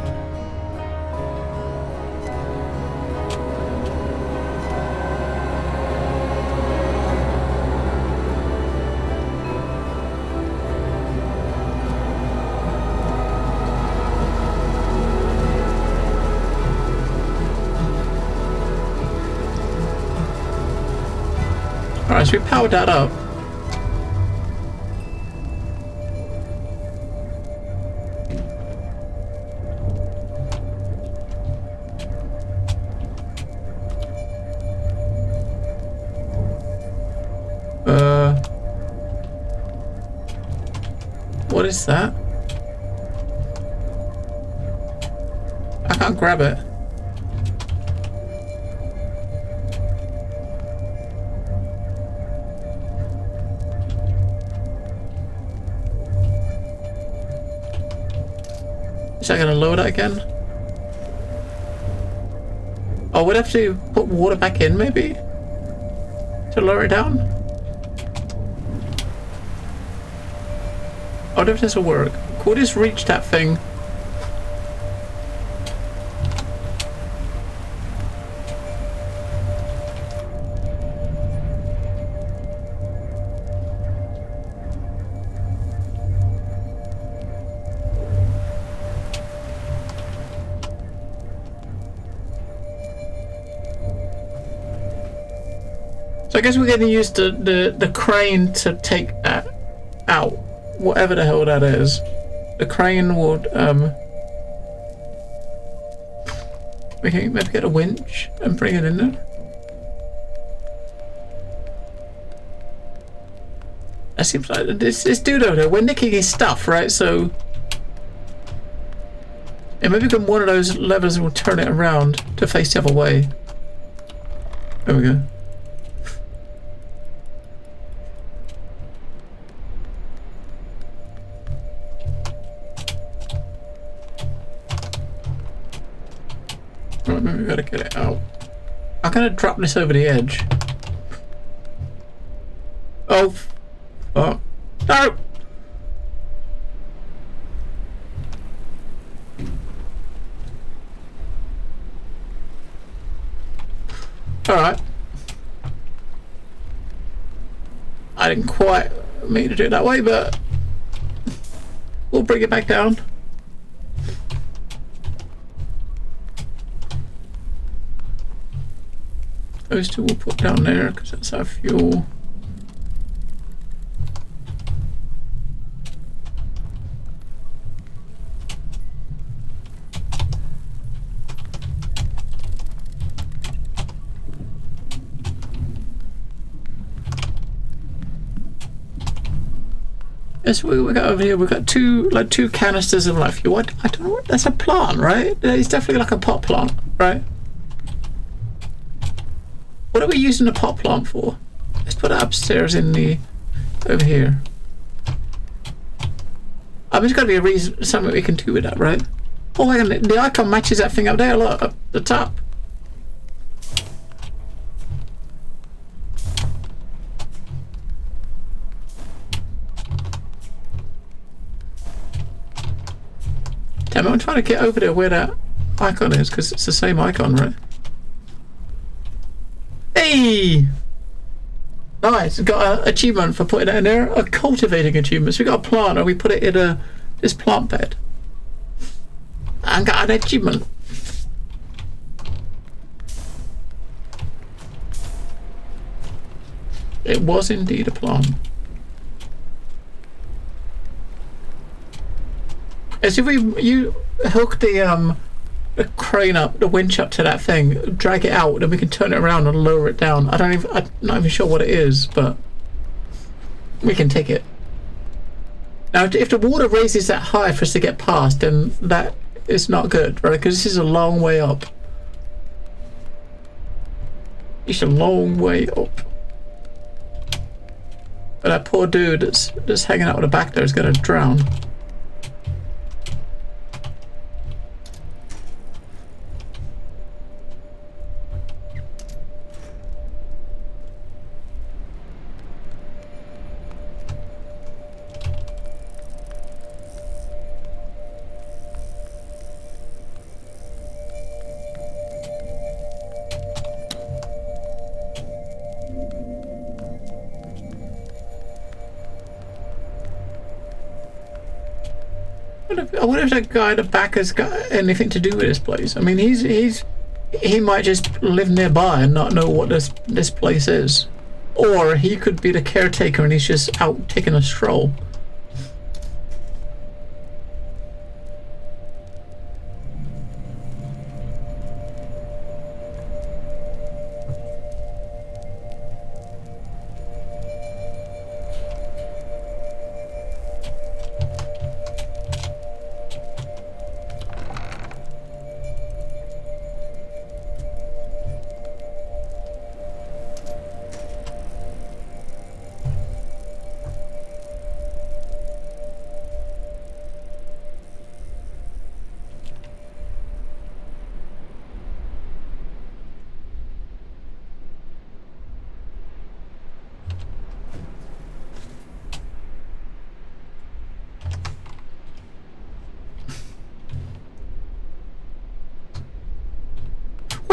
Speaker 1: Alright, so we powered that up. What is that? I can't grab it. Is that gonna lower that again? Oh, we'd have to put water back in, maybe? To lower it down? I wonder if this will work. Could we just reach that thing? So I guess we're going to use the crane to take that out, whatever the hell that is. The crane would we can maybe get a winch and bring it in there. That seems like this dude over there. We're nicking his stuff, right? So yeah, maybe we can one of those levers will turn it around to face the other way. There we go. Right, maybe we gotta get it out. I'm gonna drop this over the edge. Oh, fuck. No! Alright. I didn't quite mean to do it that way, but we'll bring it back down. Those two we'll put down there because that's our fuel. Yes, we got over here. We've got two canisters of life fuel. I don't know what that's a plant, right? It's definitely like a pot plant, right? What are we using the pot plant for? Let's put it upstairs in the over here. I mean, there's got to be a reason, something we can do with that, right? Oh, hang on, the icon matches that thing up there. Look, up the top. Damn it, I'm trying to get over there where that icon is because it's the same icon, right? Hey! Nice, we got an achievement for putting it in there. A cultivating achievement. So we got a plant and we put it in this plant bed. I got an achievement. It was indeed a plant. As if you hook the crane up, the winch up to that thing, drag it out, then we can turn it around and lower it down. I'm not even sure what it is, but we can take it. Now, if the water raises that high for us to get past, then that is not good, right? Because this is a long way up. It's a long way up. But that poor dude that's hanging out at the back there is going to drown. I wonder if that guy at the back has got anything to do with this place. I mean, he might just live nearby and not know what this place is, or he could be the caretaker and he's just out taking a stroll.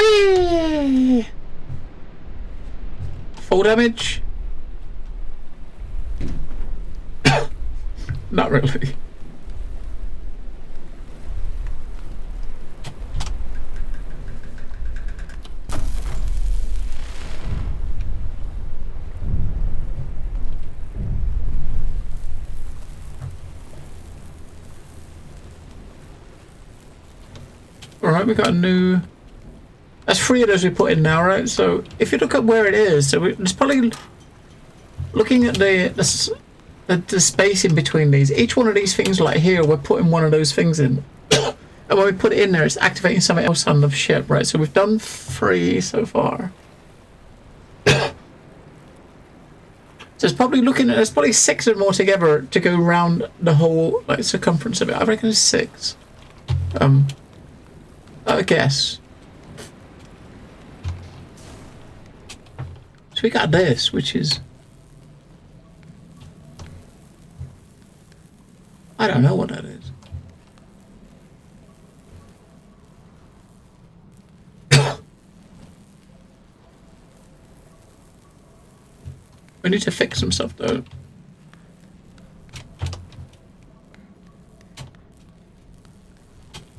Speaker 1: Whee! Full damage? Not really. Alright, we got a new... That's 3 of those we put in now, right? So if you look at where it is, so it's probably looking at the space in between these. Each one of these things like here, we're putting one of those things in. And when we put it in there, it's activating something else on the ship, right? So we've done 3 so far. So it's probably looking at, there's probably 6 of them all together to go around the whole like circumference of it. I reckon it's 6. I guess. So we got this, which is... I don't know what that is. We need to fix some stuff, though.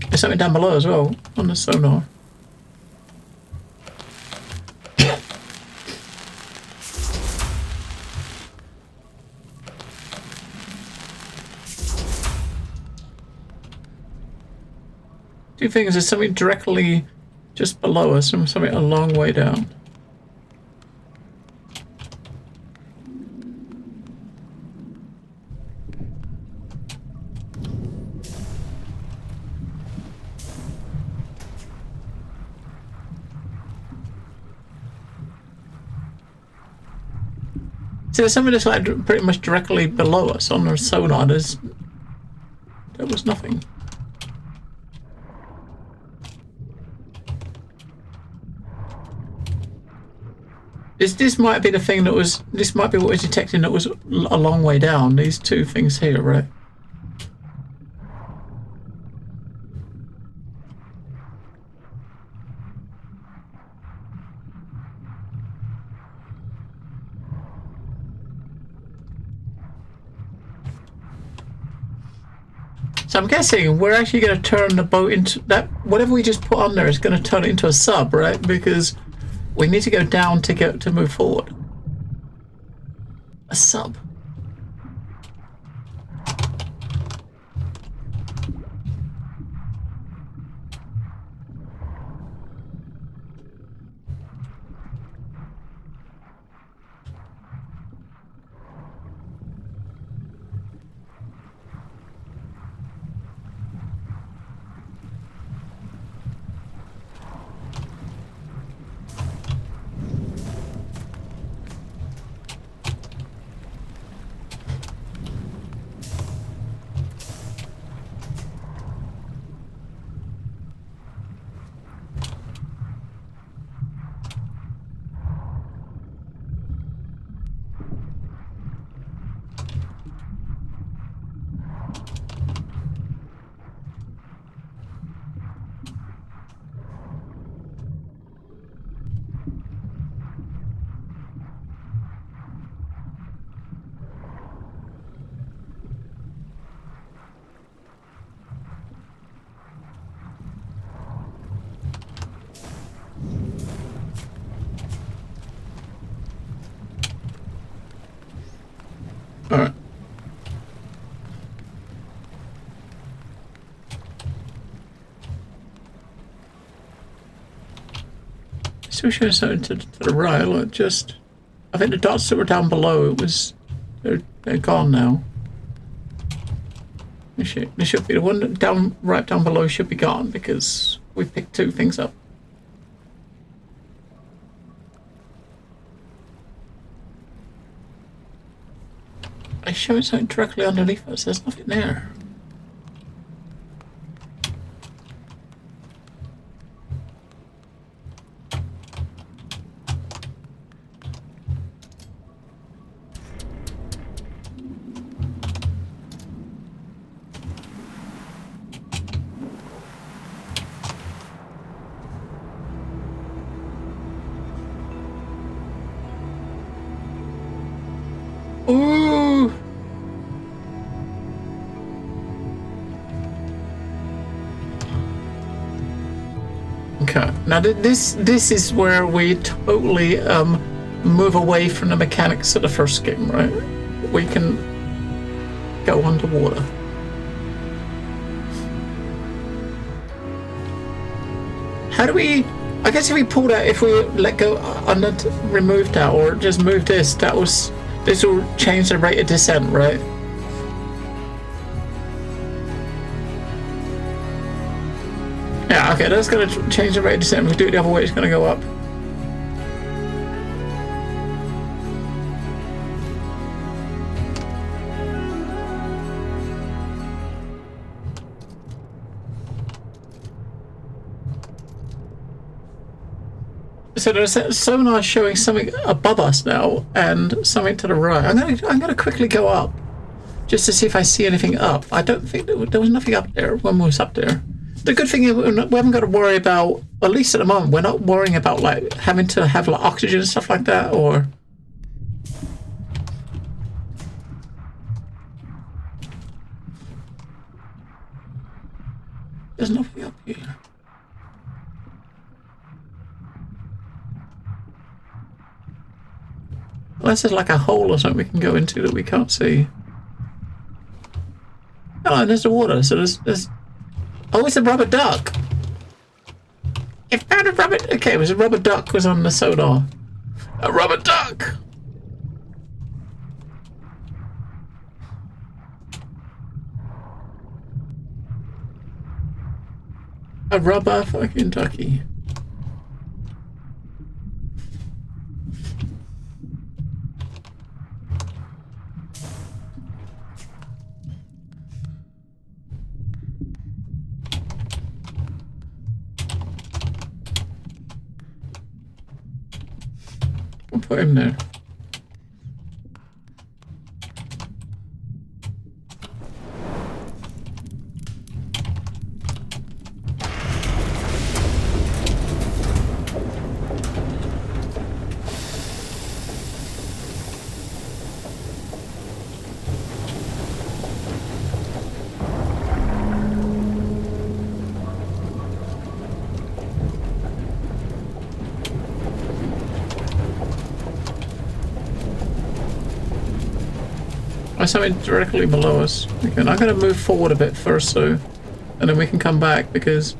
Speaker 1: There's something down below as well, on the sonar. Two things, there's something directly just below us and something a long way down. So there's something that's like pretty much directly below us on the sonar. There was nothing. This might be the thing that was... This might be what we're detecting that was a long way down. These 2 things here, right? So I'm guessing we're actually going to turn the boat into... that. Whatever we just put on there is going to turn it into a sub, right? Because... we need to go down to move forward. A sub. Alright. Still showing something to the right, like just... I think the dots that were down below, they're gone now. They should be, the one down right down below should be gone because we picked 2 things up. It's showing something directly underneath us. There's nothing there. Okay. Now this is where we totally move away from the mechanics of the first game, right? We can go underwater. How do we? I guess if we pull that, if we let go, remove that, or just move this, this will change the rate of descent, right? Yeah, okay, that's gonna change the rate of descent. If we do it the other way, it's gonna go up. So there's a sonar showing something above us now, and something to the right. I'm gonna quickly go up, just to see if I see anything up. I don't think there was nothing up there when we was up there. The good thing is we haven't got to worry about, at least at the moment, we're not worrying about like having to have like oxygen and stuff like that, or. There's nothing up here. Unless there's like a hole or something we can go into that we can't see. Oh, and there's the water, so there's... Oh, it's a rubber duck! You found a rubber... Okay, it was a rubber duck was on the sonar. A rubber duck! A rubber fucking ducky. I'll put him there. Something directly below us. Okay, I'm going to move forward a bit first, so, and then we can come back, because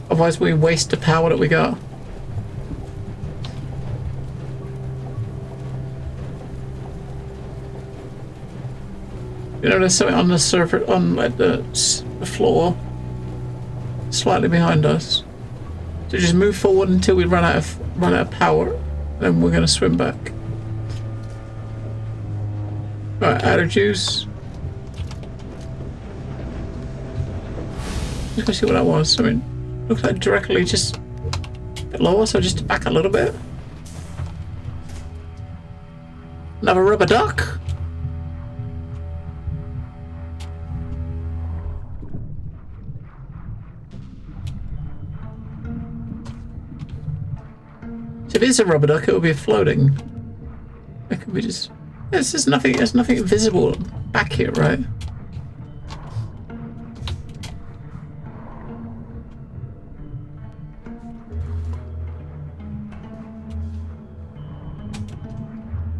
Speaker 1: otherwise we waste the power that we got. You know, there's something on the surface, on like the floor, slightly behind us. So just move forward until we run out of power, then we're going to swim back. Alright, add a juice. Let's go see what that was. I mean, looks like directly just below us, so just back a little bit. Another rubber duck. So if it is a rubber duck, it will be floating. It could be just... There's nothing visible back here, right?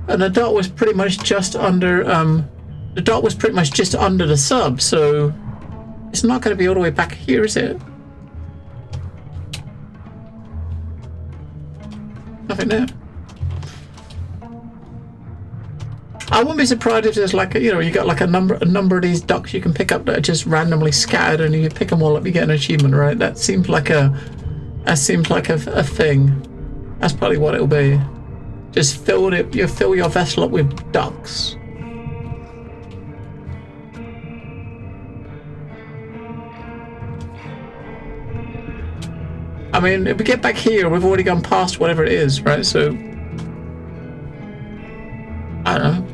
Speaker 1: And the dot was pretty much just under the sub, so it's not going to be all the way back here, is it? Nothing there. I wouldn't be surprised if there's like, you got like a number of these ducks you can pick up that are just randomly scattered, and you pick them all up, you get an achievement, right? That seems like a thing. That's probably what it'll be. Just fill your vessel up with ducks. I mean, if we get back here, we've already gone past whatever it is, right? So I don't know.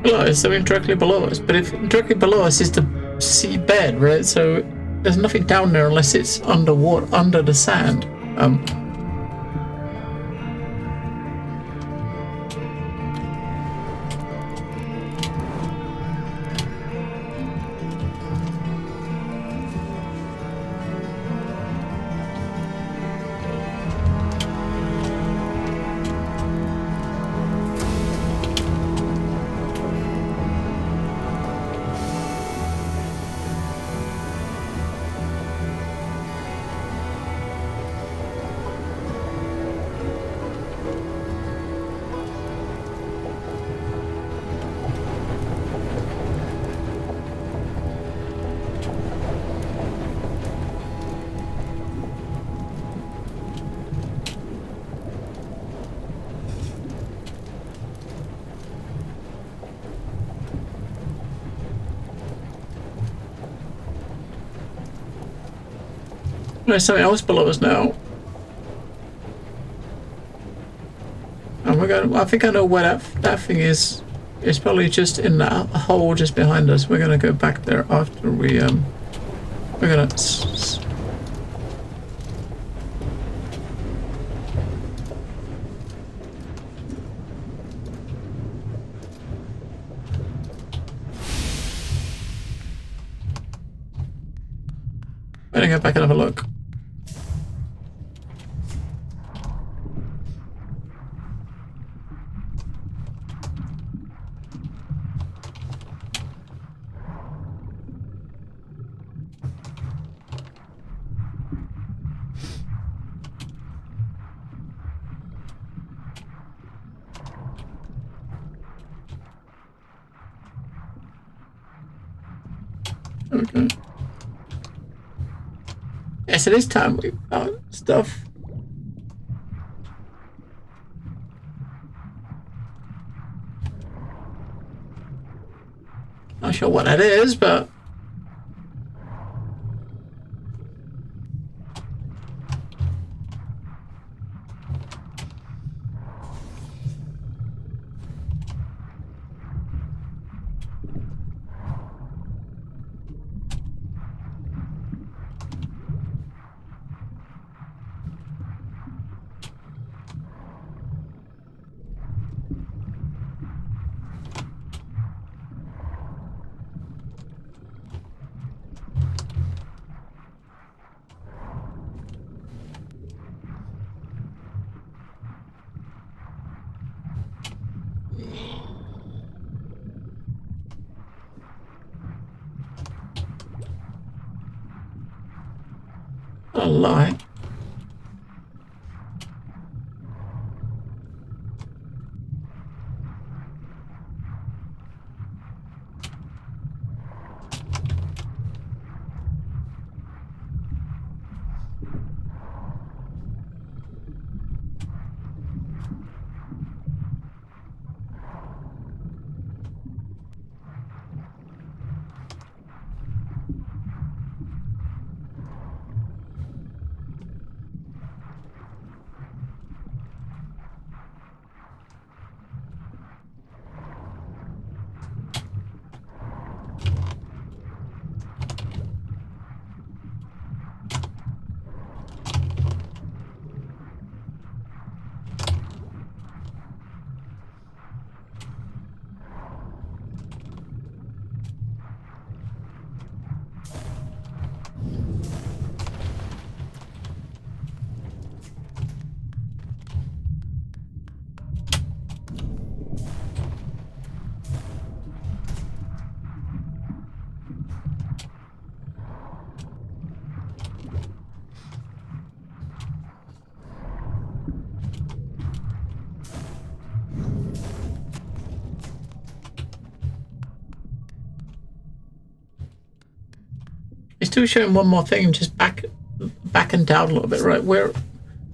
Speaker 1: below us, I mean directly below us. But if directly below us is the seabed, right? So there's nothing down there unless it's underwater, under the sand. There's something else below us now. And we're going. I think I know where that thing is. It's probably just in that hole just behind us. We're gonna go back there after we We're gonna. I'm gonna go back and have a look. Okay. Yes, it is time we found stuff. Not sure what that is, but a lie. It's still showing one more thing, just back and down a little bit, right? Where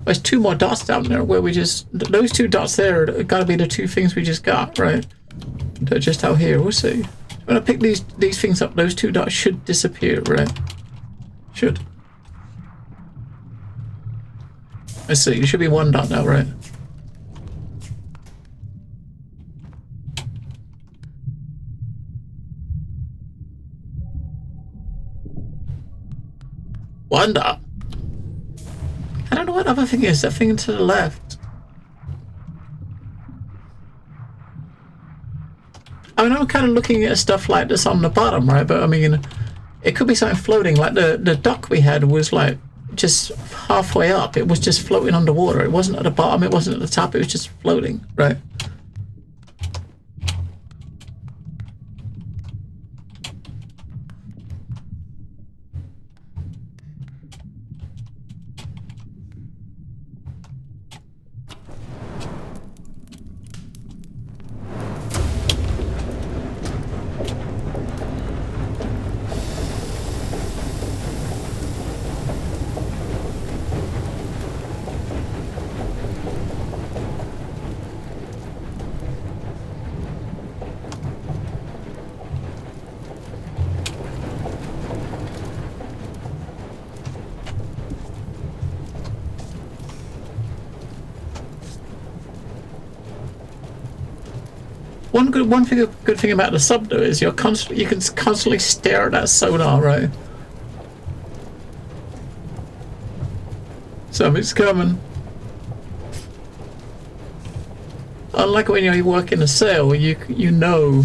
Speaker 1: there's two more dots down there where we just, those two dots there are gotta be the two things we just got, right? They're just out here, we'll see. When I pick these things up, those two dots should disappear, right? Should. Let's see, there should be one dot now, right? Wonder. I don't know what other thing is. That thing to the left. I mean, I'm kind of looking at stuff like this on the bottom, right? But I mean, it could be something floating. Like the duck we had was like just halfway up. It was just floating underwater. It wasn't at the bottom. It wasn't at the top. It was just floating, right? One good thing about the sub though is you can constantly stare at that sonar, right? Something's coming. Unlike when you work in a sail, you know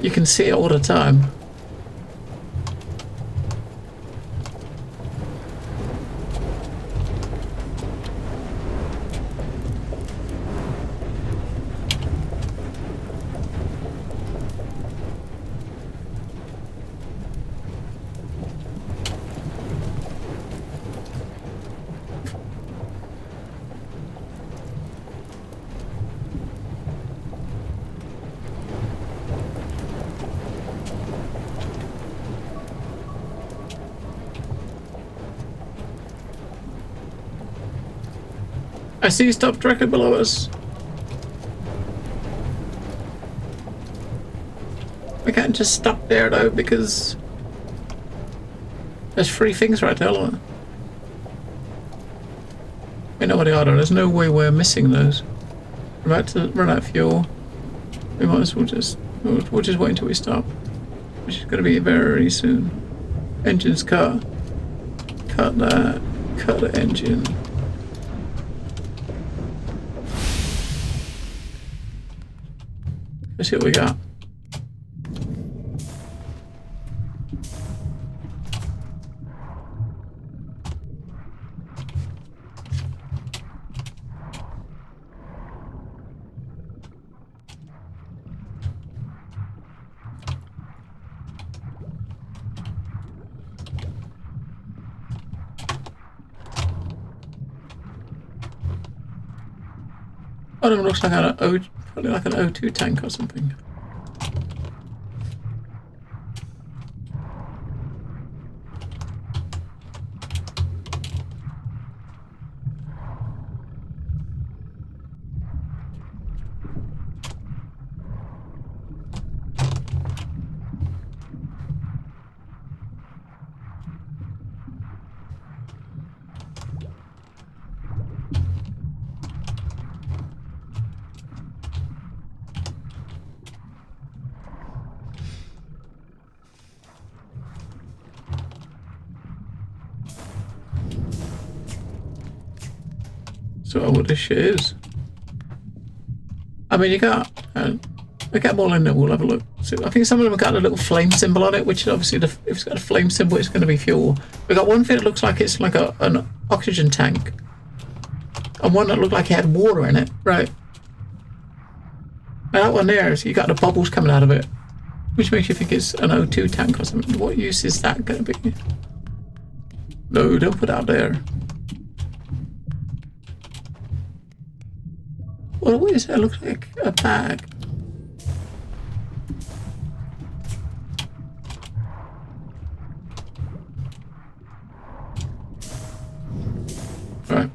Speaker 1: you can see it all the time. I see stuff directly below us. We can't just stop there though because there's 3 things right there. We know what they are though. There's no way we're missing those. We're about to run out of fuel. We might as well we'll just wait until we stop, which is going to be very soon. Engine's cut. Cut that. Cut the engine. Let's see what we got. One of them looks like probably like an O2 tank or something. So what this shit is. I mean, we get them all in there. We'll have a look. So I think some of them have got a little flame symbol on it, which is obviously if it's got a flame symbol, it's going to be fuel. We got one thing that looks like it's like an oxygen tank, and one that looked like it had water in it. Right. And that one there, so you got the bubbles coming out of it, which makes you think it's an O2 tank or something. What use is that going to be? No, don't put out there. What is that? It looks like a bag. Right.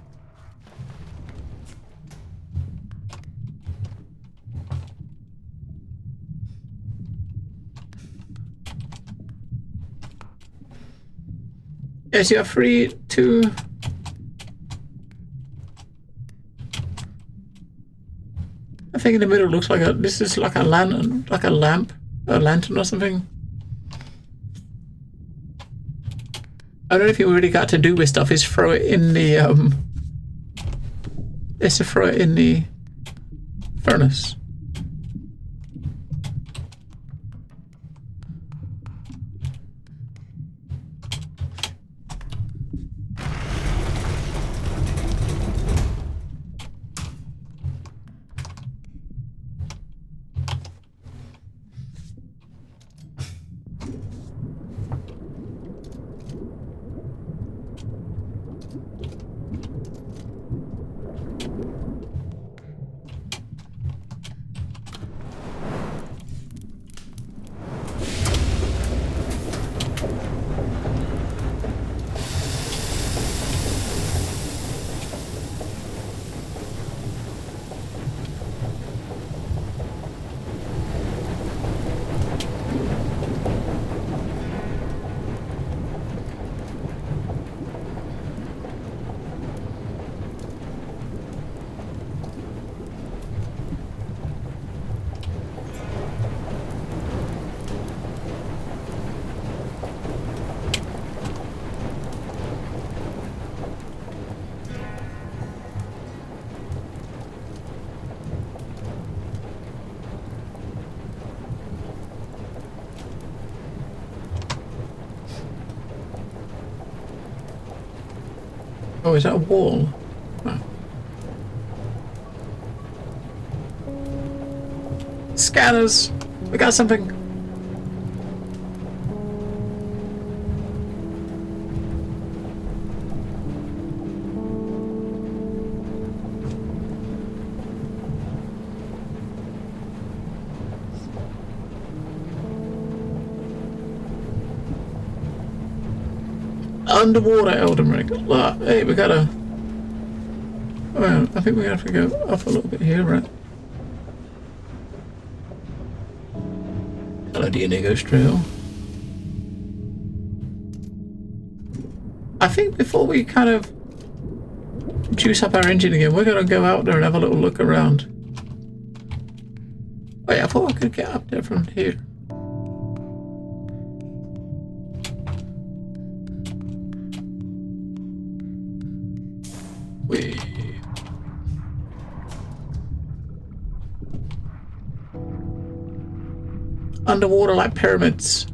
Speaker 1: Yes, you are free to... I think in the middle looks like this is like a lantern, a lantern or something. I don't know if you really got to do with stuff is throw it in the is to throw it in the furnace. Oh, is that a wall? Oh. Scanners! We got something! Underwater Elden Ring. Look, hey, we gotta... Well, I think we have to go up a little bit here, right? Hello, Diego Trail. I think before we kind of juice up our engine again, we're gonna go out there and have a little look around. Wait, I thought I could get up there from here. Underwater like pyramids.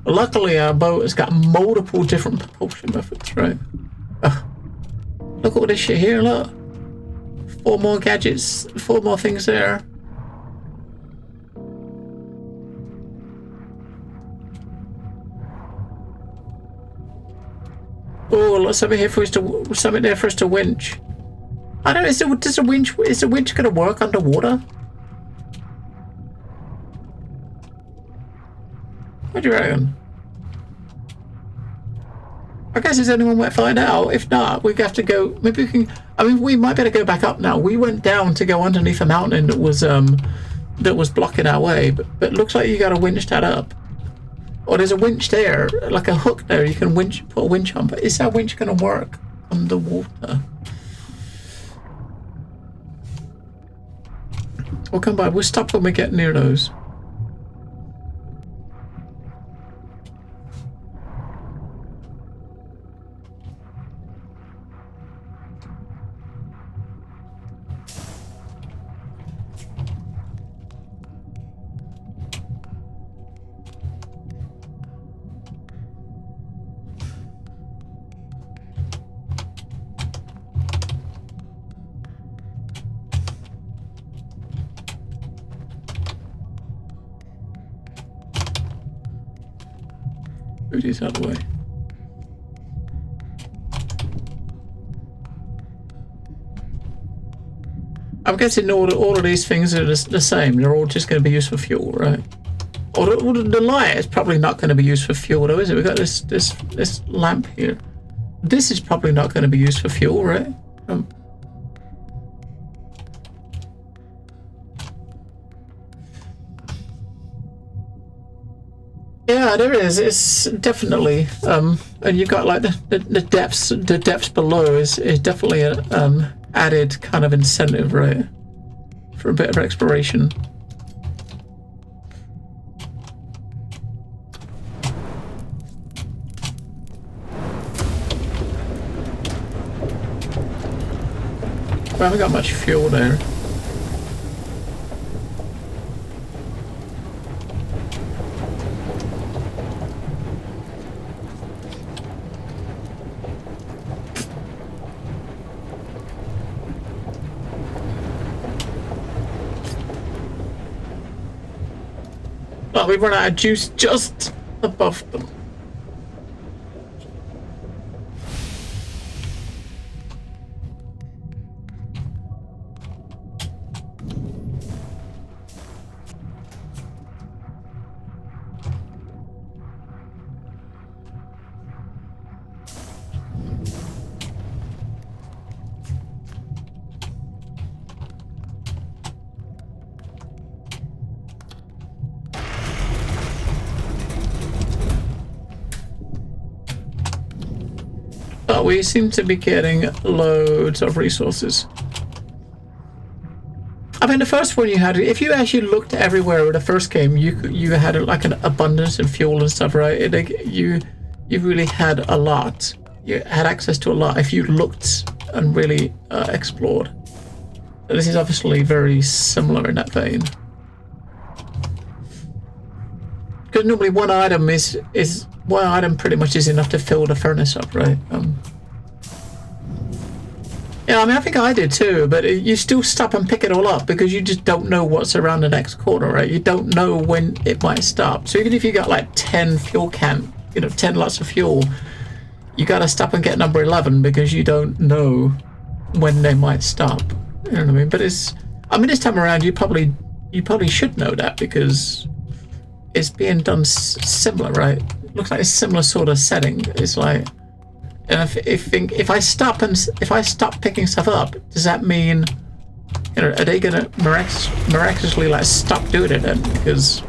Speaker 1: Luckily our boat has got multiple different propulsion methods, right? Look at all this shit here, look. 4 more gadgets, 4 more things there. Oh, look, something here for us to, something there for us to winch. I don't know, is the winch gonna work underwater? What do you reckon? I guess there's only one way to find out. If not, we have to go. Maybe we can. I mean, we might better go back up now. We went down to go underneath a mountain that was blocking our way, but it looks like you got to winch that up. Or there's a winch there, like a hook there. You can winch, put a winch on. But is that winch going to work underwater? We'll come by. We'll stop when we get near those. Move these out of the way. I'm guessing all of these things are the same. They're all just going to be used for fuel, right? Or the light is probably not going to be used for fuel, though, is it? We've got this lamp here. This is probably not going to be used for fuel, right? Yeah, there is. It's definitely, and you've got like the depths below is definitely an added kind of incentive, right, for a bit of exploration. We haven't got much fuel there. Oh, we've run out of juice just above them. We seem to be getting loads of resources. I mean, the first one you had, if you actually looked everywhere in the first game, you had like an abundance of fuel and stuff, right? You really had a lot. You had access to a lot if you looked and really explored. So this is obviously very similar in that vein. Because normally one item pretty much is enough to fill the furnace up, right? Yeah, I mean, I think I did too, but you still stop and pick it all up because you just don't know what's around the next corner, right? You don't know when it might stop. So even if you got like 10 fuel 10 lots of fuel, you gotta stop and get number 11 because you don't know when they might stop. You know what I mean? But this time around, you probably should know that because it's being done similar, right? It looks like a similar sort of setting. It's like, and if I stop picking stuff up, does that mean, are they gonna miraculously like stop doing it then? Because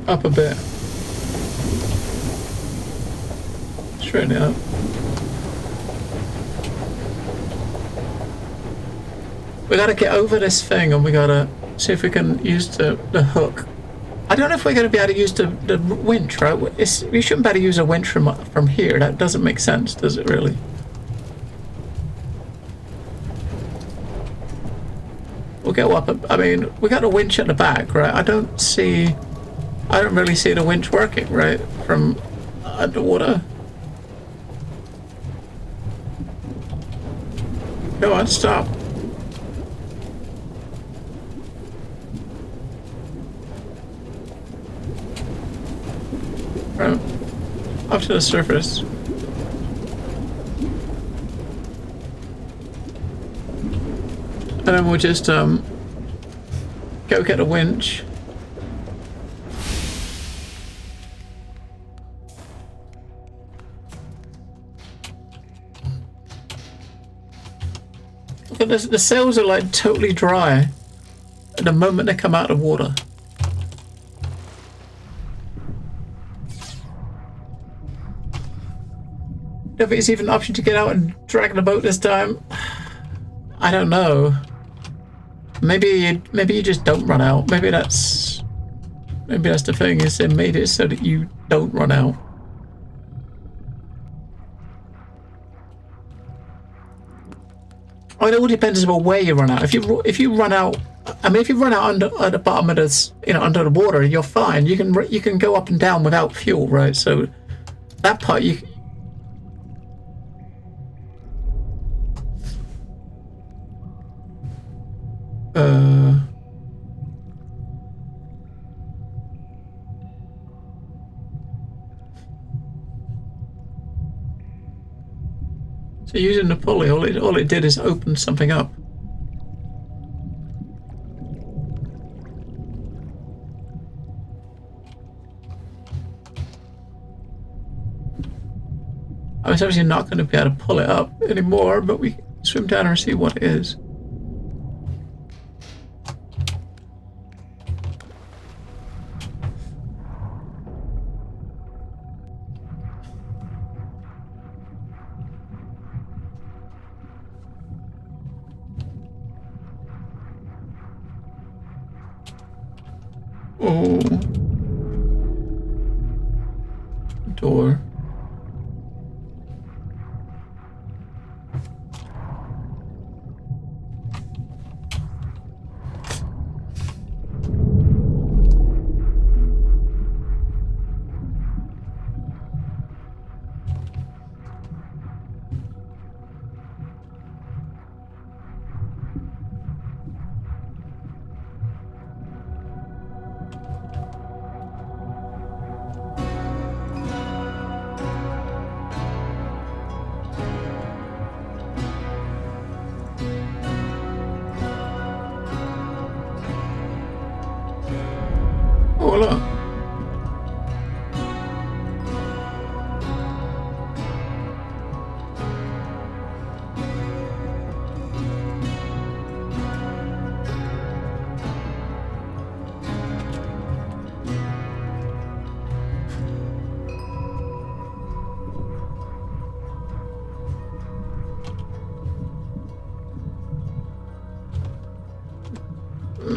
Speaker 1: up a bit, straighten it up. We gotta get over this thing, and we gotta see if we can use the hook. I don't know if we're going to be able to use the winch, right? We shouldn't be able to use a winch from here. That doesn't make sense, does it really? We'll go up. I mean, we got a winch at the back, right? I don't really see the winch working, right? From underwater. Go on, stop. Right. Up to the surface. And then we'll just go get a winch. Look at this, the sails are like totally dry at the moment they come out of water. I don't think it's even an option to get out and drag the boat this time. I don't know. Maybe you just don't run out. Maybe that's the thing, is they made it so that you don't run out. I mean, it all depends on where you run out. If you run out, I mean, if you run out under at the bottom of this, under the water, you're fine. You can go up and down without fuel, right? So that part you. So using the pulley, all it did is open something up. I was obviously not going to be able to pull it up anymore, but we can swim down and see what it is. Oh. Door. Voila.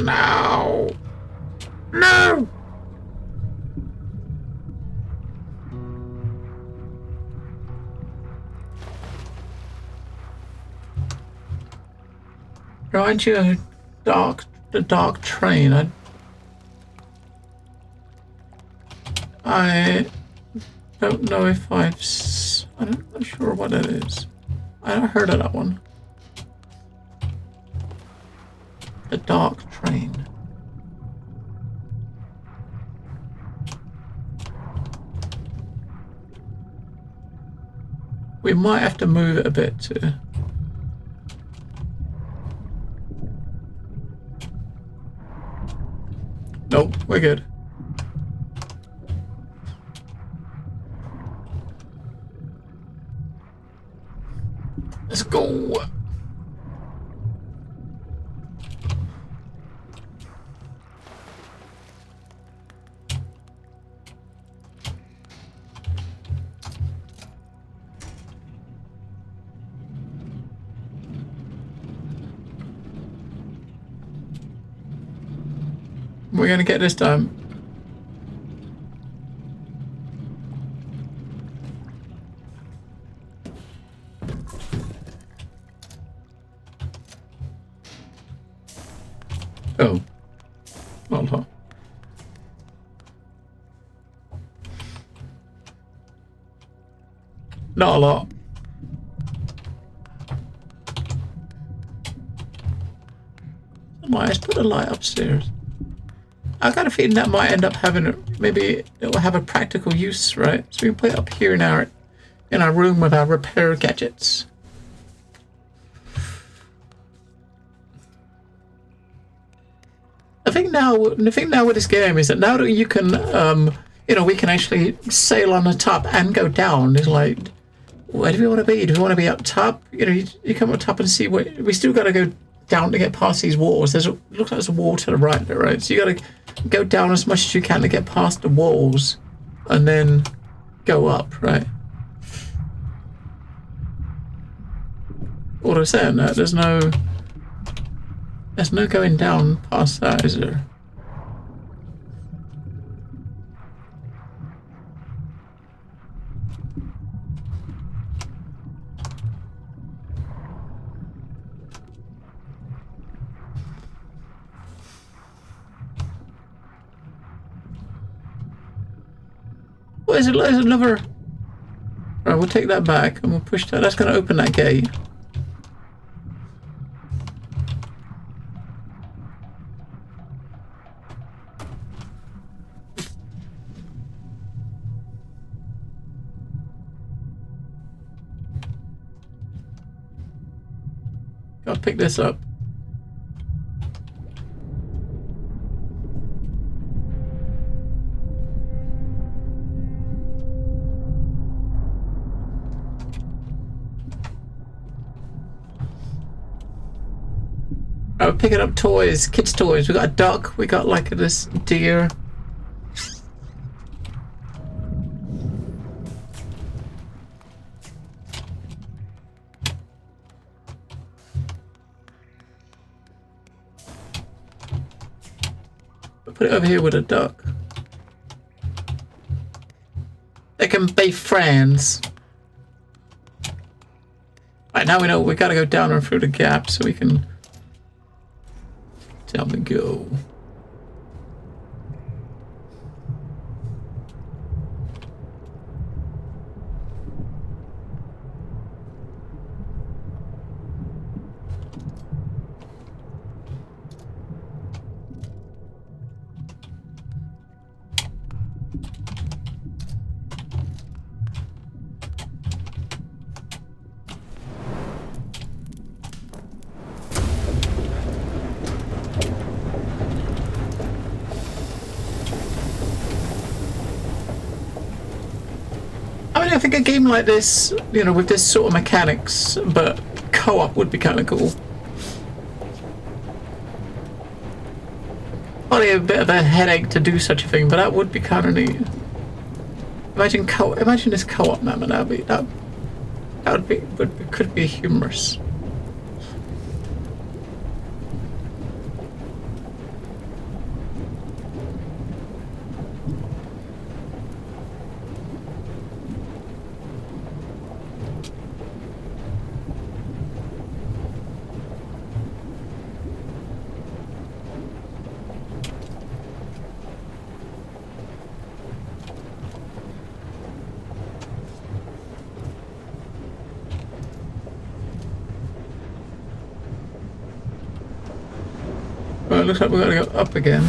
Speaker 1: No! No! Aren't you a dark train? I don't know if I'm not sure what it is. I haven't heard of that one. The dark train. We might have to move it a bit too. Nope, we're good. Let's go. We're gonna get this done. Oh, not a lot. Not a lot. Let's put a light upstairs. I got a feeling that might end up having maybe it will have a practical use, right? So we can put it up here in our room with our repair gadgets. The thing now with this game is that now that you can, we can actually sail on the top and go down. It's like, where do we want to be? Do we want to be up top? You come up top and see what we still got to go down to get past these walls. Looks like there's a wall to the right there, right? So you got to go down as much as you can to get past the walls, and then go up, right? What I'm saying, that there's no going down past that, is there? What is it? There's another. Right, we'll take that back and we'll push that. That's going to open that gate. Gotta pick this up. Oh, picking up toys, kids' toys. We got a duck. We got like this deer. Put it over here with a duck. They can be friends. Right, now we know we gotta go down and through the gap so we can. Down we go. think a game like this, you know, with this sort of mechanics, but co-op would be kind of cool. Probably a bit of a headache to do such a thing, but that would be kind of neat. Imagine this co-op, man. That could be humorous. Well, it looks like we're going to go up again.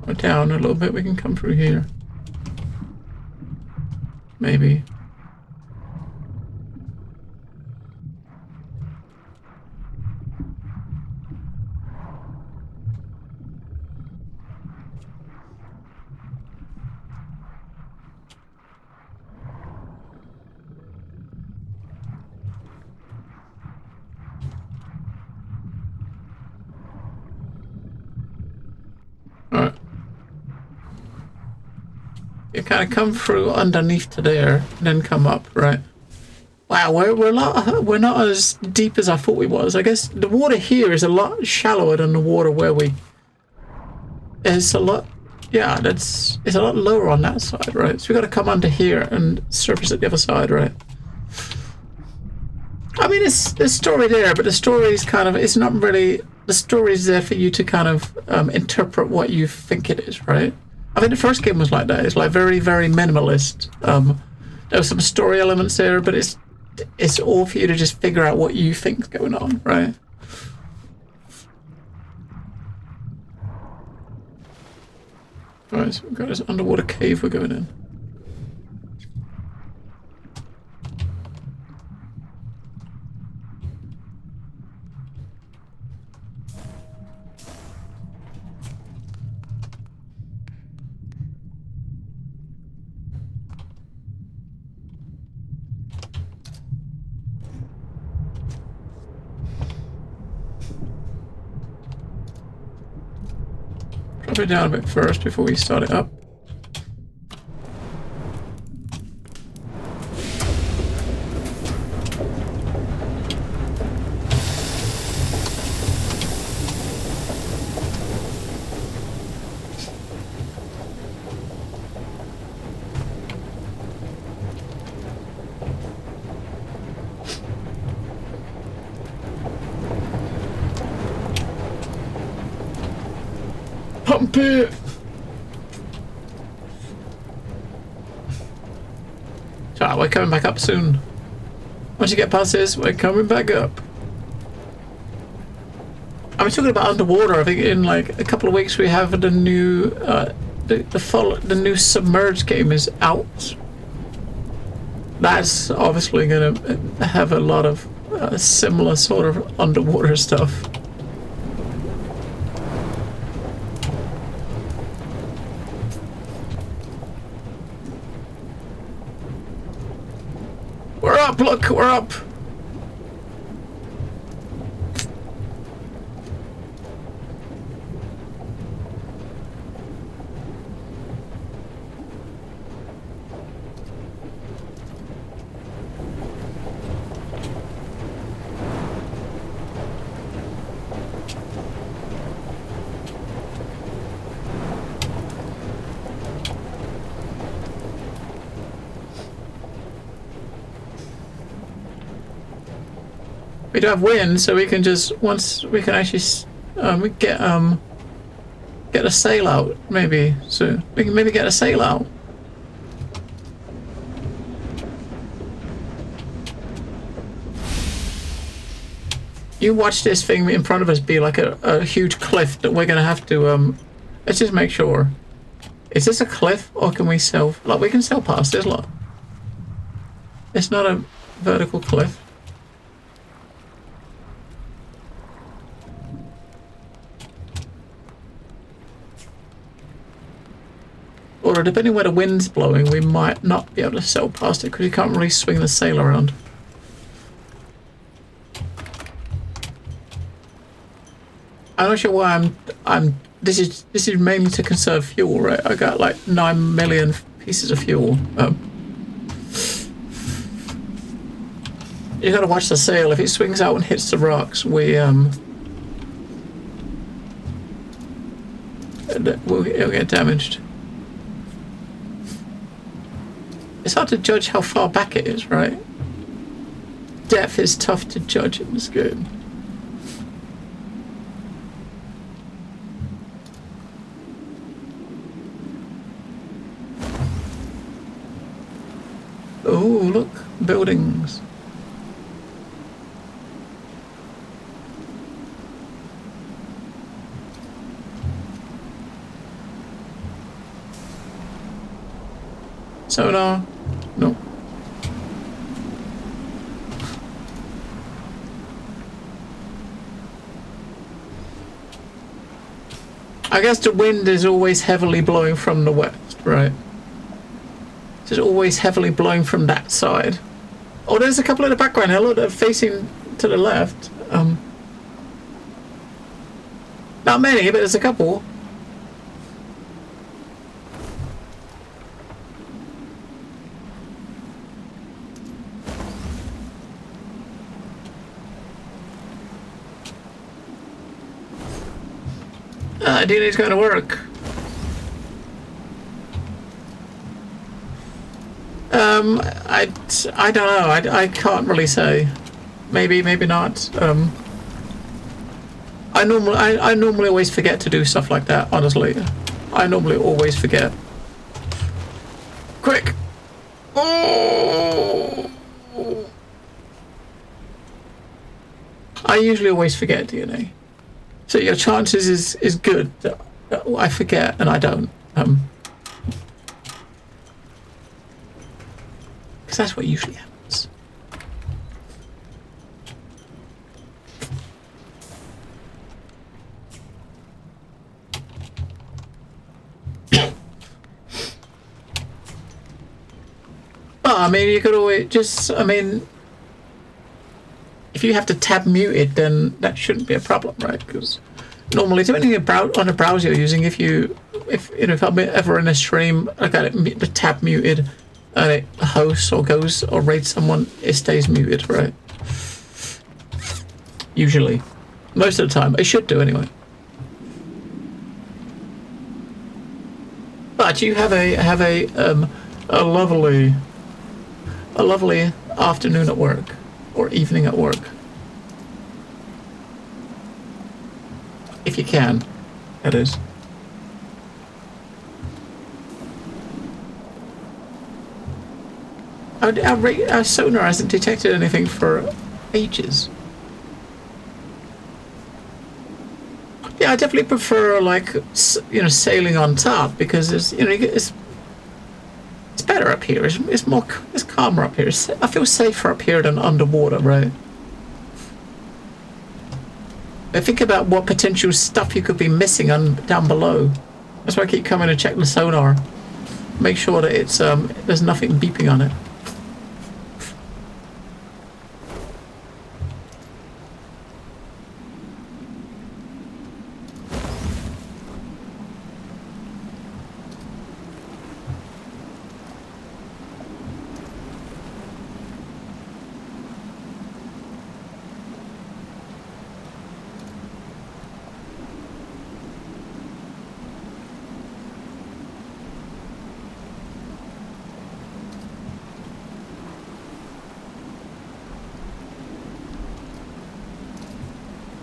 Speaker 1: Or down a little bit, we can come through here. Maybe. Alright. You kind of come through underneath to there, and then come up, right? Wow, we're not as deep as I thought we was. I guess the water here is a lot shallower than the water where we. It's a lot. Yeah, it's a lot lower on that side, right? So we got to come under here and surface at the other side, right? I mean, there's story there, but the story is kind of. It's not really. The story is there for you to kind of interpret what you think it is, right? I think the first game was like that. It's like very, very minimalist. There were some story elements there, but it's all for you to just figure out what you think's going on, right? Alright, so we've got this underwater cave we're going in. Drop it down a bit first before we start it up. Pump it! So we're coming back up soon. Once you get past this, we're coming back up. I was talking about underwater. I think in like a couple of weeks we have the new the new Submerged game is out. That's obviously going to have a lot of similar sort of underwater stuff. We're up, look, we're up. We do have wind, so we can just once we can actually get a sail out maybe. So we can maybe get a sail out. You watch this thing in front of us be like a huge cliff that we're gonna have to let's just make sure. Is this a cliff, or can we sail? Like, we can sail past this, look. It's not a vertical cliff. Or depending where the wind's blowing, we might not be able to sail past it because you can't really swing the sail around. I'm not sure why this is mainly to conserve fuel, right? I got like 9 million pieces of fuel. You gotta watch the sail. If it swings out and hits the rocks, we'll it'll get damaged. It's hard to judge how far back it is, right? Depth is tough to judge in this game. Oh, look, buildings. Sonar. No. I guess the wind is always heavily blowing from the west, right? It's always heavily blowing from that side. Oh, there's a couple in the background. Hello, they're facing to the left. Not many, but there's a couple. DNA's going to work. I don't know. I can't really say. Maybe not. I normally always forget to do stuff like that. Honestly, I normally always forget. Quick! Oh! I usually always forget DNA. So your chances is good that I forget and I don't. Because that's what usually happens. But I mean, you could always just, I mean, if you have to tab muted, then that shouldn't be a problem, right? Because normally, depending on the browser you're using, if I'm ever in a stream, I got it the tab muted, and it hosts or goes or raids someone, it stays muted, right? Usually, most of the time, it should do anyway. But you have a lovely afternoon at work. Or evening at work. If you can, that is. Our sonar hasn't detected anything for ages. Yeah, I definitely prefer, like, sailing on top because it's better up here. It's calmer up here. I feel safer up here than underwater, right? I think about what potential stuff you could be missing down below. That's why I keep coming to check the sonar. Make sure that it's there's nothing beeping on it.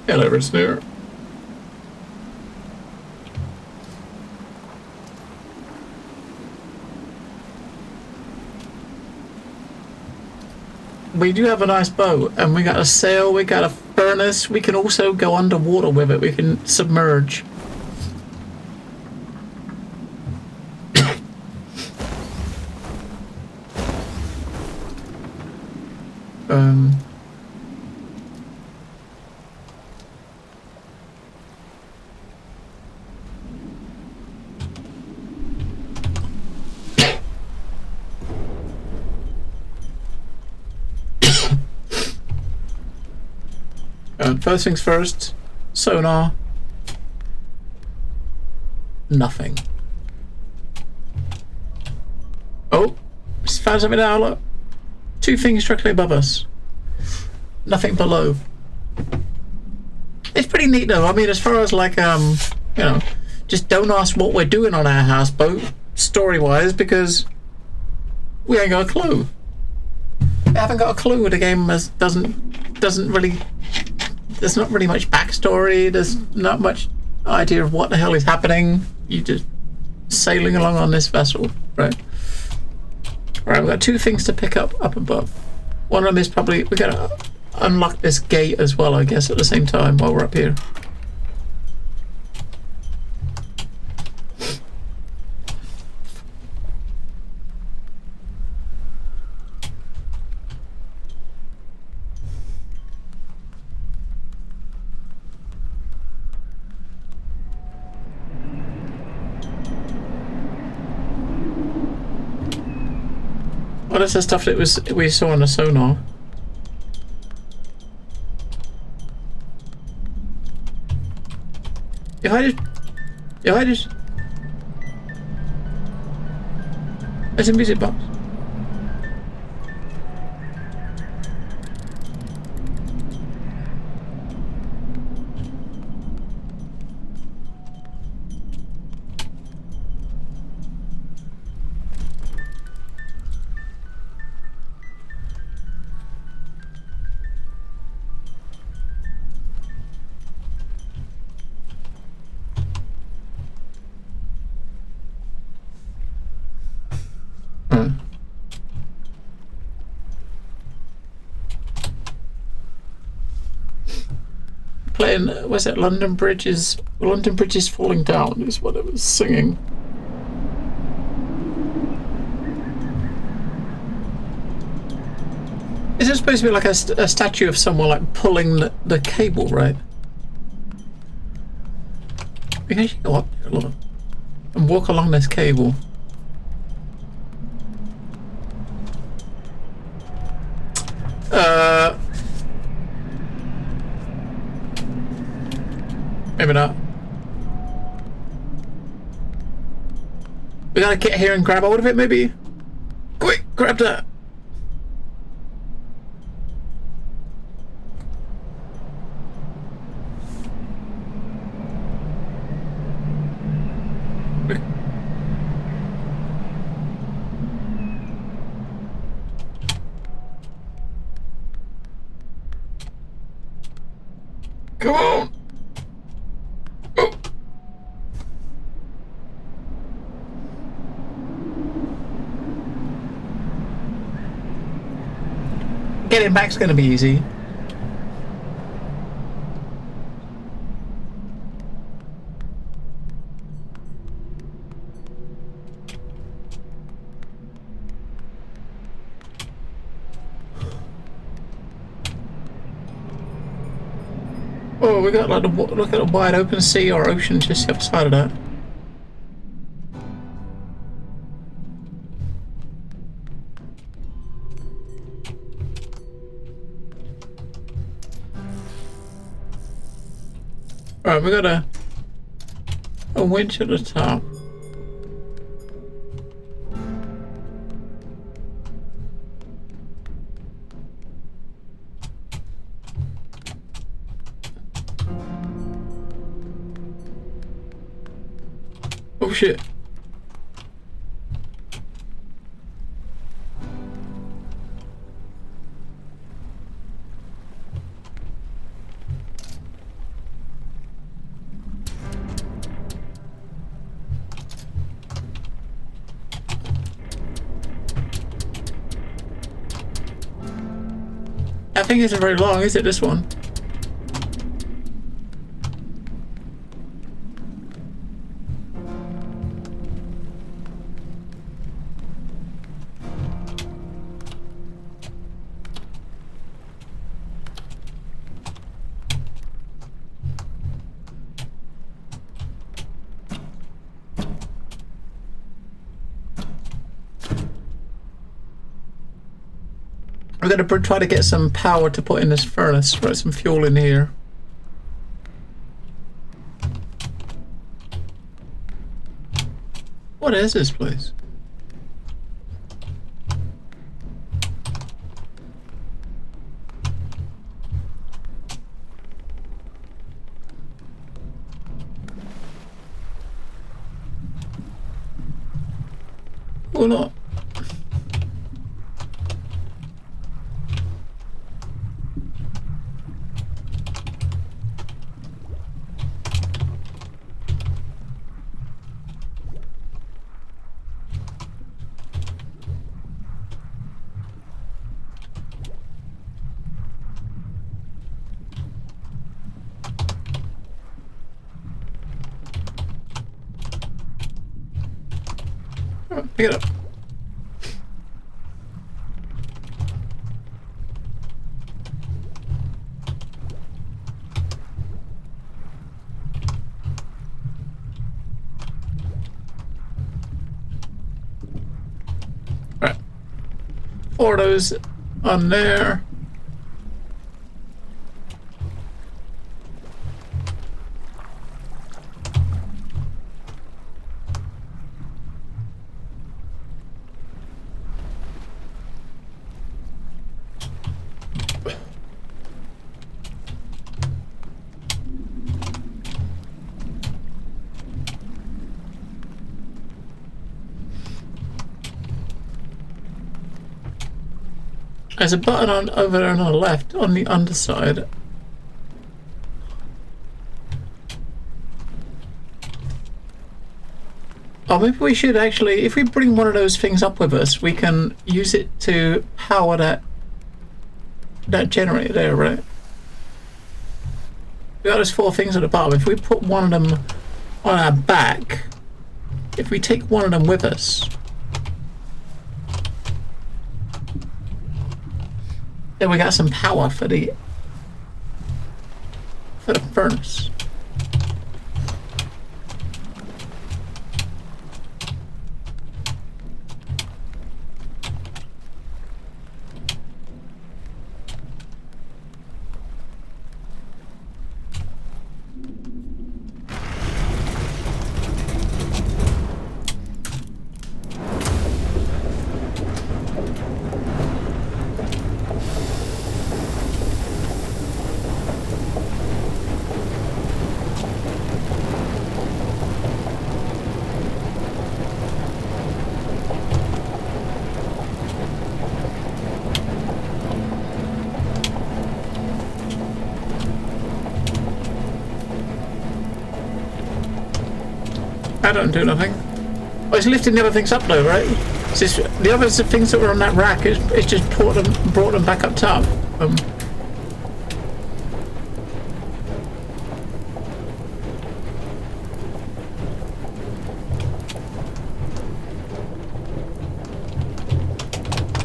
Speaker 1: Hello, Snare. We do have a nice boat, and we got a sail, we got a furnace, we can also go underwater with it, we can submerge. First things first, sonar. Nothing. Oh, just found something now, look. 2 things directly above us. Nothing below. It's pretty neat though. I mean, as far as like, you know, just don't ask what we're doing on our houseboat, story-wise, because we ain't got a clue. We haven't got a clue. The game doesn't really... There's not really much backstory. There's not much idea of what the hell is happening. You just sailing along on this vessel, right? Alright, we've got 2 things to pick up above. One of them is probably... we gotta unlock this gate as well, I guess, at the same time while we're up here. What is the stuff that we saw on the sonar? If I just... There's a music box. Playing, was it London Bridge is falling down is what it was singing. Is it supposed to be like a statue of someone like pulling the cable, right? We can actually go up there a little and walk along this cable. Maybe not. We gotta get here and grab hold of it, maybe? Quick, grab that! Come on! Oh. Getting back's gonna be easy. Oh, we got like look at a wide open sea or ocean just the other side of that. Right, we got a winch at the top. Oh shit. That thing isn't very long, is it, this one? I'm going to try to get some power to put in this furnace. Right, some fuel in here. What is this place? Or not? Pick it up. Right. 4 of those on there. There's a button on over there on the left, on the underside. Oh, maybe we should actually, if we bring one of those things up with us, we can use it to power that generator there, right? We got those 4 things at the bottom. If we put one of them on our back, if we take one of them with us, then we got some power for the furnace. I don't do nothing. Oh, it's lifting the other things up though, right? It's just, the other things that were on that rack, it's just brought them back up top.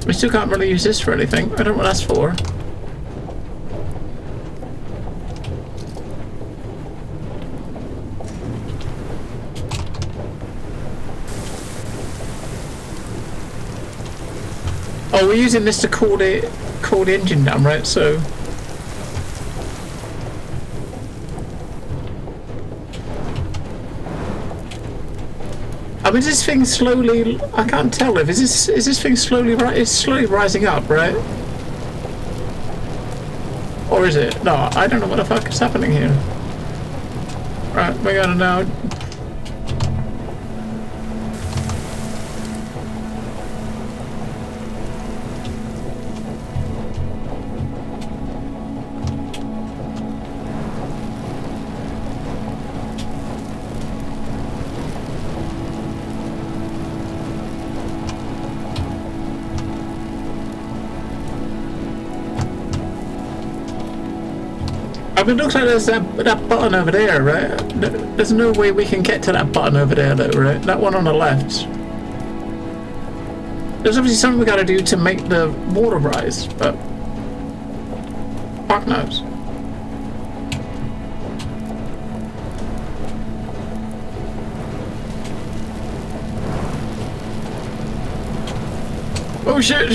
Speaker 1: We still can't really use this for anything. I don't know what that's for. Oh, we're using this to cool the engine down, right? So I mean, is this thing slowly? I can't tell if is this thing slowly it's slowly rising up, right? Or is it? No, I don't know what the fuck is happening here. Right, we're gonna now. I mean, it looks like there's that button over there, right? There's no way we can get to that button over there, though, right? That one on the left. There's obviously something we gotta do to make the water rise, but fuck knows. Oh shit!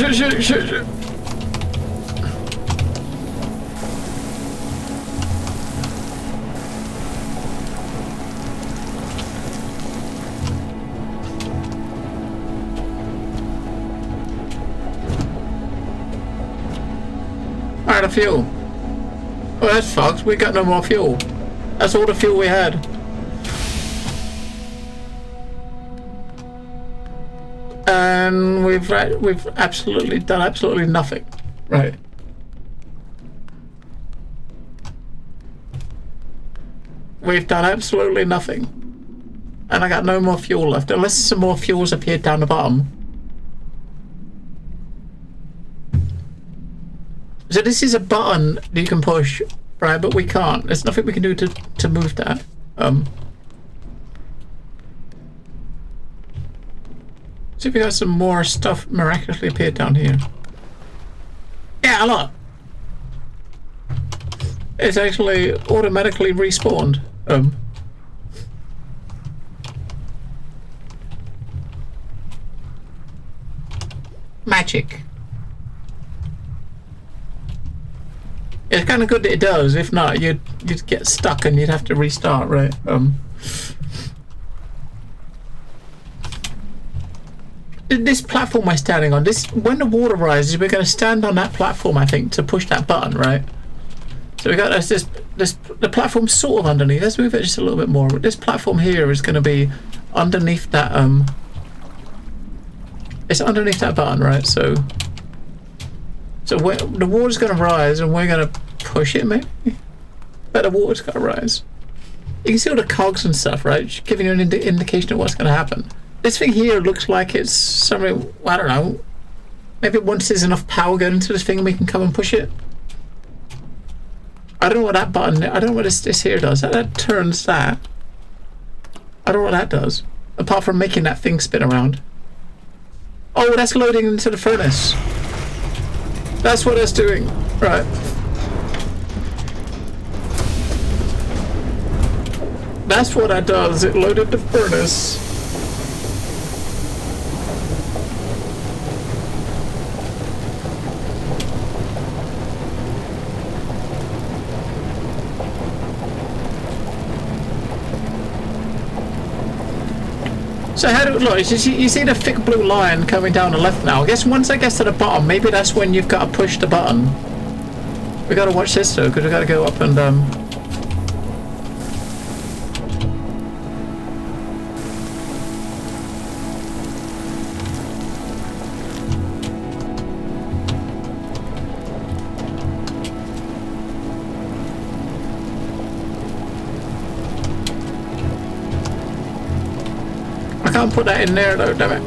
Speaker 1: of fuel. Well, that's fucked. We got no more fuel. That's all the fuel we had. And we've absolutely done absolutely nothing. Right. We've done absolutely nothing. And I got no more fuel left. Unless some more fuels appeared down the bottom. So this is a button that you can push, right? But we can't. There's nothing we can do to move that. See if we got some more stuff miraculously appeared down here. Yeah, a lot. It's actually automatically respawned. Magic. It's kind of good that it does. If not, you'd get stuck and you'd have to restart, right? This platform we're standing on, when the water rises, we're going to stand on that platform, I think, to push that button, right? So we got the platform sort of underneath. Let's move it just a little bit more. This platform here is going to be underneath that. It's underneath that button, right? So the water's going to rise, and we're going to push it, maybe. But the water's got to rise. You can see all the cogs and stuff, right? Just giving you an indication of what's going to happen. This thing here looks like it's something, I don't know. Maybe once there's enough power going into this thing, we can come and push it. I don't know what that button, I don't know what this here does. That turns that. I don't know what that does. Apart from making that thing spin around. Oh, that's loading into the furnace. That's what it's doing. Right. That's what that does. It loaded the furnace. So how do look? You see the thick blue line coming down the left now. I guess once it gets to the bottom, maybe that's when you've got to push the button. We got to watch this though, because we got to go up and I can't put that in there though, damn it.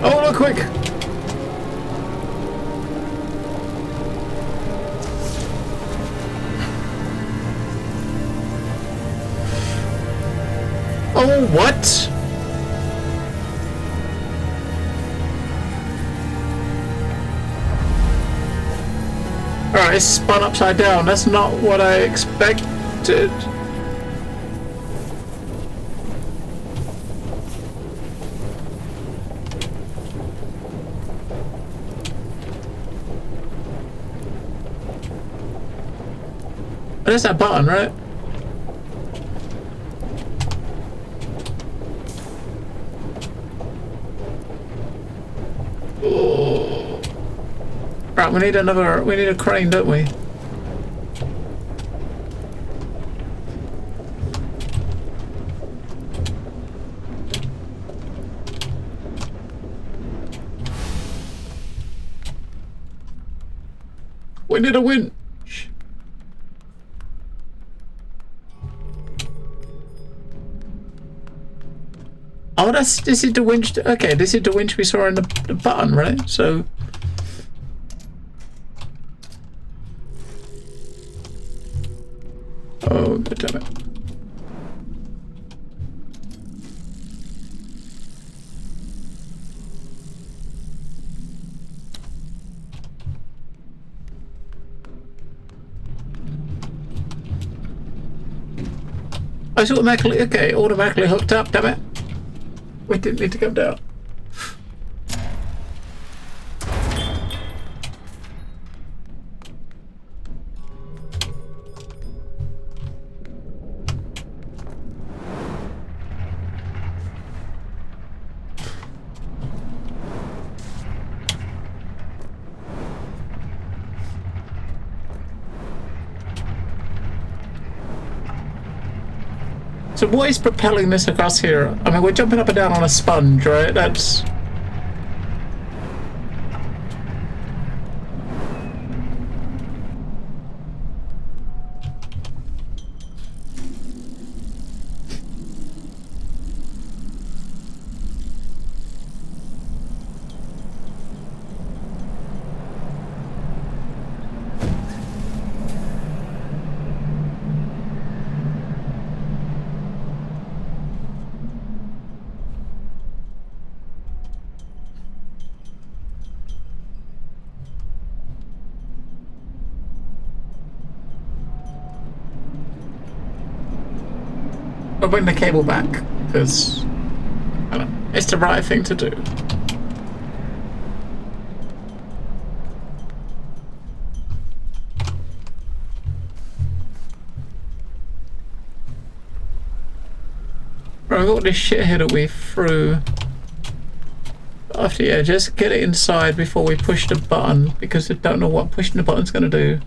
Speaker 1: Oh, look quick! Oh, what? Alright, it's spun upside down. That's not what I expected. There's that button, right? Oh. Right, we need a crane, don't we? We need a winch. Oh, this is the winch. Okay, this is the winch we saw in the button, right? So. Oh, God damn it. Oh, it's automatically, okay, automatically hooked up, damn it. We didn't need to come down. So what is propelling this across here? I mean, we're jumping up and down on a sponge, right? That's... I'll bring the cable back, because I don't know, it's the right thing to do. Right, I've got this shit here that we threw. After, yeah, just get it inside before we push the button, because I don't know what pushing the button's going to do.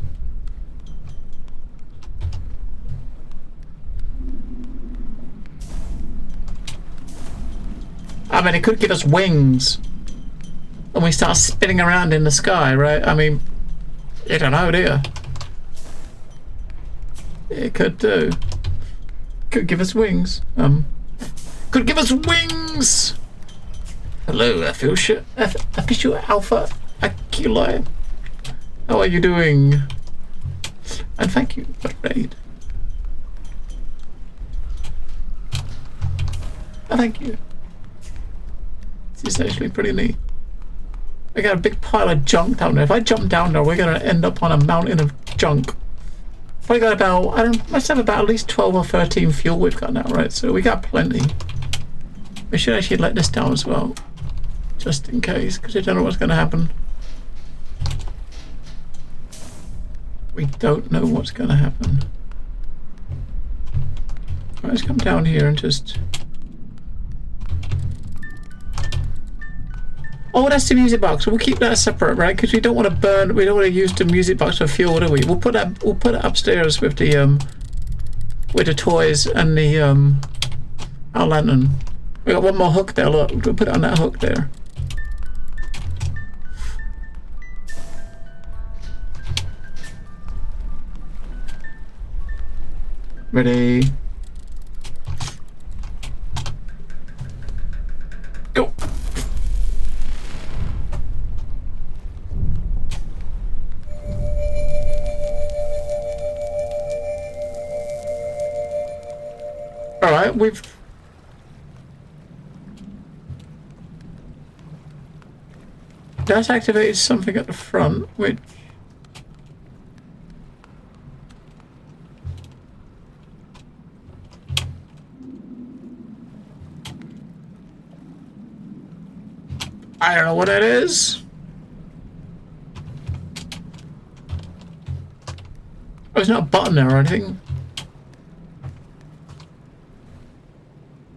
Speaker 1: I mean, it could give us wings when we start spinning around in the sky, right? I mean, you don't know, do you? It could do. Could give us wings. Could give us wings! Hello, official Alpha Aculi. How are you doing? And thank you for the raid. Oh, thank you. This is actually pretty neat. I got a big pile of junk down there. If I jump down there, we're gonna end up on a mountain of junk. Probably got about, I don't, must have about at least 12 or 13 fuel we've got now, right? So we got plenty. We should actually let this down as well, just in case, because we don't know what's gonna happen. We don't know what's gonna happen. Right, let's come down here and just... Oh, that's the music box. We'll keep that separate, right? Because we don't want to burn. We don't want to use the music box for fuel, do we? We'll put that. We'll put it upstairs with the toys and the our lantern. We got one more hook there. Look, we'll put it on that hook there. Ready? Go. Alright, we've... That's activated something at the front, which... I don't know what it is. Oh, there's not a button there or anything.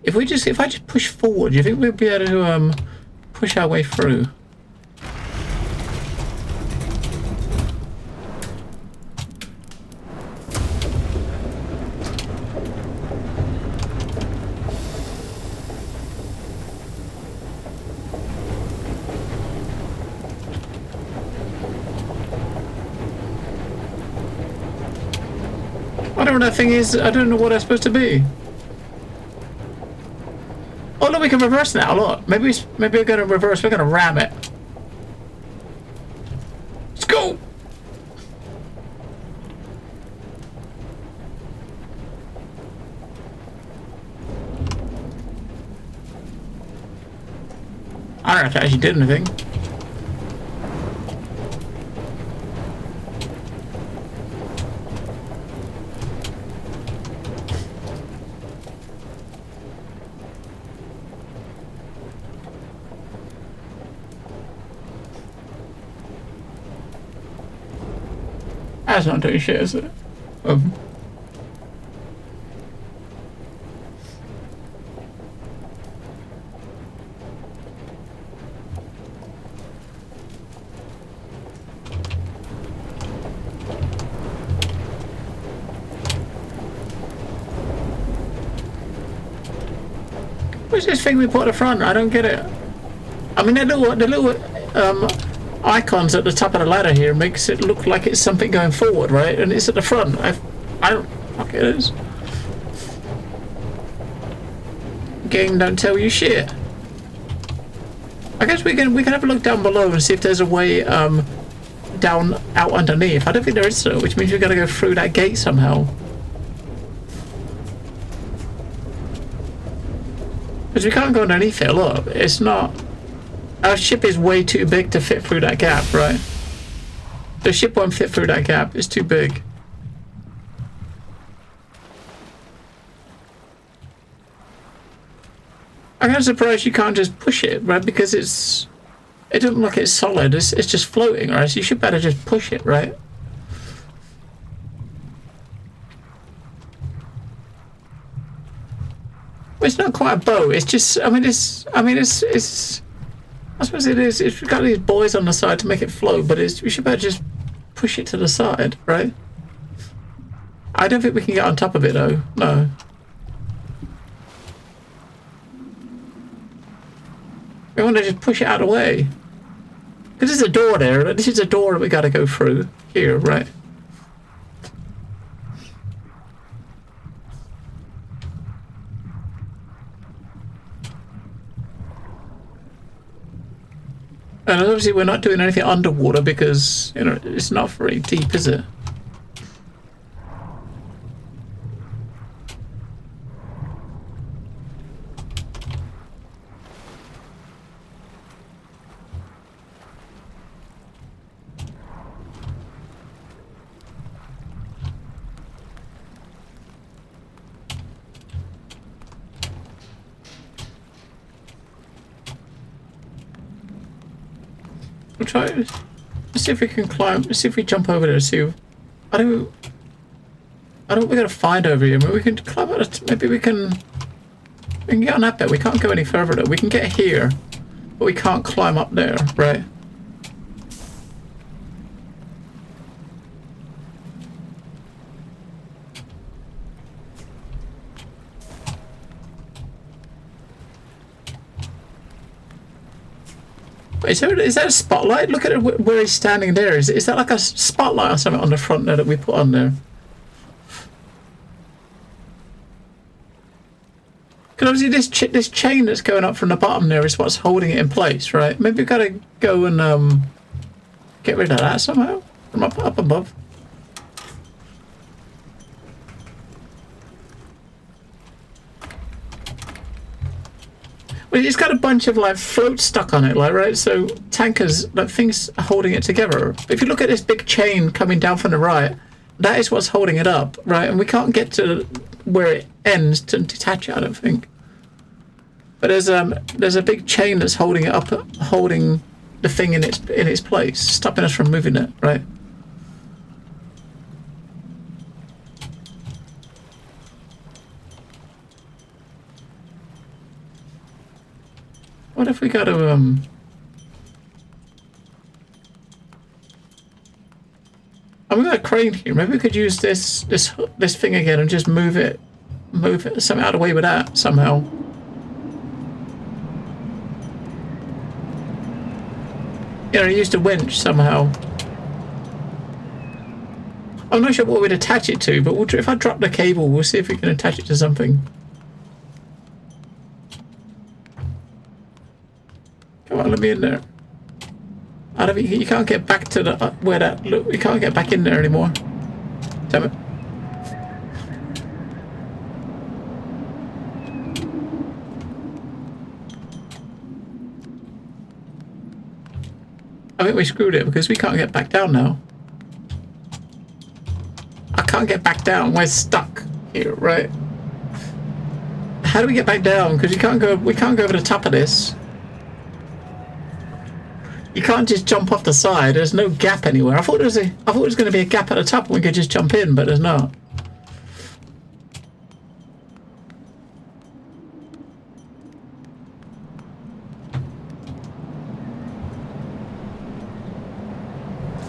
Speaker 1: If I just push forward, do you think we'll be able to push our way through? I don't know what that thing is. I don't know what that's supposed to be. Oh look, we can reverse now. Look, maybe we're gonna reverse. We're gonna ram it. Let's go. I don't know if it actually did anything. That's not doing shit, is it? What's this thing we put at the front? I don't get it. I mean, the little icons at the top of the ladder here makes it look like it's something going forward, right? And it's at the front. I don't. Okay, it is. Game don't tell you shit. I guess we can have a look down below and see if there's a way down out underneath. I don't think there is, though, which means we've got to go through that gate somehow. Because we can't go underneath it. Look, it's not. Our ship is way too big to fit through that gap, right? The ship won't fit through that gap. It's too big. I'm kind of surprised you can't just push it, right? Because it doesn't look like it's solid. It's just floating, right? So you should better just push it, right? Well, it's not quite a boat. It's just. I suppose it is. It's got these buoys on the side to make it float, but we should better just push it to the side, right? I don't think we can get on top of it, though. No. We want to just push it out of the way. Because there's a door there. This is a door that we got to go through here, right? And obviously we're not doing anything underwater because, you know, it's not very deep, is it? We'll try. Let's see if we can climb. Let's see if we jump over there and see. I don't. We gotta find over here. Maybe we can climb out. Maybe we can get on that bit. We can't go any further though. We can get here, but we can't climb up there, right? Is that a spotlight? Look at it where he's standing there. Is that like a spotlight or something on the front there that we put on there? Because obviously this chain that's going up from the bottom there is what's holding it in place, right? Maybe we've got to go and get rid of that somehow from up above. Well, it's got a bunch of like floats stuck on it, like, right? So tankers, like things are holding it together. If you look at this big chain coming down from the right, that is what's holding it up, right? And we can't get to where it ends to detach it, I don't think. But there's a big chain that's holding it up, holding the thing in its place, stopping us from moving it, right? What if we got to oh, we got a crane here. Maybe we could use this thing again and just move it somehow out of the way with that somehow. You know, use the winch somehow. I'm not sure what we'd attach it to, but if I drop the cable, we'll see if we can attach it to something. Come on, let me in there. I don't think you can't get back to the where that look. We can't get back in there anymore. Damn it! I think we screwed it because we can't get back down now. I can't get back down. We're stuck here, right? How do we get back down? Because we can't go over the top of this. You can't just jump off the side. There's no gap anywhere. I thought there was going to be a gap at the top and we could just jump in, but there's not.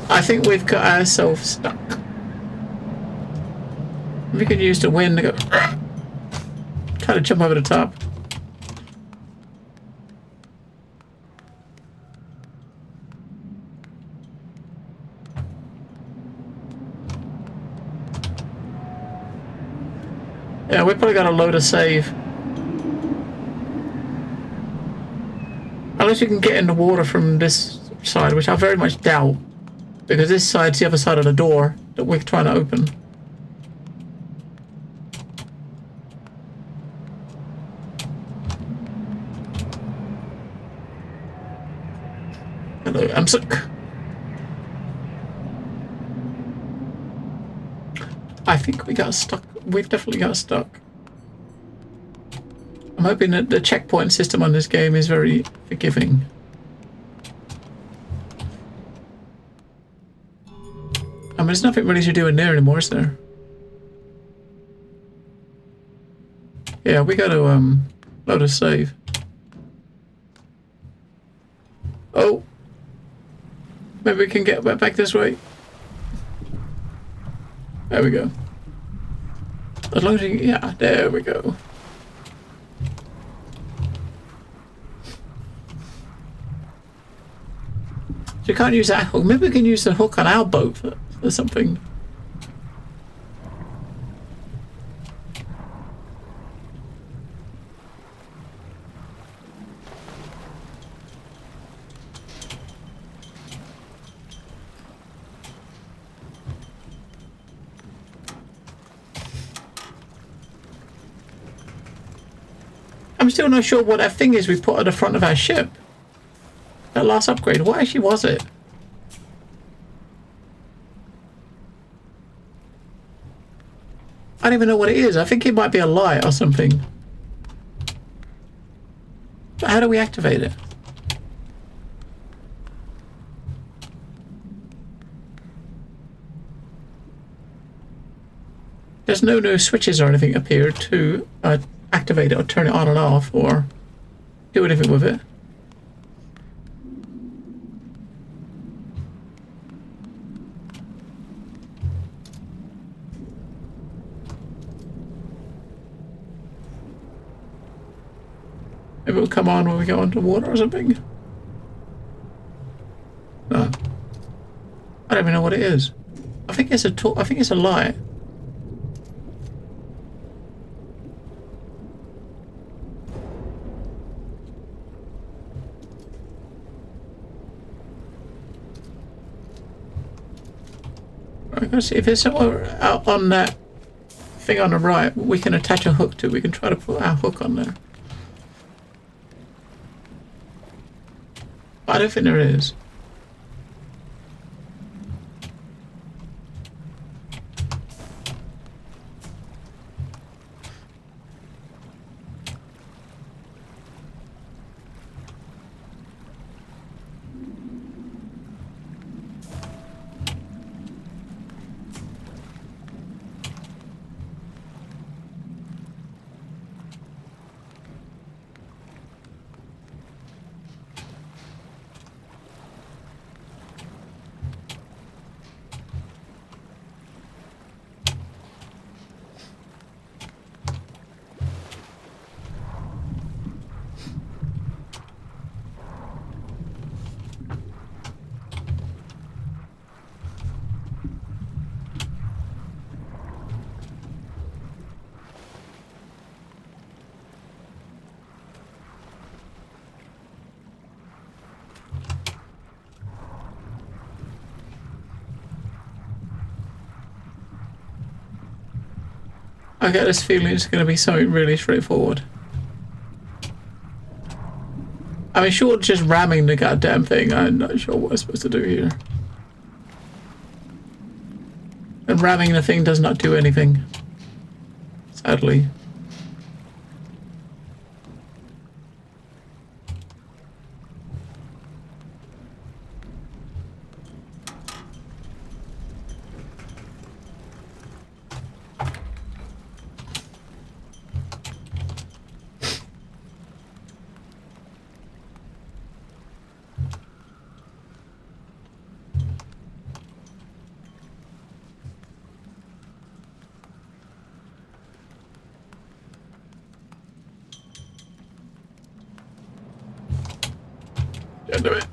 Speaker 1: I think we've got ourselves stuck. We could use the wind to go try to jump over the top. Yeah, we probably got to load a save. Unless you can get in the water from this side, which I very much doubt. Because this side's the other side of the door that we're trying to open. Hello, I'm sick. I think we got stuck. We've definitely got stuck. I'm hoping that the checkpoint system on this game is very forgiving. I mean, there's nothing really to do in there anymore, is there? Yeah, we got to load a save. Oh, maybe we can get back this way. There we go. As long as you, yeah, there we go. So you can't use that hook. Maybe we can use the hook on our boat for something. I'm still not sure what that thing is we put at the front of our ship. That last upgrade, what actually was it? I don't even know what it is. I think it might be a light or something. But how do we activate it? There's no switches or anything appeared to activate it or turn it on and off or do anything with it. Maybe it'll come on when we go underwater or something. No. I don't even know what it is. I think it's I think it's a light. Let's see if there's somewhere out on that thing on the right we can attach a hook to. We can try to put our hook on there. But I don't think there is. I get this feeling it's going to be something really straightforward. I mean, short of just ramming the goddamn thing, I'm not sure what I'm supposed to do here. And ramming the thing does not do anything. Sadly. Can't do it.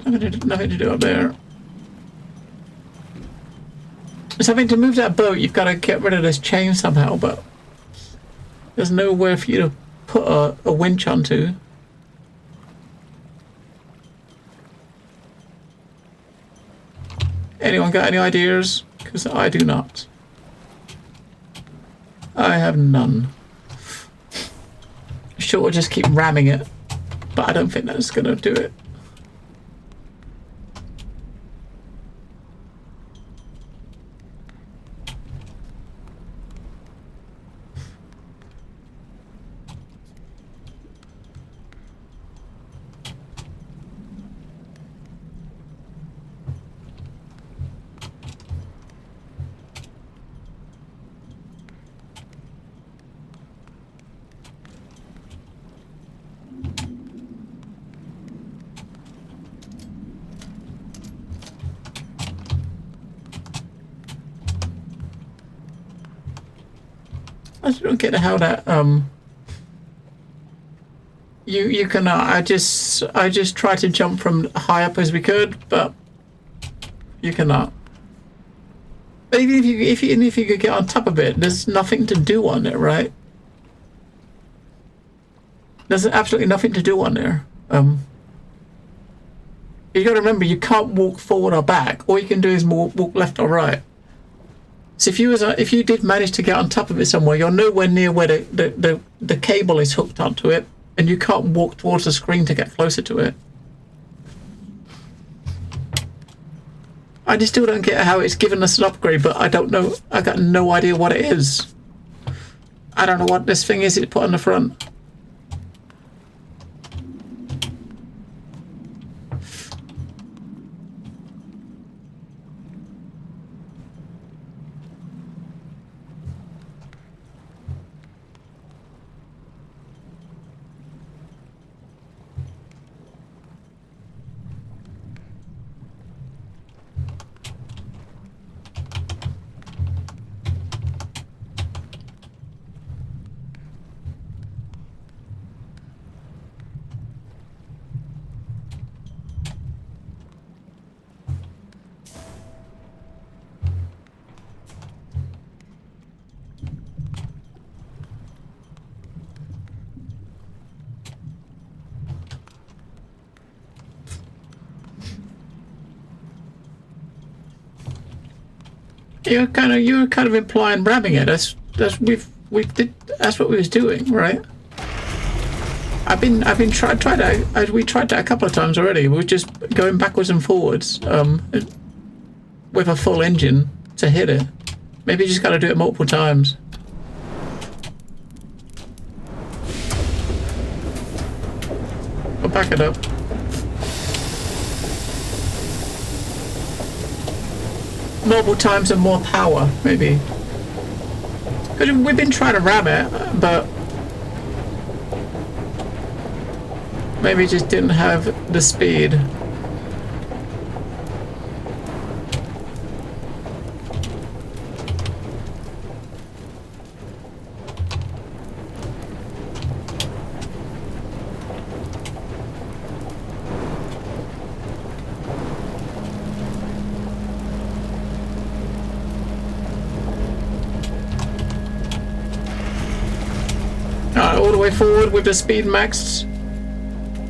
Speaker 1: Nothing to do up there. So I mean, to move that boat, you've got to get rid of this chain somehow, but there's nowhere for you to put a winch onto. Anyone got any ideas? Because I do not. I have none. Sure, we'll just keep ramming it, but I don't think that's going to do it. I just don't get how that you can I just try to jump from high up as we could, but you cannot. But even if you could get on top of it, there's nothing to do on it, right? There's absolutely nothing to do on there. You got to remember, you can't walk forward or back. All you can do is walk left or right. So if you did manage to get on top of it somewhere, you're nowhere near where the cable is hooked onto it, and you can't walk towards the screen to get closer to it. I just still don't get how it's given us an upgrade, but I don't know. I got no idea what it is. I don't know what this thing is it's put on the front. You were kind of implying ramming it. That's what we was doing, right? We tried that a couple of times already. We were just going backwards and forwards with a full engine to hit it. Maybe you just got to do it multiple times. I'll back it up. Multiple times and more power, maybe. Because we've been trying to ram it, but maybe it just didn't have the speed. All the way forward with the speed maxed.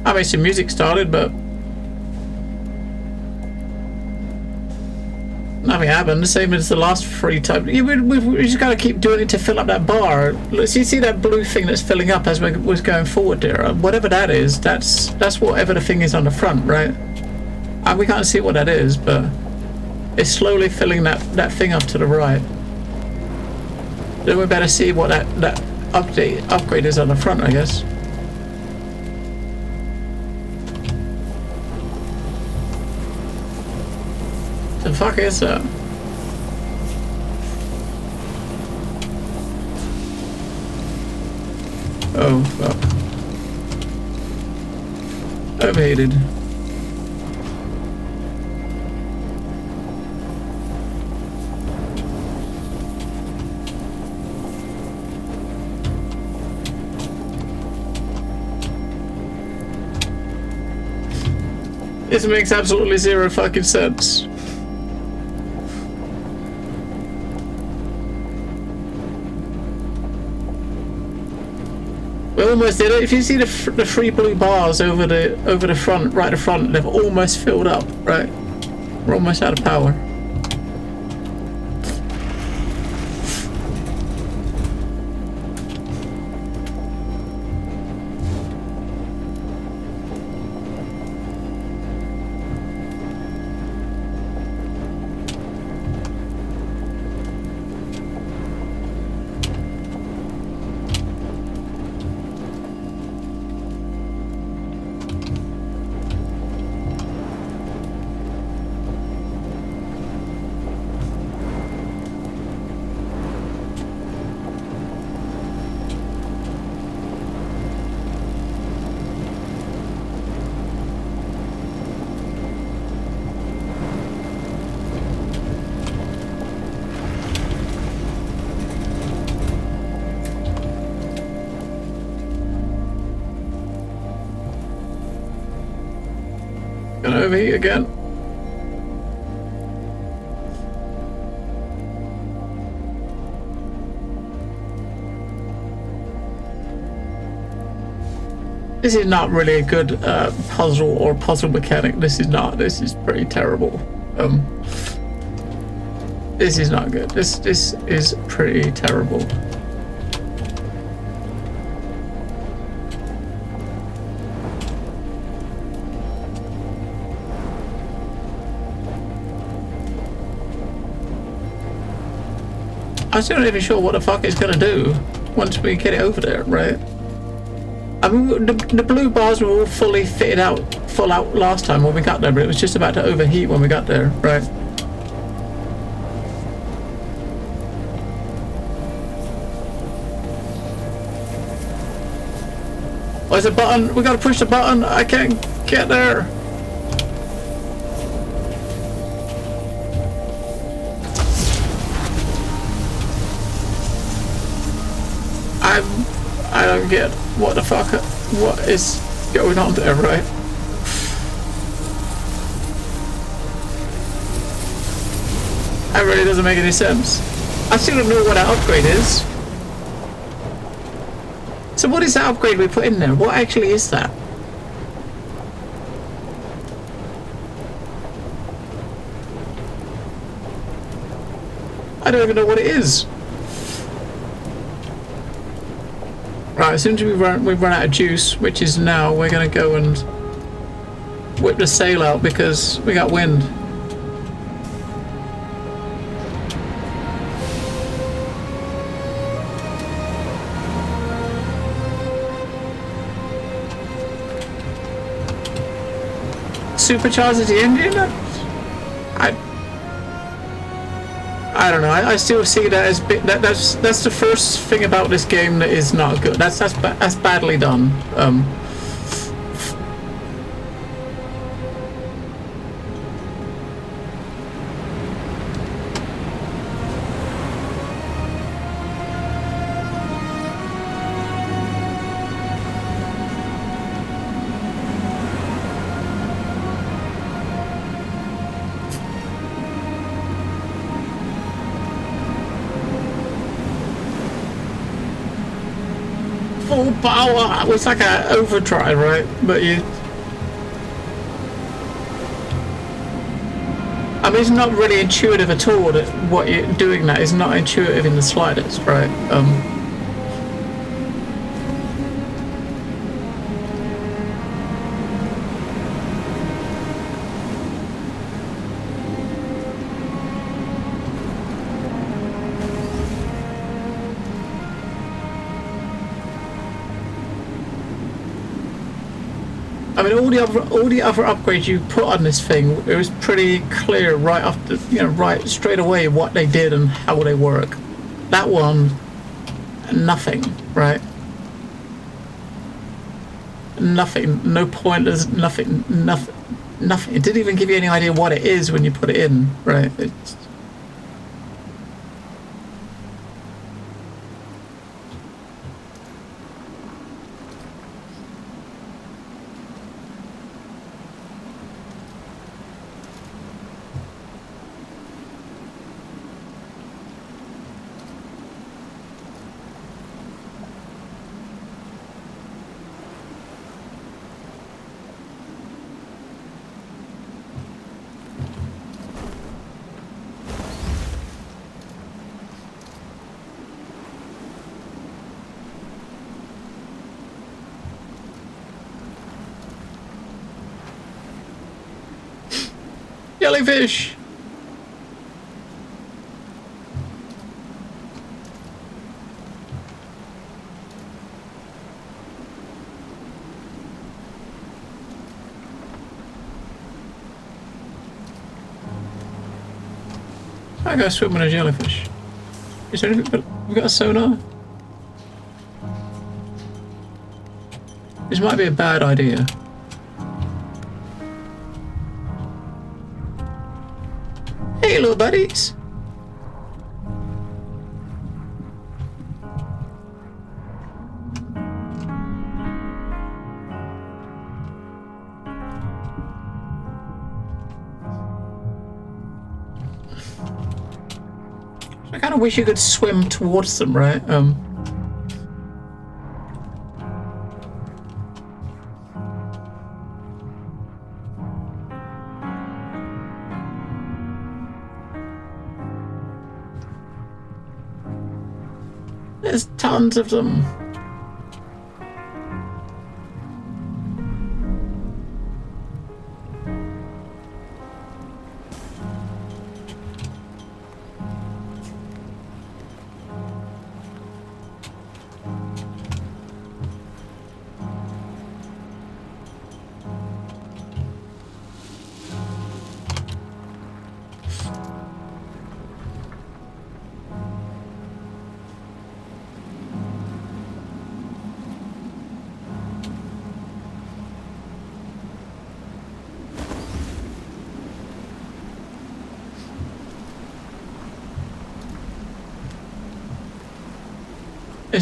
Speaker 1: I mean, some music started, but nothing happened. The same as the last 3 times. We just got to keep doing it to fill up that bar. You see that blue thing that's filling up as we was going forward there? Whatever that is, that's whatever the thing is on the front, right? We can't see what that is, but it's slowly filling that thing up to the right. Then we better see what that upgrade is on the front, I guess. The fuck is that? Oh fuck. Overheated. This makes absolutely zero fucking sense. We almost did it. If you see the three blue bars over the front, right at the front, they've almost filled up. Right, we're almost out of power. Gonna overheat again. This is not really a good puzzle or puzzle mechanic. This is not. This is pretty terrible. This is not good. This is pretty terrible. I'm still not even sure what the fuck it's gonna do once we get it over there, right? I mean, the blue bars were all full out last time when we got there, but it was just about to overheat when we got there, right? Oh, there's a button. We gotta push the button. I can't get there. I don't get what the fuck, what is going on there, right? That really doesn't make any sense. I still don't know what our upgrade is. So what is that upgrade we put in there? What actually is that? I don't even know what it is. Right, as soon as we've run out of juice, which is now, we're gonna go and whip the sail out because we got wind. Supercharges the engine? I don't know. I still see that as that's the first thing about this game that is not good. That's badly done. Full power. It was like an overdrive, right? But you. I mean, it's not really intuitive at all. That what you're doing that is not intuitive in the slightest, right? I mean, all the other upgrades you put on this thing, it was pretty clear right after, right straight away what they did and how they work. That one, nothing, right? Nothing, no pointers, nothing. It didn't even give you any idea what it is when you put it in, right? It's, Jellyfish! I go swim with a jellyfish. Is there anything but we've got a sonar? This might be a bad idea. Hey little buddies! I kind of wish you could swim towards them, right? There's tons of them.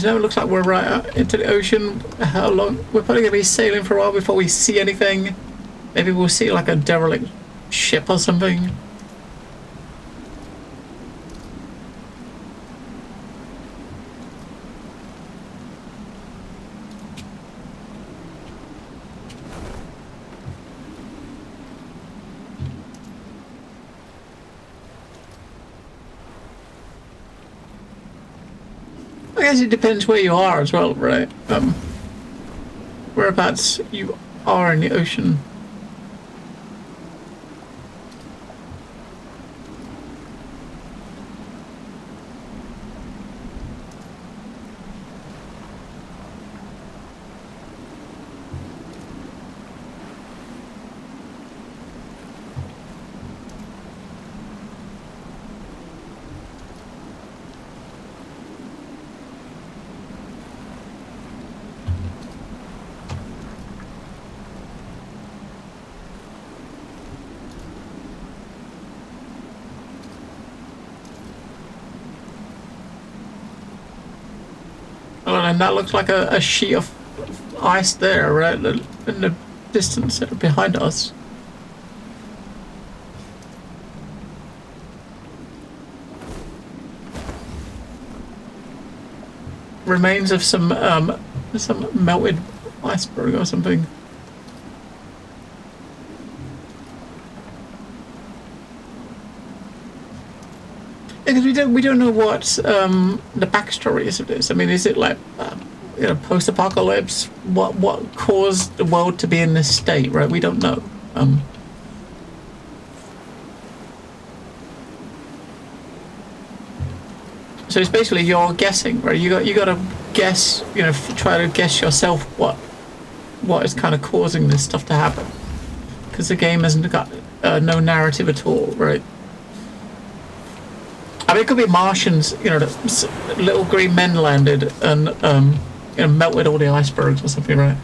Speaker 1: Now it looks like we're right out into the ocean. How long? We're probably going to be sailing for a while before we see anything. Maybe we'll see like a derelict ship or something. I guess it depends where you are as well, right? Whereabouts you are in the ocean. And that looks like a sheet of ice there, right? In the distance behind us. Remains of some melted iceberg or something. Because we don't know what the backstory is of this. I mean, is it like post-apocalypse? What caused the world to be in this state? Right, we don't know. So it's basically you're guessing, right? You got to guess. Try to guess yourself what is kind of causing this stuff to happen. Because the game hasn't got no narrative at all, right? I mean, it could be Martians, little green men landed and melted all the icebergs or something, right?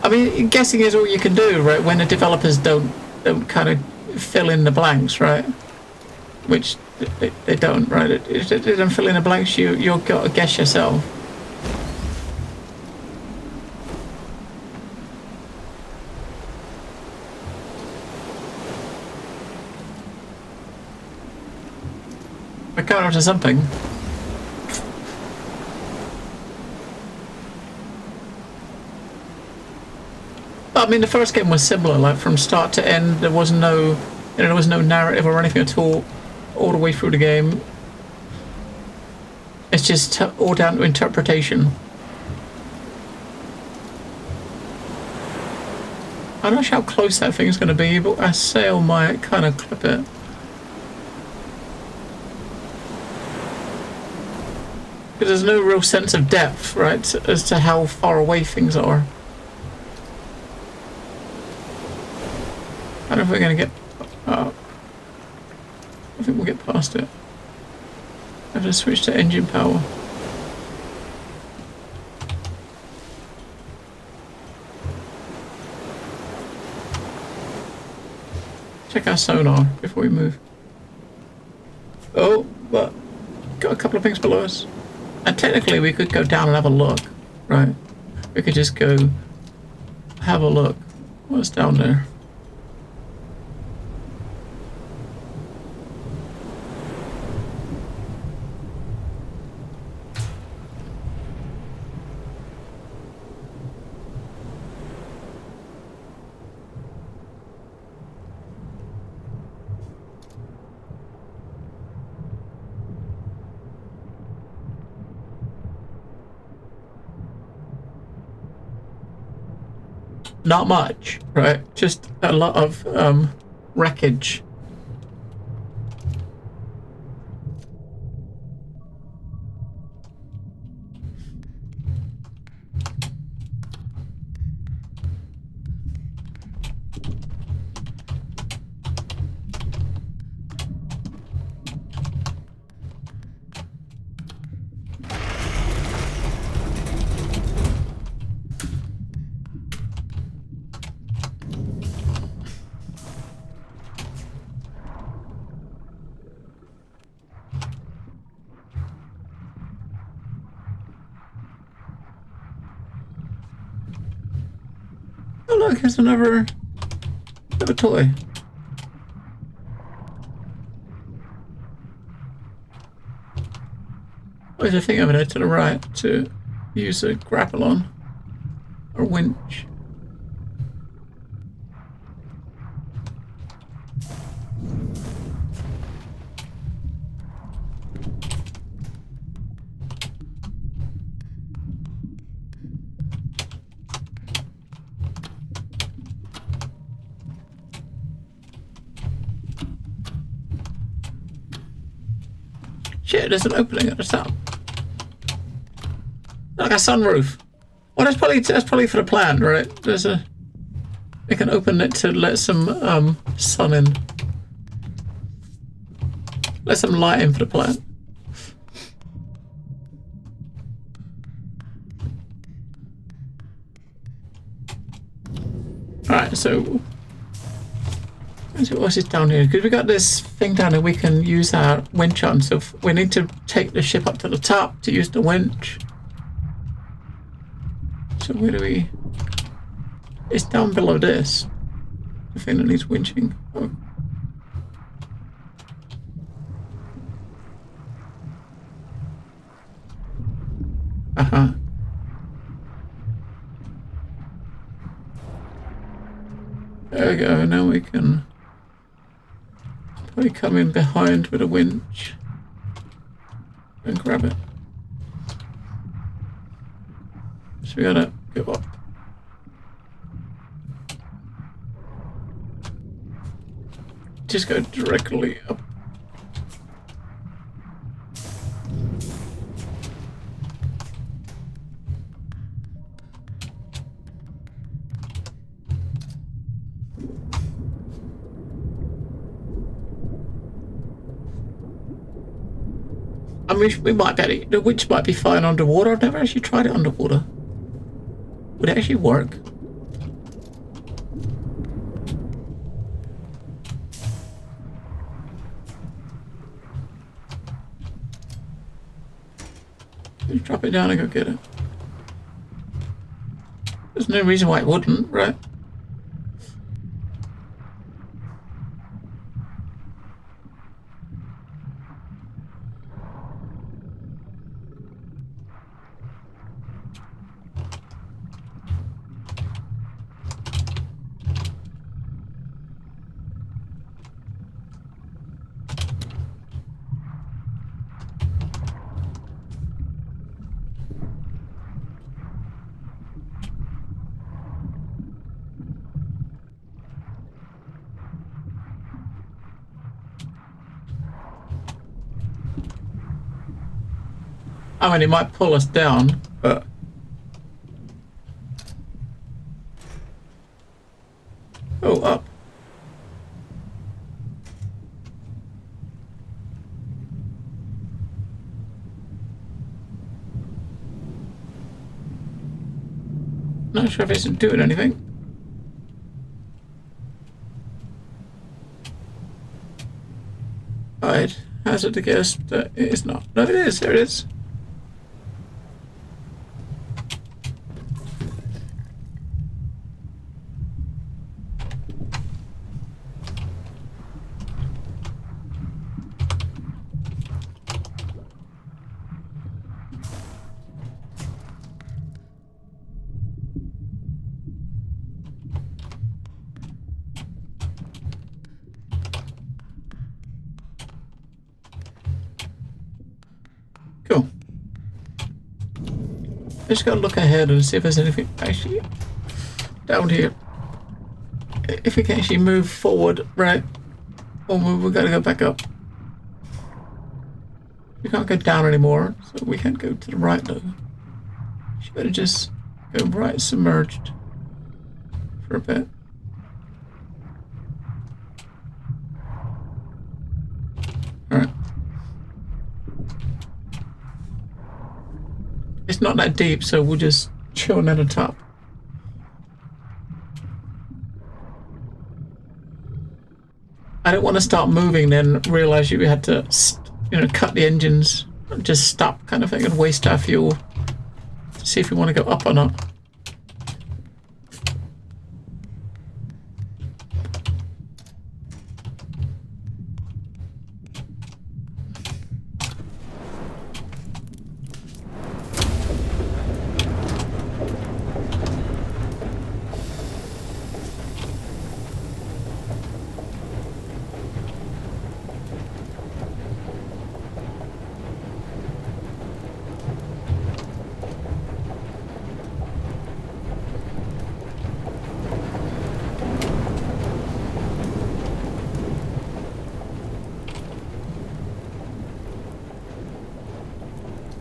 Speaker 1: I mean, guessing is all you can do, right? When the developers don't kind of fill in the blanks, right? Which they don't, right? If they don't fill in the blanks, you've got to guess yourself. We're coming up to something. But I mean, the first game was similar. Like from start to end, there was no narrative or anything at all the way through the game. It's just all down to interpretation. I'm not sure how close that thing's going to be, but a sail might kind of clip it. Because there's no real sense of depth, right, as to how far away things are. I don't know if we're going to get... I think we'll get past it. I have to switch to engine power. Check our sonar before we move. Oh, but got a couple of things below us. And technically we could go down and have a look, right? We could just go have a look. What's down there? Not much, right? Just a lot of wreckage. Oh look, here's another toy. Oh, there's a thing over there to the right to use a grapple on. Or winch. Shit, there's an opening at the top. Like a sunroof. Well, that's probably for the plant, right? There's a... We can open it to let some sun in. Let some light in for the plant. Alright, so... What's this down here? Because we got this thing down here we can use our winch on. So if we need to take the ship up to the top to use the winch. So where do we... It's down below this. The thing that needs winching. Oh. Uh-huh. There we go. Now we can... Probably come in behind with a winch and grab it. So we gotta go up. Just go directly up. I mean, we might get it. The witch might be fine underwater. I've never actually tried it underwater. Would it actually work? Just drop it down and go get it. There's no reason why it wouldn't, right? I mean, it might pull us down, but... Oh, up. Not sure if it's doing anything. I'd hazard a guess that it is not. No, it is. There it is. Cool. I just gotta look ahead and see if there's anything actually down here. If we can actually move forward, right? Or we gotta go back up. We can't go down anymore, so we can't go to the right though. She better just go right submerged for a bit. Alright. It's not that deep, so we'll just chill at the top. I don't want to start moving, then realize you had to, cut the engines, just stop kind of thing, and waste our fuel. See if we want to go up or not.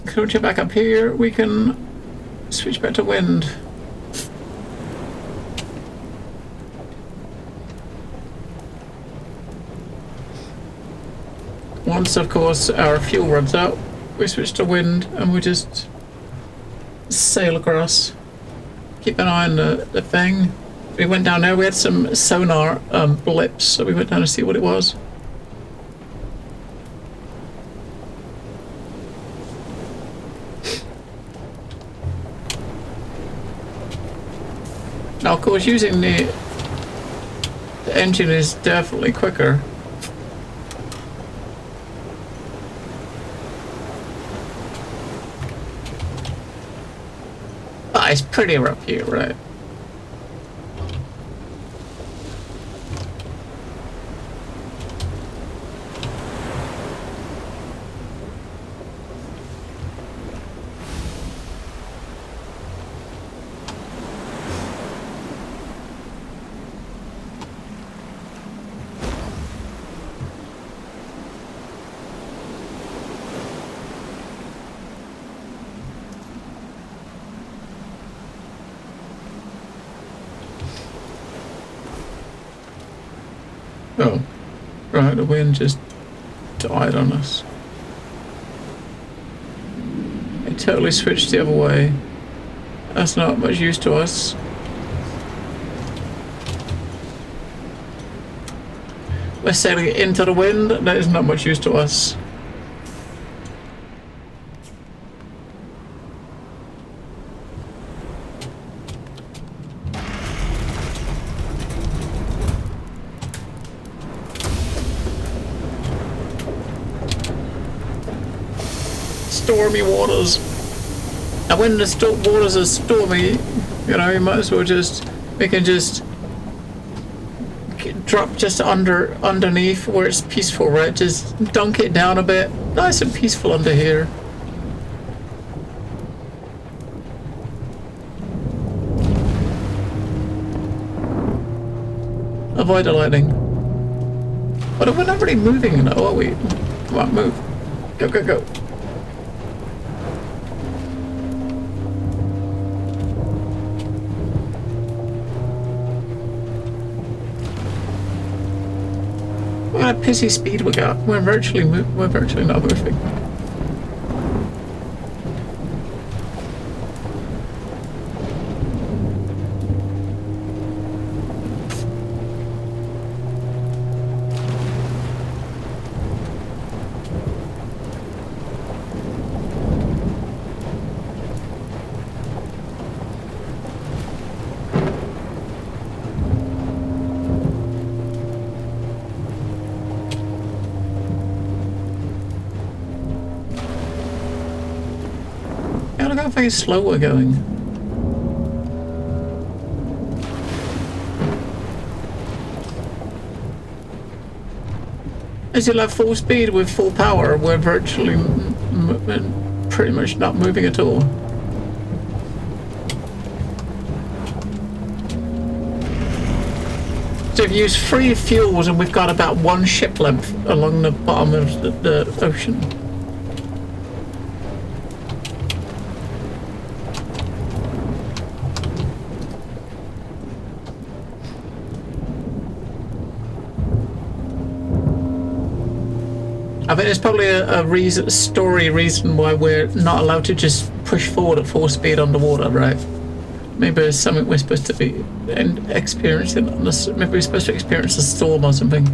Speaker 1: Switch it back up here, we can switch back to wind. Once, of course, our fuel runs out, we switch to wind and we just sail across. Keep an eye on the thing. We went down there, we had some sonar blips, so we went down to see what it was. Now, of course, using the engine is definitely quicker. But it's prettier up here, right? Oh, right, the wind just died on us. It totally switched the other way. That's not much use to us. We're sailing into the wind, that is not much use to us. Stormy waters. And when the waters are stormy, you might as well we can just drop just underneath where it's peaceful, right? Just dunk it down a bit. Nice and peaceful under here. Avoid the lightning. But we're not really moving now, are we? Come on, move. Go, go, go. what a pissy speed we got. We're virtually not moving. Look how very slow we're going. As you'll have full speed with full power, we're virtually pretty much not moving at all. So if you use 3 fuels and we've got about 1 ship length along the bottom of the ocean. I think there's probably a reason why we're not allowed to just push forward at full speed underwater, right? Maybe it's something we're supposed to be experiencing. Maybe we're supposed to experience a storm or something.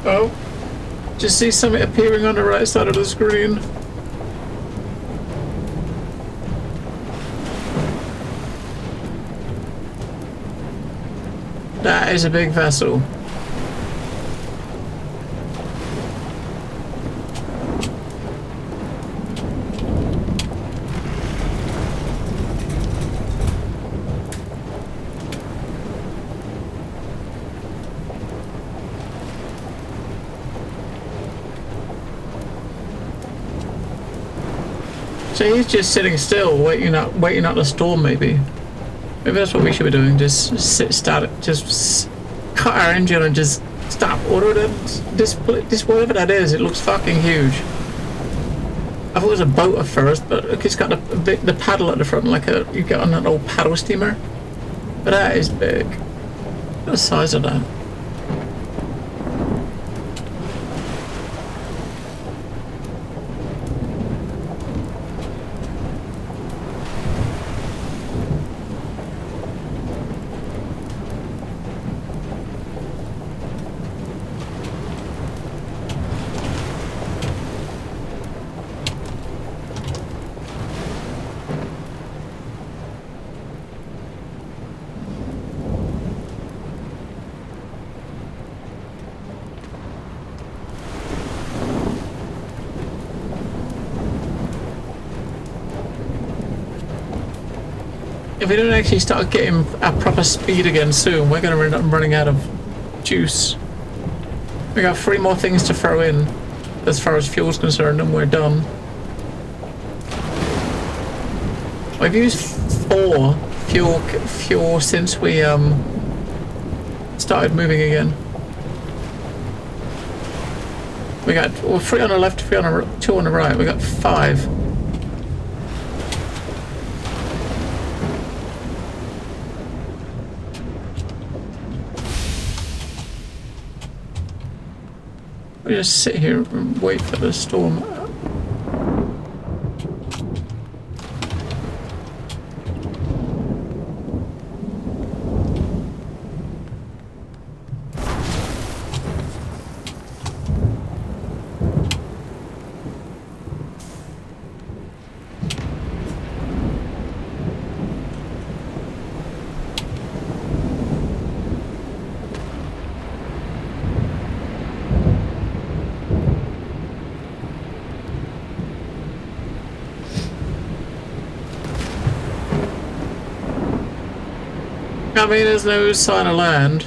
Speaker 1: Oh, just see something appearing on the right side of the screen. That is a big vessel. So he's just sitting still, waiting out the storm. Maybe that's what we should be doing. Just sit static, just cut our engine and just stop. Order this whatever that is. It looks fucking huge. I thought it was a boat at first, but look, it's got the paddle at the front, like you get on an old paddle steamer. But that is big. Look at the size of that. If we don't actually start getting a proper speed again soon, we're going to end up running out of juice. We got 3 more things to throw in as far as fuel's concerned, and we're done. We've used 4 fuel since we started moving again. We got 3 on the left, 2 on the right. We got 5. We just sit here and wait for the storm. I mean, there's no sign of land.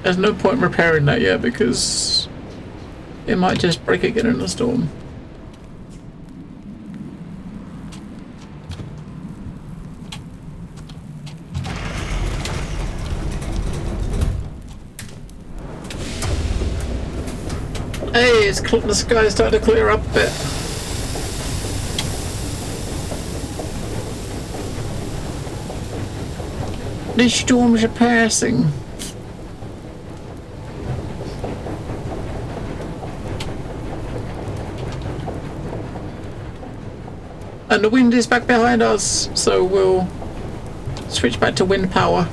Speaker 1: There's no point in repairing that yet because it might just break again in a storm. Hey, the sky's starting to clear up a bit. The storms are passing. And the wind is back behind us, so we'll switch back to wind power.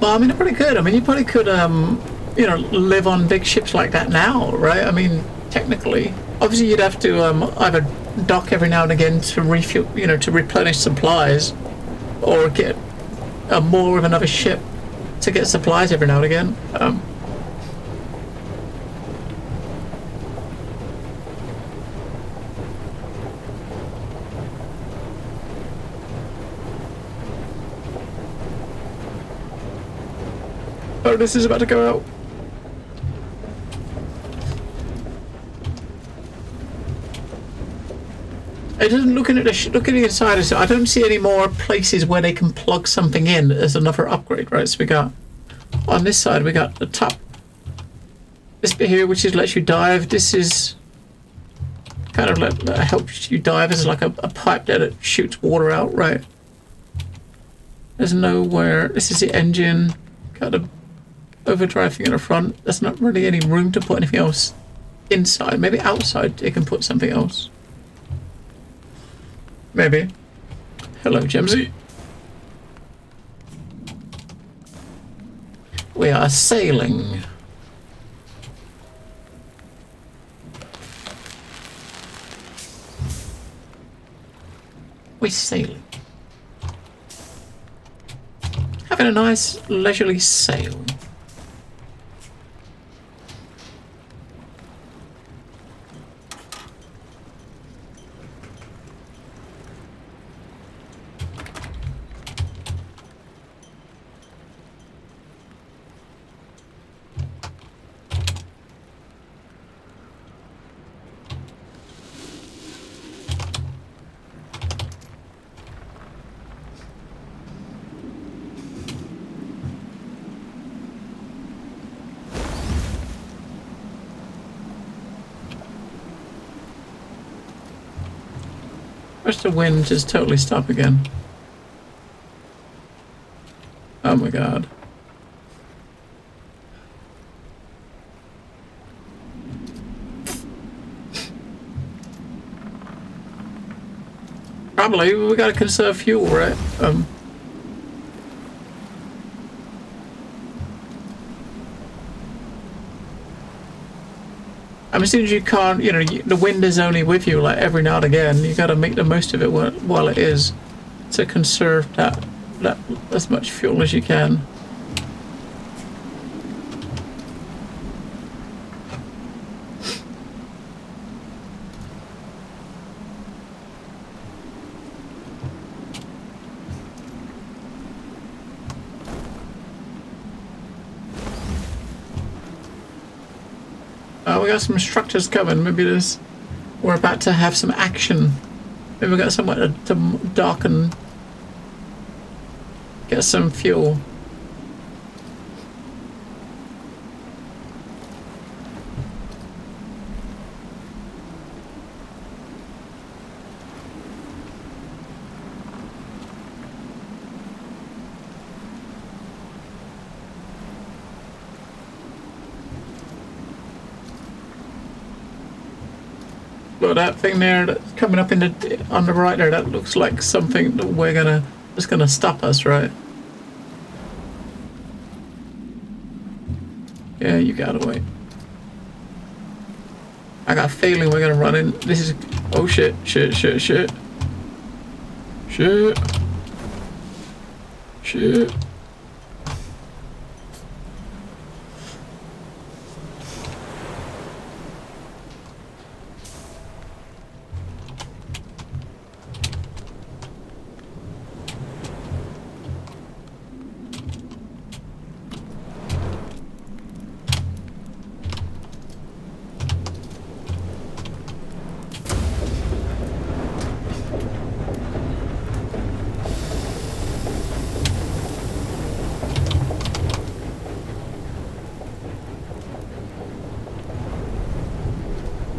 Speaker 1: Well, I mean, it probably could. I mean, you probably could, you know, live on big ships like that now, right? I mean, technically. Obviously, you'd have to either dock every now and again to refuel, you know, to replenish supplies, or get more of another ship to get supplies every now and again. Oh, this is about to go out. It doesn't look at the look at the inside. So I don't see any more places where they can plug something in as another upgrade, right? So we got on this side we got the top. This bit here, which is lets you dive. This is kind of helps you dive as like a pipe that shoots water out, right? There's nowhere. This is the engine. Got a overdrive thing in the front. There's not really any room to put anything else inside. Maybe outside it can put something else. Maybe. Hello, Gemsy. We are sailing. We're sailing. Having a nice leisurely sail. Where's the wind just totally stop again? Oh my god. Probably, we gotta conserve fuel, right? I mean, as soon as you can't, you know, the wind is only with you like every now and again. You got to make the most of it while it is, to conserve that as much fuel as you can. We got some structures coming. Maybe we're about to have some action. Maybe we got somewhere to dock and get some fuel. But that thing there that's coming up on the right there, that looks like something that that's gonna stop us, right? Yeah, you gotta wait. I got a feeling we're gonna run in. This is, oh shit. Shit.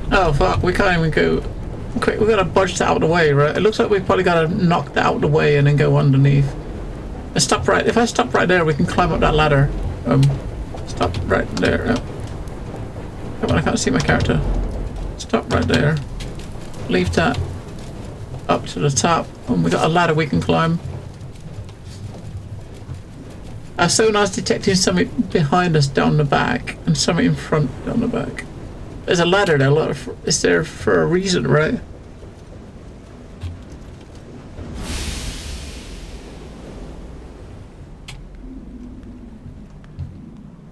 Speaker 1: Oh fuck, we can't even go quick. We gotta budge that out of the way, right? It looks like we've probably gotta knock that out of the way and then go underneath. Let's stop right. If I stop right there, we can climb up that ladder. Stop right there. Come on, I can't see my character. Stop right there. Leave that up to the top. And we got a ladder we can climb. Our sonar's detecting something behind us down the back and something in front down the back. There's a ladder there. Look, it's there for a reason, right?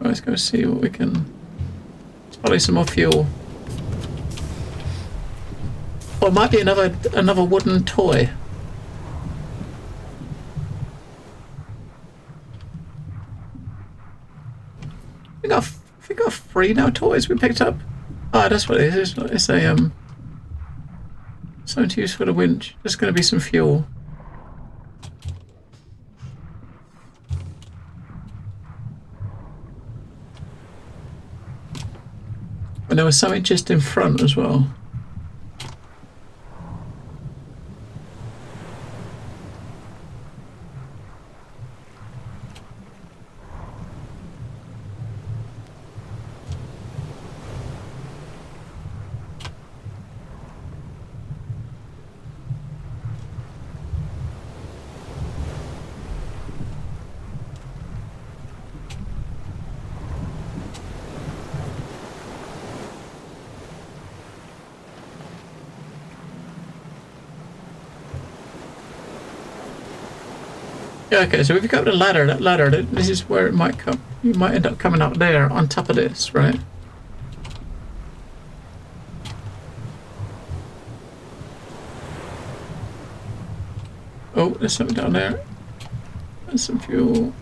Speaker 1: Let's go see what we can. There's probably some more fuel. Or it might be another wooden toy. We got 3 now toys we picked up. Oh, that's what it is. It's a something to use for the winch. There's going to be some fuel. And there was something just in front as well. Yeah, okay, so if you go up the ladder, that ladder, this is where it might come. You might end up coming up there on top of this, right? Oh, there's something down there. There's some fuel.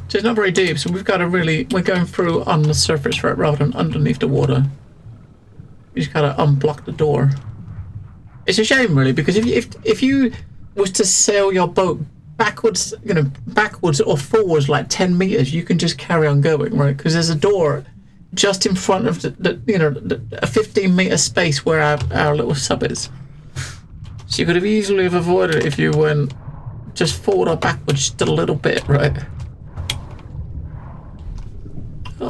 Speaker 1: So it's not very deep, so we've got to really, we're going through on the surface, right, rather than underneath the water. You just gotta unblock the door. It's a shame, really, because if you was to sail your boat backwards, backwards or forwards like 10 meters, you can just carry on going, right? Because there's a door just in front of a 15-meter space where our little sub is. So you could have easily avoided it if you went just forward or backwards just a little bit, right?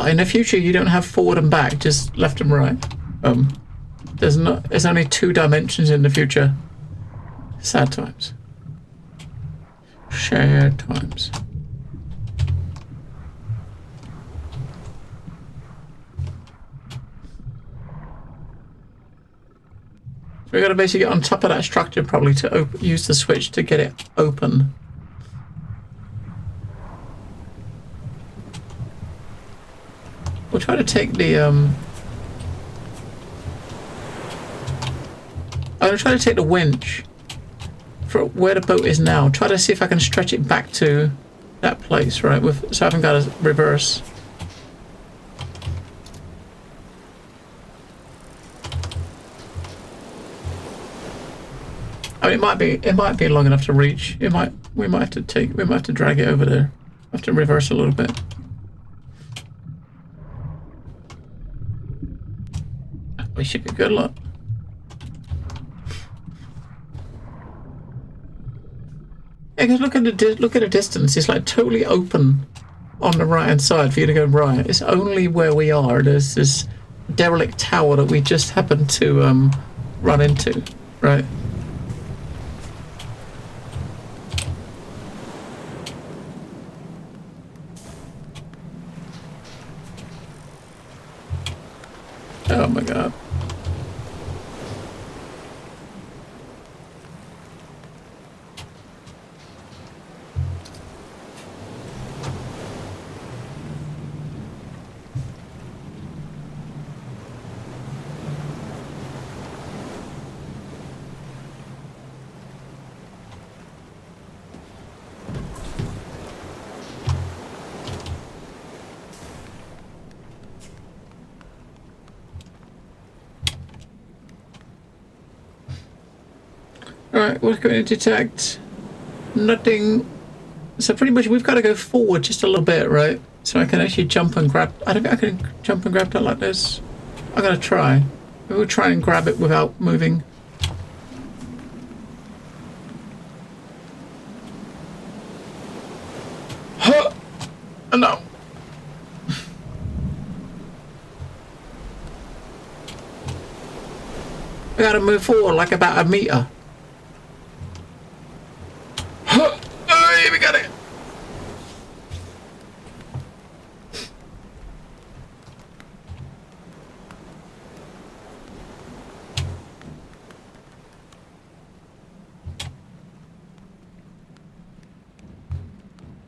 Speaker 1: In the future, you don't have forward and back, just left and right. There's only 2 dimensions in the future. Sad times. Shared times. So we got to basically get on top of that structure, probably to use the switch to get it open. We'll try to take the I'm gonna try to take the winch for where the boat is now. Try to see if I can stretch it back to that place, right? So I haven't got to reverse. I mean, it might be long enough to reach. We might have to drag it over there. Have to reverse a little bit. We should be good luck. Yeah, because look at the distance. It's like totally open on the right hand side for you to go right. It's only where we are. There's this derelict tower that we just happened to run into, right? Oh my god. Alright, we're going to detect nothing. So pretty much we've got to go forward just a little bit, right? So I can actually jump and grab. I don't think I can jump and grab that like this. I'm going to try. Maybe we'll try and grab it without moving. Huh! No. I got to move forward like about a meter. Oh, we got it.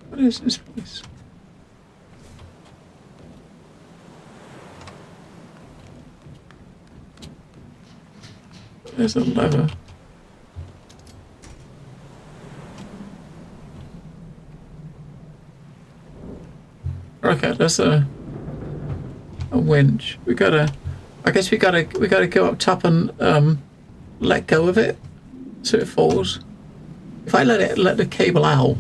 Speaker 1: What is this place? There's a lever. Okay, there's a winch. I guess we gotta go up top and let go of it so it falls. If I let the cable out,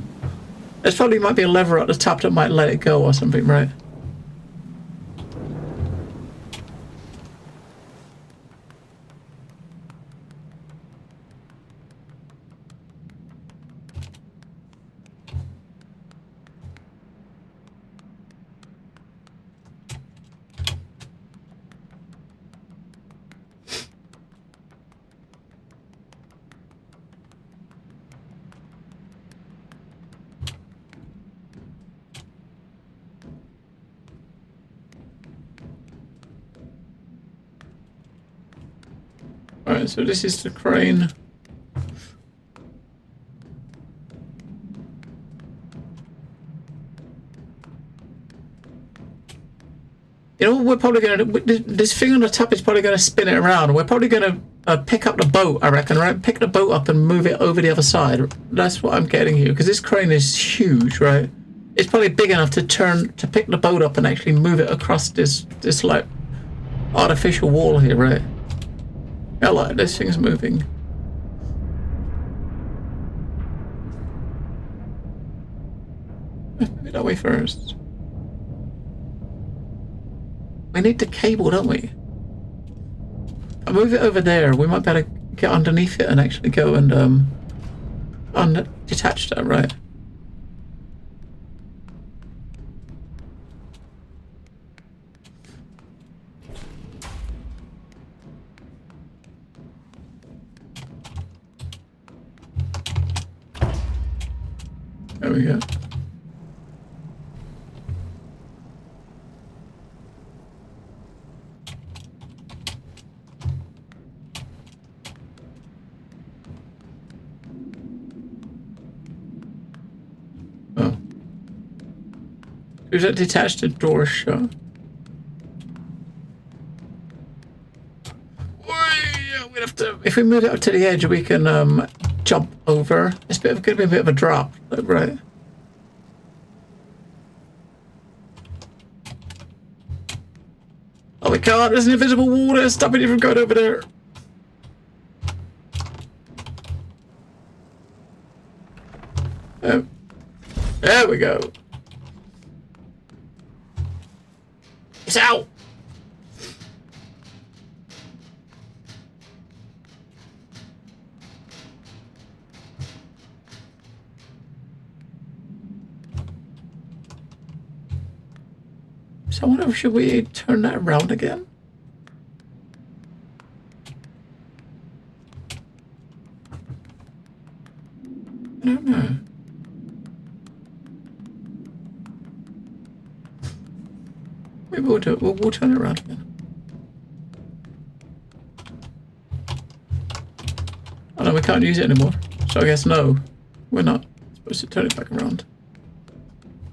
Speaker 1: there's probably might be a lever at the top that might let it go or something, right? Alright, so this is the crane. You know, we're probably going to... This thing on the top is probably going to spin it around. We're probably going to pick up the boat, I reckon, right? Pick the boat up and move it over the other side. That's what I'm getting here, because this crane is huge, right? It's probably big enough to pick the boat up and actually move it across this like, artificial wall here, right? Yeah, like, this thing's moving. Maybe that way first. We need the cable, don't we? I'll move it over there. We might better get underneath it and actually go and detach that, right? There we go. Oh. Is that detached? The door shut? We'd have to. If we move it up to the edge, we can jump over. It's going to be a bit of a drop, right? Oh, we can't. There's an invisible wall there stopping you from going over there. Oh. There we go. It's out. So I wonder if should we turn that around again? I don't know. Maybe we'll do it. We'll turn it around again. Oh no, we can't use it anymore. So I guess no, we're not supposed to turn it back around.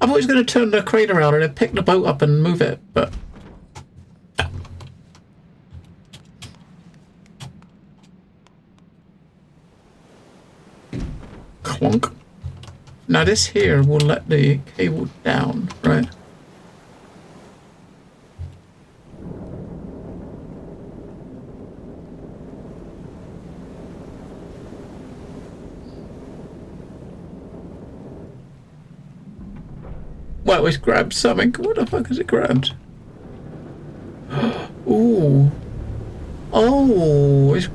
Speaker 1: I thought he was going to turn the crane around and then pick the boat up and move it, but... Clunk. Now this here will let the cable down, right? Well, it's grabbed something. What the fuck has it grabbed? Ooh. Oh, it's...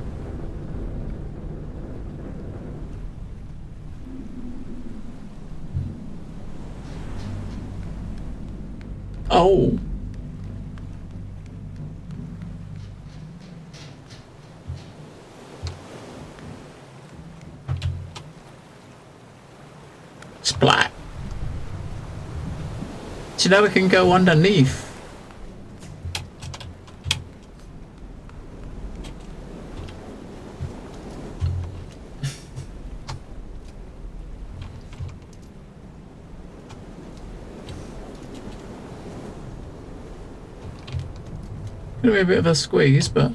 Speaker 1: Oh. Splat. So now we can go underneath. Gonna be a bit of a squeeze, but...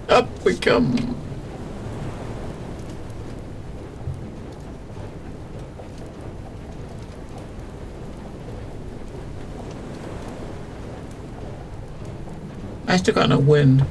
Speaker 1: Up we come. I still got no wind.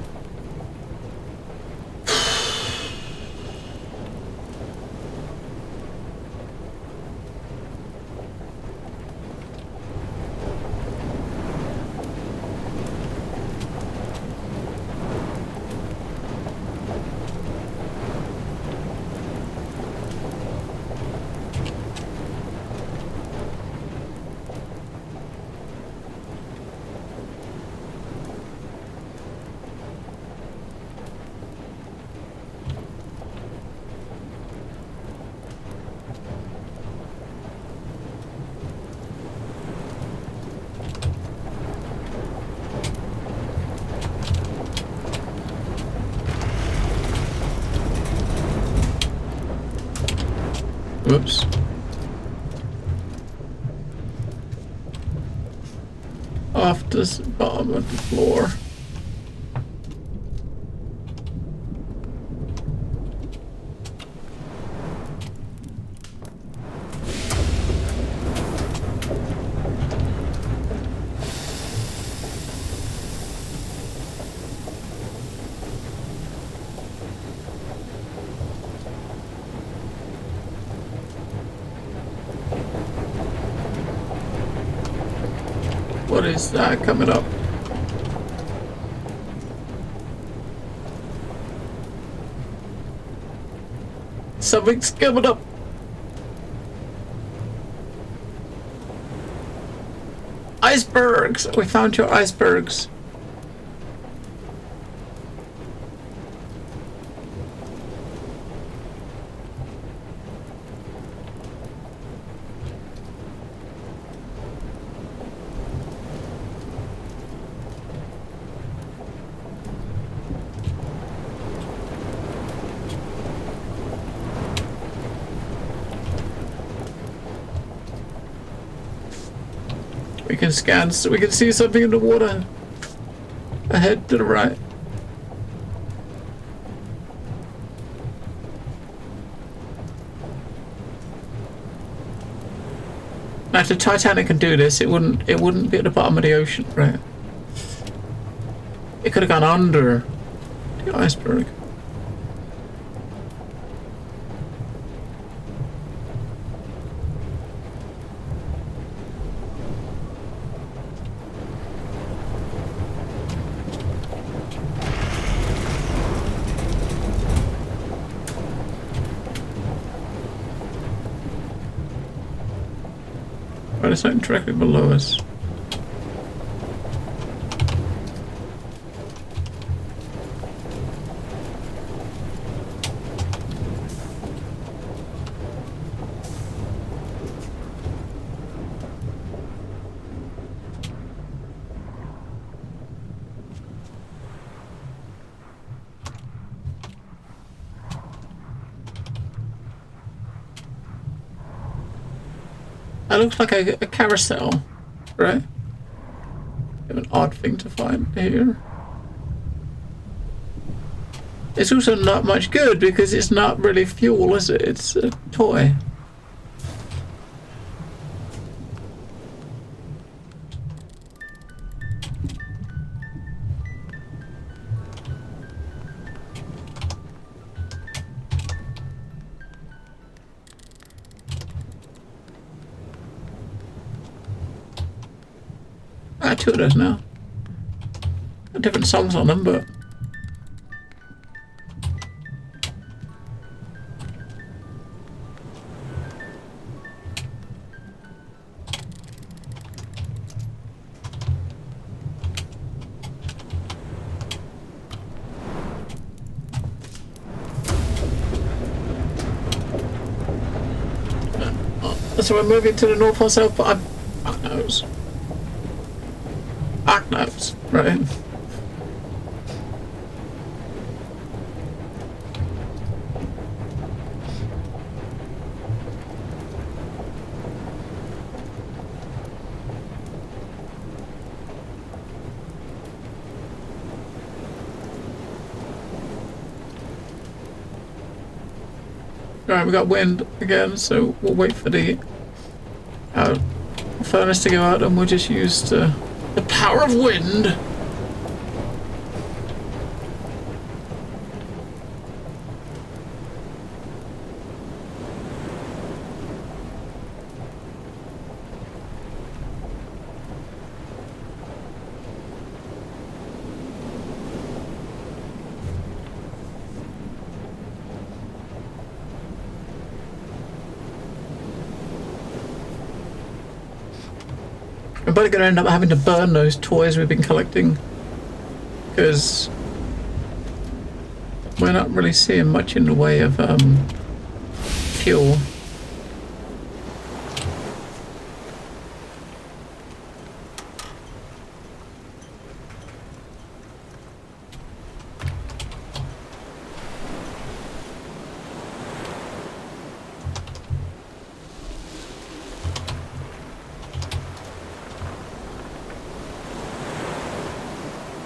Speaker 1: Whoops. Off the bottom of the floor. What is that coming up? Something's coming up. Icebergs! We found your icebergs. can scan so we can see something in the water. Ahead to the right. Now, if the Titanic can do this, it wouldn't be at the bottom of the ocean, right? It could have gone under the iceberg. Right, it's not directly below us. That looks like a carousel, right? An odd thing to find here. It's also not much good because it's not really fuel, is it? It's a toy. Two of those now. Different songs on them, but so we're moving to the north or south, but fuck knows. Fuck knows, right? Alright, we got wind again, so we'll wait for the furnace to go out and we'll just use the power of wind. We're probably going to end up having to burn those toys we've been collecting because we're not really seeing much in the way of fuel.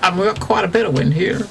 Speaker 1: And we've got quite a bit of wind here.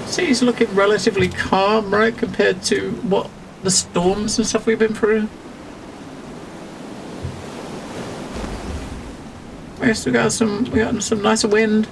Speaker 1: Sea's looking relatively calm, right, compared to what the storms and stuff we've been through. We still got some nice wind.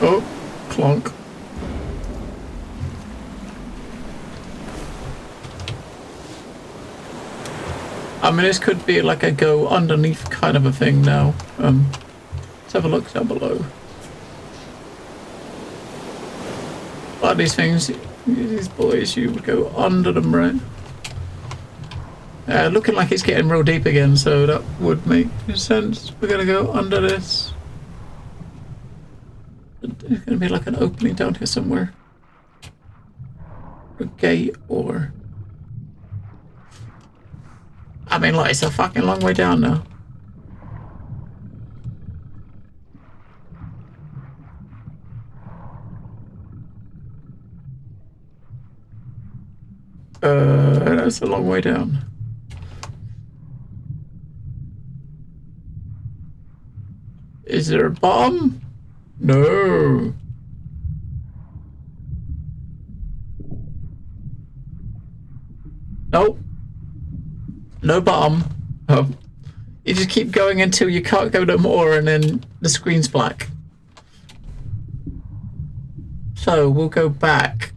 Speaker 1: Oh, clonk. I mean, this could be like a go underneath kind of a thing now. Let's have a look down below. A lot of these things, these boys, you would go under them, right? Looking like it's getting real deep again, so that would make sense. We're gonna go under this. There's gonna be like an opening down here somewhere. A gate or... I mean, like, it's a fucking long way down now. That's a long way down. Is there a bomb? No. Nope. No bomb. Oh. You just keep going until you can't go no more and then the screen's black. So we'll go back.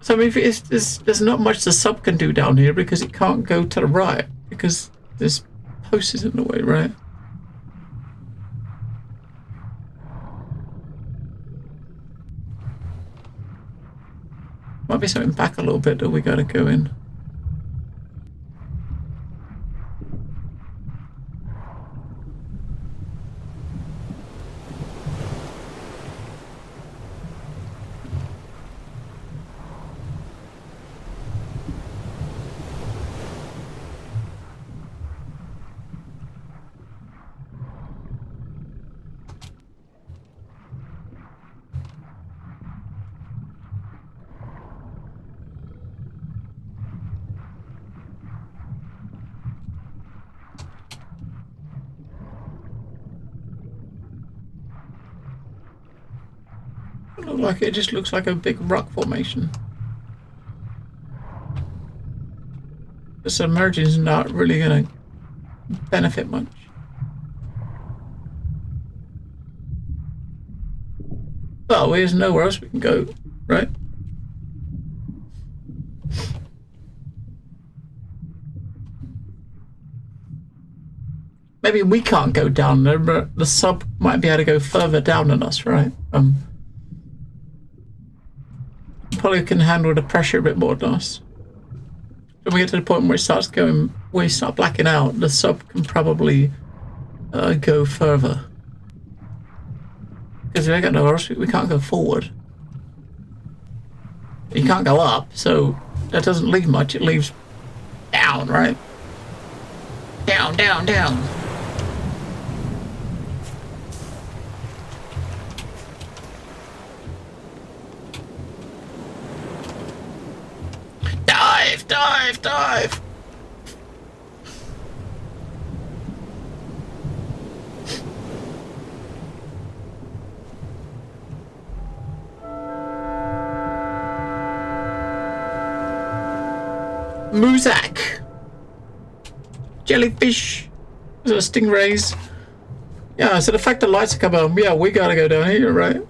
Speaker 1: So I mean, there's not much the sub can do down here because it can't go to the right because this post is in the way, right? Might be something back a little bit that we gotta go in. Like it just looks like a big rock formation. The submerging is not really going to benefit much. Well, there's nowhere else we can go, right? Maybe we can't go down there, but the sub might be able to go further down than us, right? Probably can handle the pressure a bit more than us. When we get to the point where it starts going, where we start blacking out, the sub can probably go further. Because we got nowhere else, we can't go forward. You can't go up, so that doesn't leave much. It leaves down, right? Down, down, down. Dive, dive, dive. Muzak. Jellyfish. Those are stingrays. Yeah, so the fact the lights are coming on, yeah, we gotta go down here, right?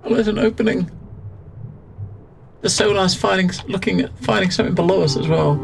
Speaker 1: Oh, there's an opening. The sonar's finding something below us as well.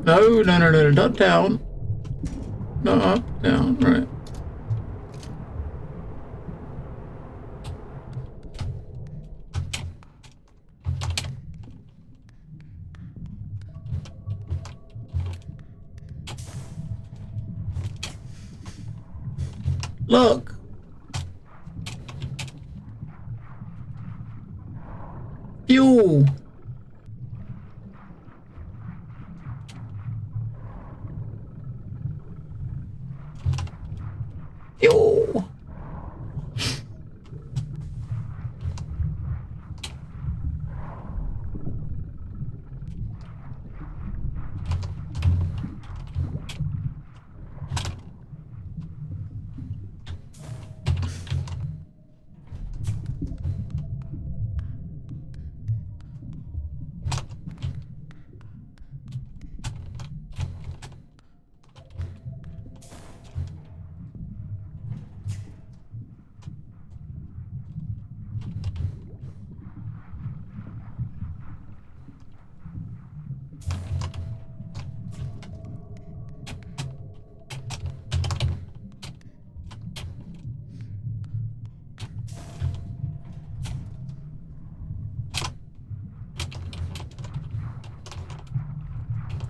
Speaker 1: No, not down. Not up, down, right. Look! Fuel! Yo.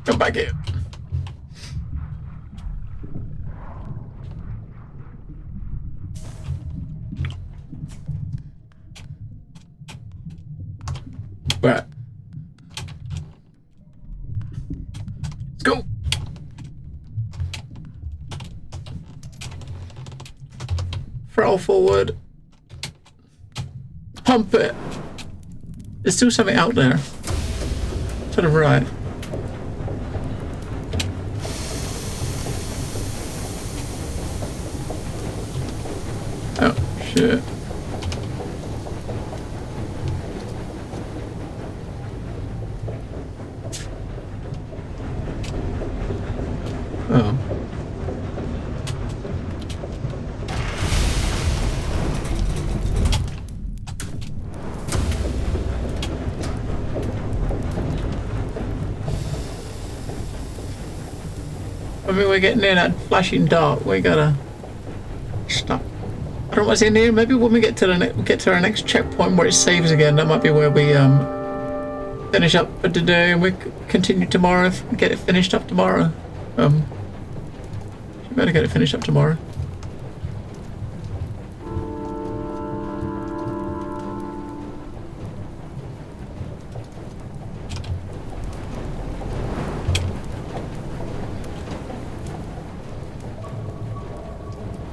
Speaker 1: Come back here. Right. Let's go. Throttle forward. Pump it. There's still something out there. To the right. Oh, shit. Oh. I mean, we're getting near that flashing dart. We gotta stop. I don't know what's in here. Maybe when we get to our next checkpoint where it saves again, that might be where we finish up for today, and we continue tomorrow. Get it finished up tomorrow. We better get it finished up tomorrow.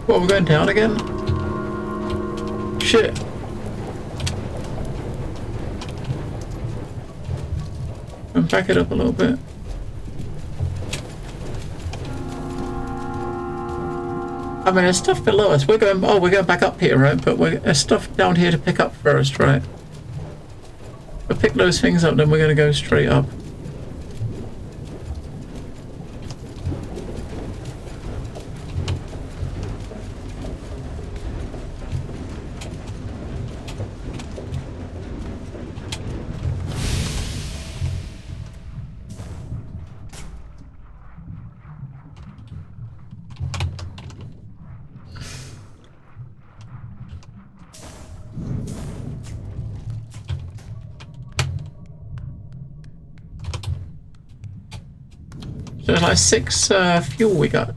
Speaker 1: What, we're going down again? Shit. And back it up a little bit. I mean, there's stuff below us. We're going back up here, right? But there's stuff down here to pick up first, right? We'll pick those things up, then we're going to go straight up. So there's like 6 fuel we got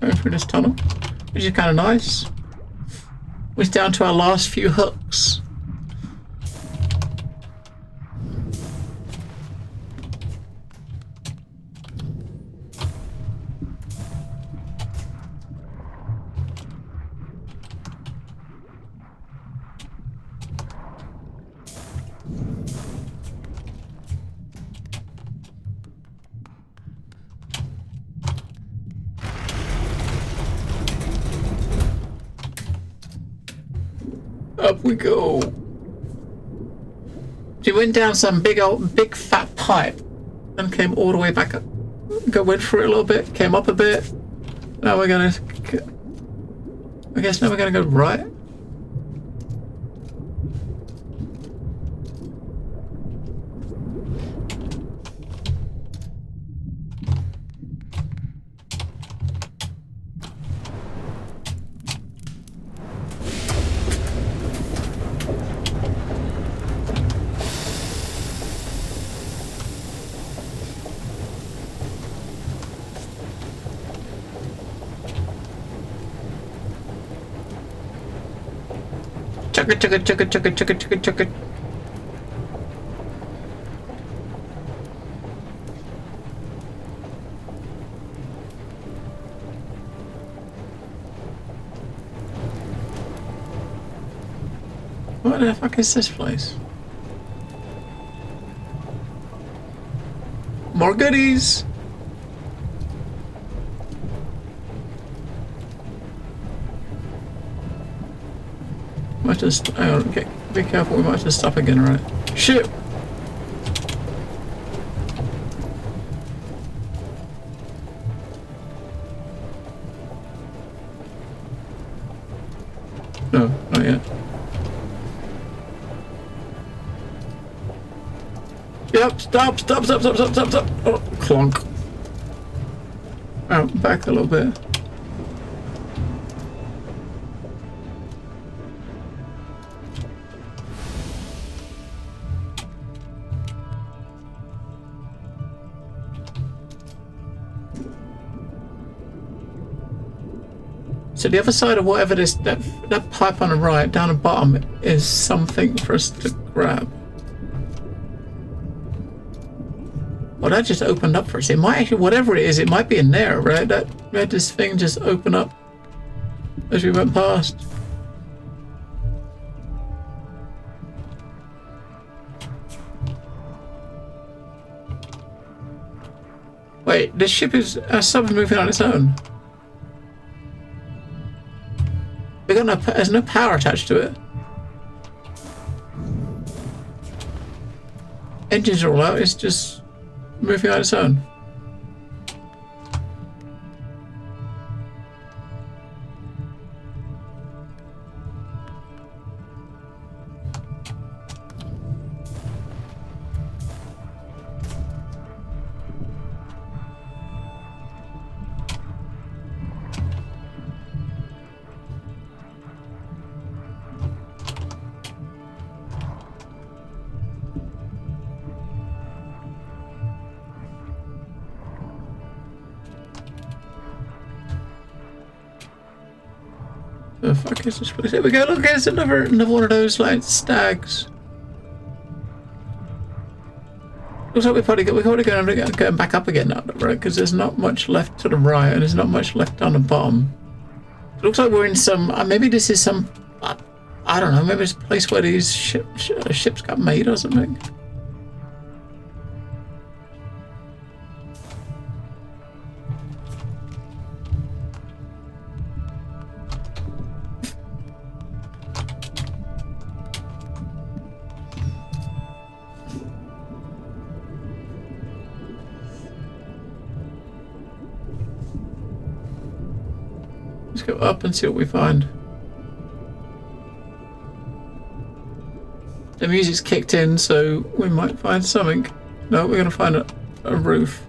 Speaker 1: going through this tunnel, which is kind of nice. We're down to our last few hooks. Up we go. She went down some big fat pipe and came all the way back up. Went through it a little bit, came up a bit. Now we're gonna... I guess now we're gonna go right. Chuck it. What the fuck is this place? More goodies! Might just, hang on, okay, be careful, we might just stop again, right? Shit! No, not yet. Yep, stop! Oh, clonk. Out, back a little bit. So the other side of whatever this, that pipe on the right, down the bottom, is something for us to grab. Well, that just opened up for us. It might actually, whatever it is, it might be in there, right? That we had this thing just open up as we went past. Wait, this ship is sub moving on its own. We got no, there's no power attached to it. Engines are all out. It's just moving on its own. The fuck is this place? Here we go, look, there's another one of those like stags. Looks like we're probably going back up again now, right? Because there's not much left to the right and there's not much left on the bottom. It looks like we're in some, maybe this is some, I don't know, maybe it's a place where these ships got made or something. Let's go up and see what we find. The music's kicked in, so we might find something. No, we're going to find a roof.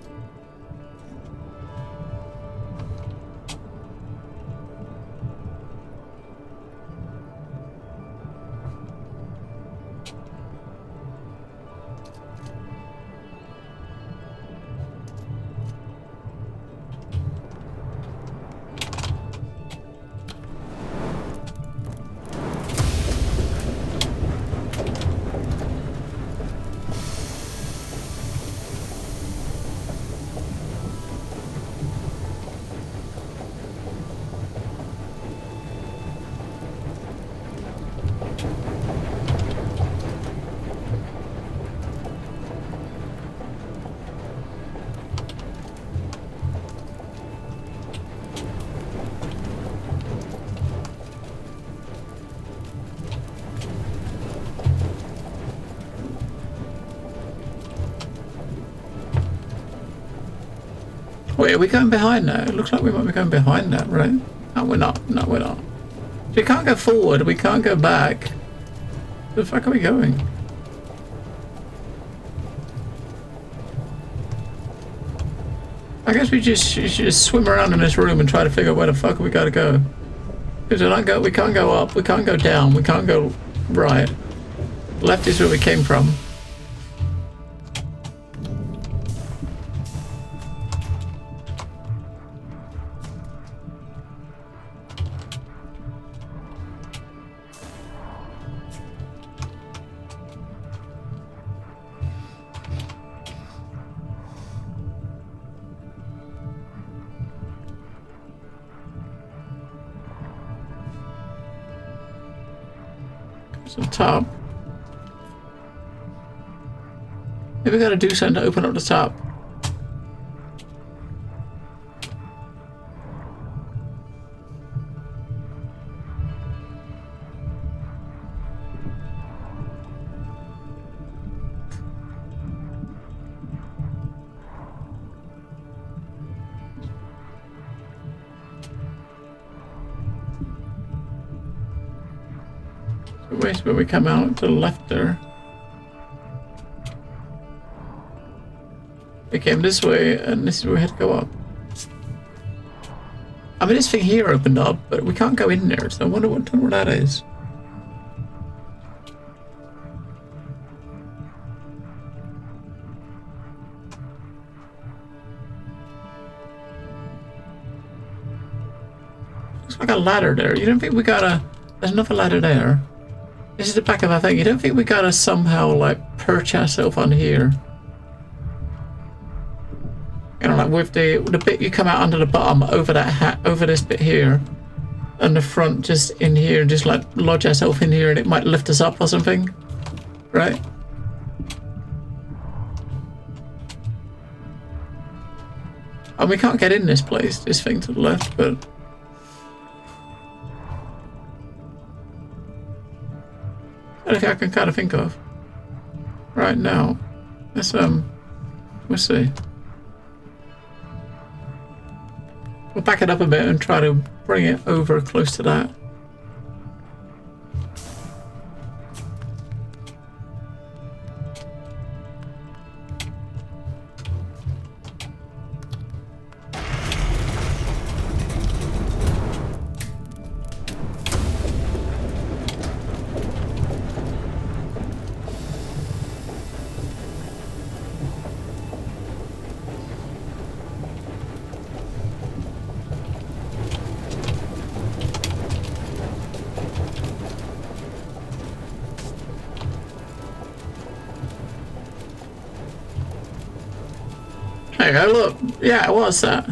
Speaker 1: Wait, are we going behind that? It looks like we might be going behind that, right? No, we're not. No, we're not. So we can't go forward. We can't go back. Where the fuck are we going? I guess we should just swim around in this room and try to figure out where the fuck we gotta go. Because we can't go up, we can't go down, we can't go right. Left is where we came from. On top. Maybe we gotta do something to open up the top. Where we come out to the left there. We came this way, and this is where we had to go up. I mean, this thing here opened up, but we can't go in there, so I wonder what that is. Looks like a ladder there. You don't think we gotta... There's another ladder there. This is the back of our thing. You don't think we gotta somehow, like, perch ourselves on here? You know, like with the bit you come out under the bottom, over that hat, over this bit here, and the front just in here, just like lodge ourselves in here, and it might lift us up or something, right? And we can't get in this place, this thing to the left, but... anything I can kind of think of right now. Let's see. We'll back it up a bit and try to bring it over close to that. There you go, look. Yeah, it was that.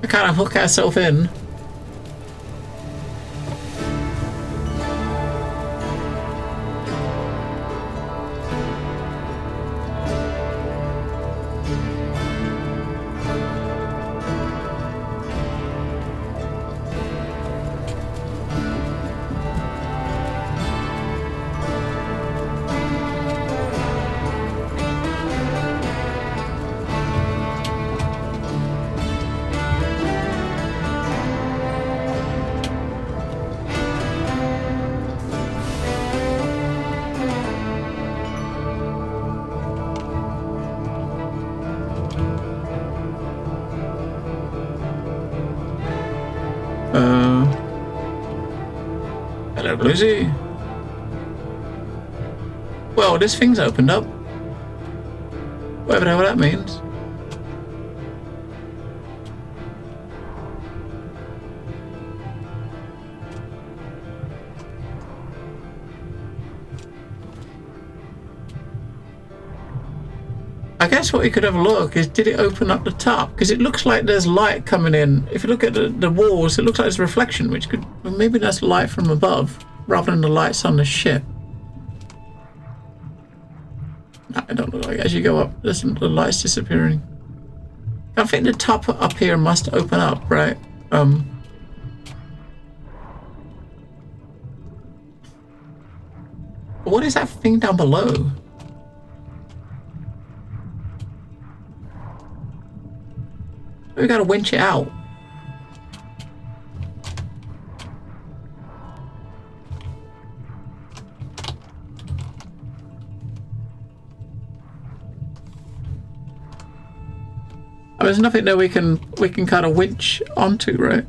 Speaker 1: We kind of hook ourselves in. Hello, Bluesy. Well, this thing's opened up. Whatever the hell that means. I guess what you could have a look is, did it open up the top? Because it looks like there's light coming in. If you look at the walls, it looks like there's a reflection, which could... maybe that's light from above, rather than the lights on the ship. No, it don't look like it. As you go up, the light's disappearing. I think the top up here must open up, right? What is that thing down below? We gotta winch it out. I mean, there's nothing that we can kind of winch onto, right?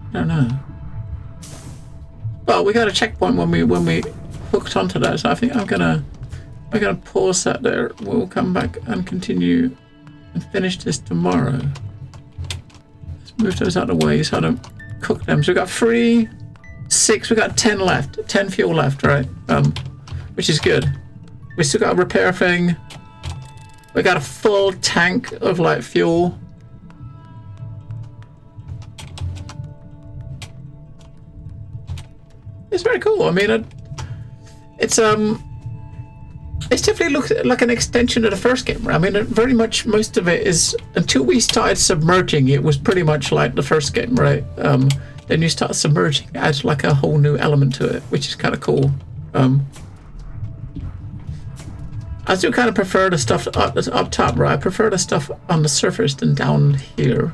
Speaker 1: I don't know. Well, we got a checkpoint when we hooked onto that, so I think we're gonna pause that there. We'll come back and continue and finish this tomorrow. Let's move those out of the way so I don't cook them. So we got 3, 6, we got 10 left. 10 fuel left, right? Which is good. We still got a repair thing. We got a full tank of like fuel. It's very cool. I mean, it's definitely looks like an extension of the first game. Right? I mean, very much most of it is, until we started submerging, it was pretty much like the first game, right? Then you start submerging, it adds like a whole new element to it, which is kind of cool. I do kind of prefer the stuff up top, right? I prefer the stuff on the surface than down here.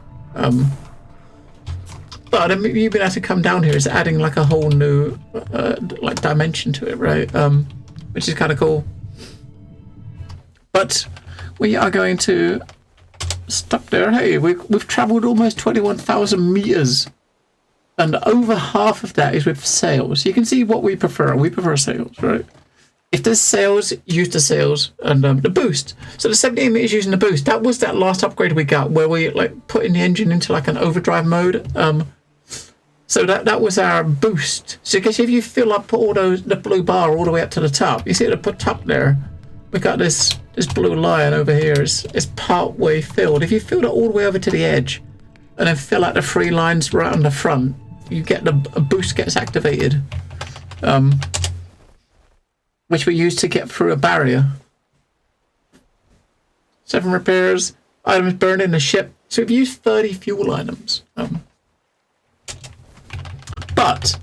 Speaker 1: But I mean, you've been able to come down here is adding like a whole new like dimension to it, right? Which is kind of cool. But we are going to stop there. Hey, we've travelled almost 21,000 meters, and over half of that is with sails. You can see what we prefer. We prefer sails, right? If there's sails, use the sails and the boost. So the 17 meters using the boost. That was that last upgrade we got where we like putting the engine into like an overdrive mode. So that was our boost. So because if you fill up all the blue bar all the way up to the top, you see at the top there, we got this blue line over here. It's part way filled. If you fill it all the way over to the edge, and then fill out the 3 lines right on the front, you get a boost gets activated, which we use to get through a barrier. 7 repairs, items burned in the ship. So we've used 30 fuel items. But